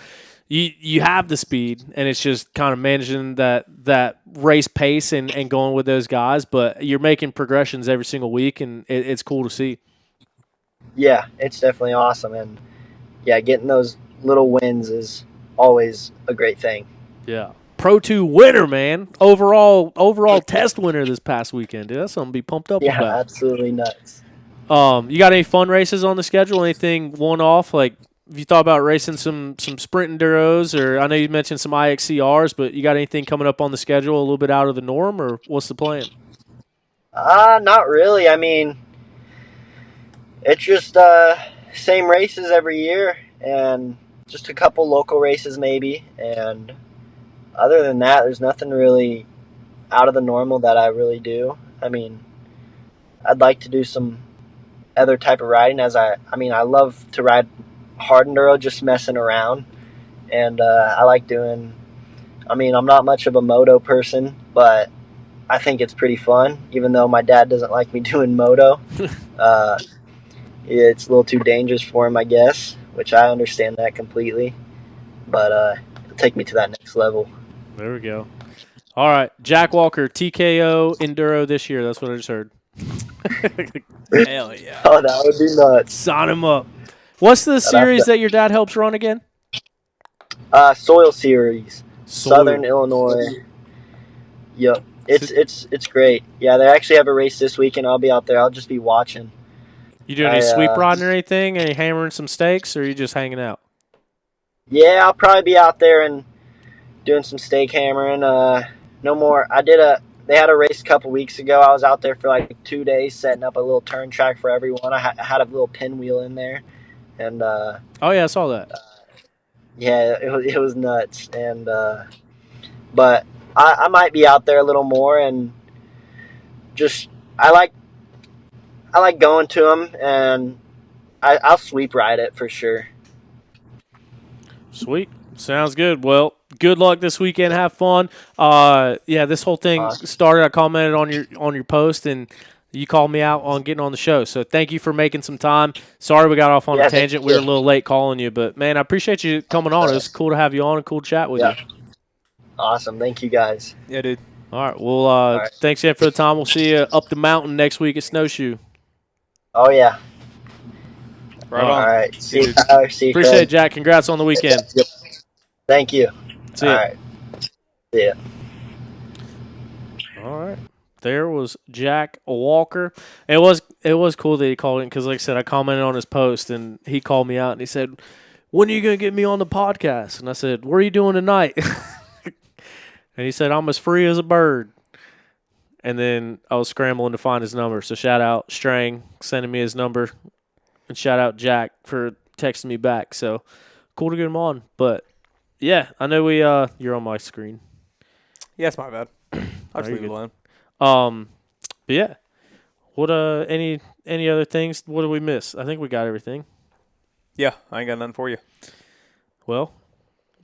you have the speed, and it's just kind of managing that race pace and going with those guys. But you're making progressions every single week, and it's cool to see. Yeah, it's definitely awesome, and yeah, getting those little wins is always a great thing. Yeah. Pro 2 winner, man. Overall test winner this past weekend, dude. That's something to be pumped up about. Yeah, absolutely nuts. You got any fun races on the schedule? Anything one-off? Like, have you thought about racing some sprint enduros? Or I know you mentioned some IXCRs, but you got anything coming up on the schedule a little bit out of the norm, or what's the plan? Not really. I mean, it's just same races every year, and just a couple local races maybe. And other than that, there's nothing really out of the normal that I really do. I mean, I'd like to do some other type of riding, I love to ride hard enduro, just messing around, and I like doing. I mean, I'm not much of a moto person, but I think it's pretty fun. Even though my dad doesn't like me doing moto, it's a little too dangerous for him, I guess. Which I understand that completely, but it'll take me to that next level. There we go. All right, Jhak Walker TKO enduro this year. That's what I just heard. Hell yeah! Oh, that would be nuts. Sign him up. What's the series that your dad helps run again? Soil Series, Southern Illinois. Yep, it's great. Yeah, they actually have a race this week, and I'll be out there. I'll just be watching. You doing any sweep riding or anything? Are you hammering some stakes, or are you just hanging out? Yeah, I'll probably be out there and doing some stake hammering. No more. They had a race a couple weeks ago. I was out there for like 2 days setting up a little turn track for everyone. I had a little pinwheel in there, and oh yeah, I saw that. Yeah, it was nuts. And but I might be out there a little more, and just I like going to them, and I'll sweep ride it for sure. Sweet. Sounds good. Well, good luck this weekend. Have fun. This whole thing started. I commented on your post, and you called me out on getting on the show. So thank you for making some time. Sorry we got off on a tangent. We were a little late calling you, but man, I appreciate you coming on. It was cool to have you on and cool to chat with you. Awesome. Thank you guys. Yeah, dude. All right. Well, thanks again for the time. We'll see you up the mountain next week at Snowshoe. Oh yeah. Right on. All right. See you, Tyler. See you, Appreciate Craig. it, Jack. Congrats on the weekend. Thank you. See ya. All right. See ya. All right. There was Jack Walker. It was cool that he called in because, like I said, I commented on his post and he called me out and he said, "When are you going to get me on the podcast?" And I said, "What are you doing tonight?" And he said, "I'm as free as a bird." And then I was scrambling to find his number. So shout out Strang sending me his number, and shout out Jack for texting me back. So cool to get him on. But yeah, I know you're on my screen. Yeah, it's my bad. I'll just leave it alone. But yeah, what any other things? What did we miss? I think we got everything. Yeah, I ain't got nothing for you. Well,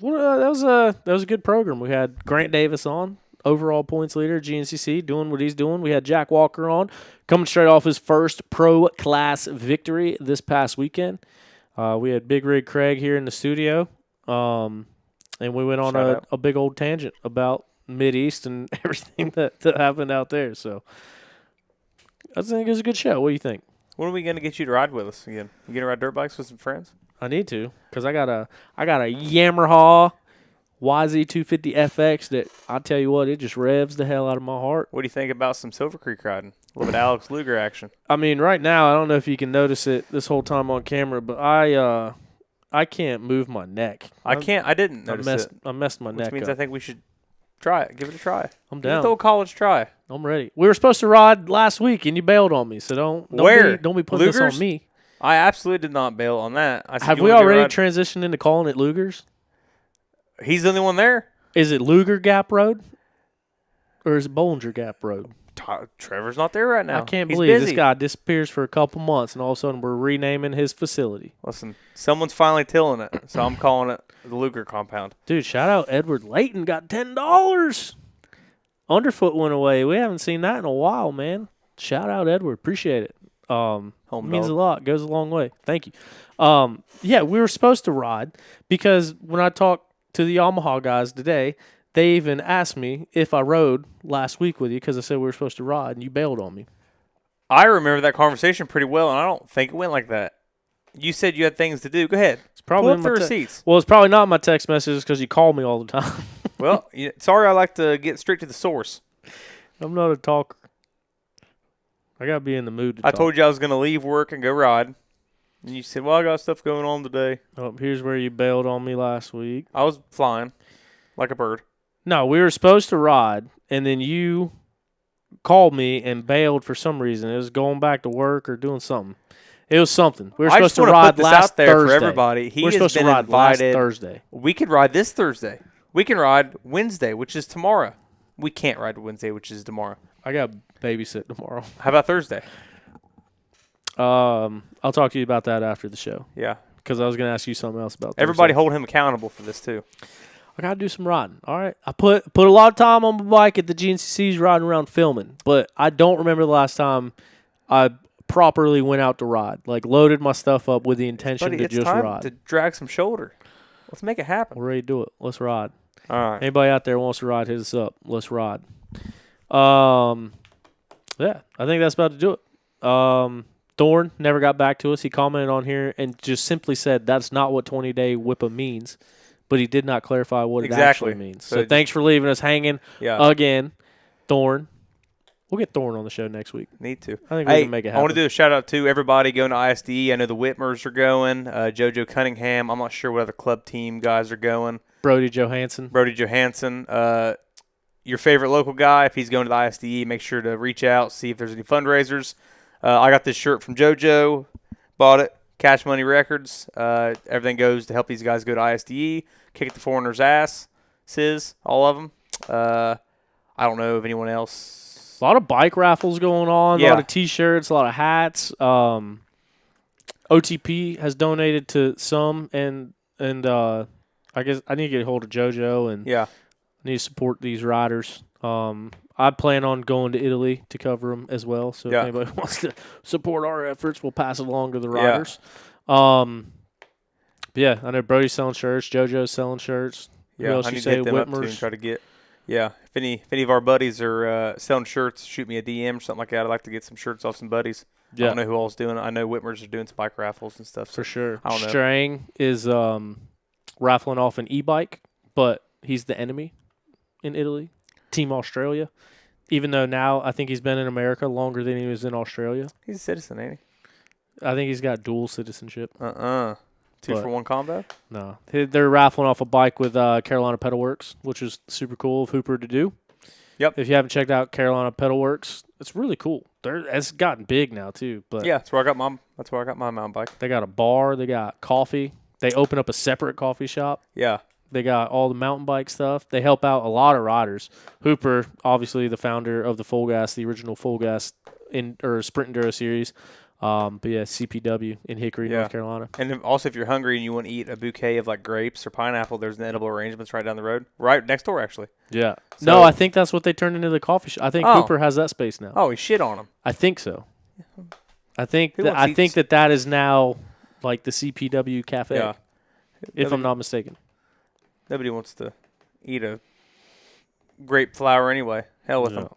that was a good program. We had Grant Davis on, overall points leader, GNCC, doing what he's doing. We had Jack Walker on, coming straight off his first pro class victory this past weekend. We had Big Rig Craig here in the studio, and we went on a big old tangent about Mideast and everything that happened out there. So I think it was a good show. What do you think? When are we going to get you to ride with us again? You going to ride dirt bikes with some friends? I need to, because I got a Yamaha YZ250FX that I tell you what, it just revs the hell out of my heart. What do you think about some Silver Creek riding? A little bit of Alex Luger action. I mean, right now, I don't know if you can notice it this whole time on camera, but I can't move my neck. I didn't notice it. I messed my neck Which means up. I think we should try it. Give it a try. I'm down. Give it a college try. I'm ready. We were supposed to ride last week, and you bailed on me, so don't be putting Lugers? this on me. I absolutely did not bail on that. I said, Have we already transitioned into calling it Lugers? He's the only one there. Is it Luger Gap Road? Or is it Bollinger Gap Road? Trevor's not there right now. I can't He's believe busy. this guy disappears for a couple months, and all of a sudden we're renaming his facility. Listen, someone's finally tilling it, so I'm calling it the Luger compound. Dude, shout out Edward Layton, got $10. Underfoot went away. We haven't seen that in a while, man. Shout out Edward. Appreciate it. Means a lot. Goes a long way. Thank you. Yeah, we were supposed to ride because when I talked to the Yamaha guys today, they even asked me if I rode last week with you because I said we were supposed to ride, and you bailed on me. I remember that conversation pretty well, and I don't think it went like that. You said you had things to do. Go ahead. It's probably pull up the receipts. Well, it's probably not my text messages because you call me all the time. Well, sorry, I like to get straight to the source. I'm not a talker. I got to be in the mood to talk. I told you I was going to leave work and go ride. And you said, well, I got stuff going on today. Oh, here's where you bailed on me last week. I was flying like a bird. No, we were supposed to ride, and then you called me and bailed for some reason. It was going back to work or doing something. It was something. We were supposed to ride last Thursday. For everybody. We were supposed to ride last Thursday. We could ride this Thursday. We can ride Wednesday, which is tomorrow. We can't ride Wednesday, which is tomorrow. I got babysit tomorrow. How about Thursday? I'll talk to you about that after the show. Yeah. Because I was going to ask you something else about Thursday. Everybody hold him accountable for this, too. I got to do some riding. All right. I put a lot of time on my bike at the GNCCs riding around filming, but I don't remember the last time I properly went out to ride. Like, loaded my stuff up with the intention to just ride. It's time to drag some shoulder. Let's make it happen. We're ready to do it. Let's ride. All right. Anybody out there wants to ride, hit us up. Let's ride. Yeah, I think that's about to do it. Thorne never got back to us. He commented on here and just simply said that's not what 20-day WIPA means, but he did not clarify what it actually means. So thanks for leaving us hanging again, Thorne. We'll get Thorne on the show next week. Need to. I think we can make it happen. I want to do a shout-out to everybody going to ISDE. I know the Whitmers are going. JoJo Cunningham. I'm not sure what other club team guys are going. Brody Johansson. Your favorite local guy, if he's going to the ISDE, make sure to reach out, see if there's any fundraisers. I got this shirt from JoJo. Bought it. Cash Money Records. Everything goes to help these guys go to ISDE. Kick the foreigners' ass. All of them. I don't know of anyone else. A lot of bike raffles going on, a lot of T-shirts, a lot of hats. OTP has donated to some, and I guess I need to get a hold of JoJo and Yeah. I need to support these riders. I plan on going to Italy to cover them as well. So if anybody wants to support our efforts, we'll pass it along to the riders. But yeah, I know Brody's selling shirts. JoJo's selling shirts. Yeah, Who else I you need say? to hit them up too and Whitmer's. try to get. Yeah, if any of our buddies are selling shirts, shoot me a DM or something like that. I'd like to get some shirts off some buddies. Yeah. I don't know who else doing it. I know Whitmer's are doing some bike raffles and stuff. So For sure. I don't know. Strang is raffling off an e-bike, but he's the enemy in Italy. Team Australia. Even though now I think he's been in America longer than he was in Australia. He's a citizen, ain't he? I think he's got dual citizenship. 2 for 1 combo? No. They're raffling off a bike with Carolina Pedal Works, which is super cool of Hooper to do. Yep. If you haven't checked out Carolina Pedal Works, it's really cool. It's gotten big now too. But Yeah, that's where I got my mountain bike. they got a bar, they got coffee. They open up a separate coffee shop. Yeah. They got all the mountain bike stuff. They help out a lot of riders. Hooper, obviously the founder of the Full Gas, the original Full Gas Sprint Enduro series. But yeah, CPW in Hickory, Yeah. North Carolina. And then also, if you're hungry and you want to eat a bouquet of like grapes or pineapple, there's an edible arrangements right down the road, right next door actually. Yeah. So- No, I think that's what they turned into the coffee shop. I think Oh. Hooper has that space now. Oh, he shit on them. I think so. I think Who wants to eat that is now like the CPW cafe, Yeah. if I'm not mistaken. Nobody wants to eat a grape flower anyway. Hell with them.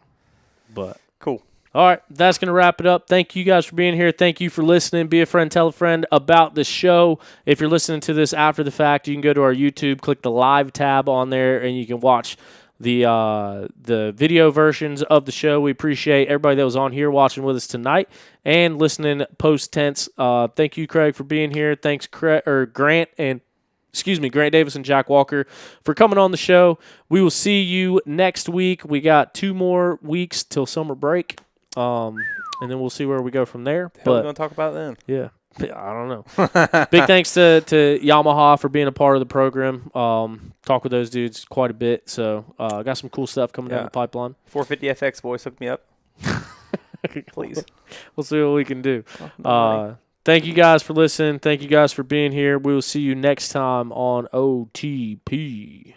But Cool. all right, that's going to wrap it up. Thank you guys for being here. Thank you for listening. Be a friend, tell a friend about the show. If you're listening to this after the fact, you can go to our YouTube, click the live tab on there, and you can watch the video versions of the show. We appreciate everybody that was on here watching with us tonight and listening post tense. Thank you, Craig, for being here. Thanks, Grant Davis and Jack Walker for coming on the show. We will see you next week. We got 2 more weeks till summer break. And then we'll see where we go from there. Hell, we're But going to talk about then. yeah, I don't know. Big thanks to Yamaha for being a part of the program. Talk with those dudes quite a bit. So got some cool stuff coming down the pipeline. 450FX boys, hook me up. Please. We'll see what we can do. Thank you guys for listening. Thank you guys for being here. We will see you next time on OTP.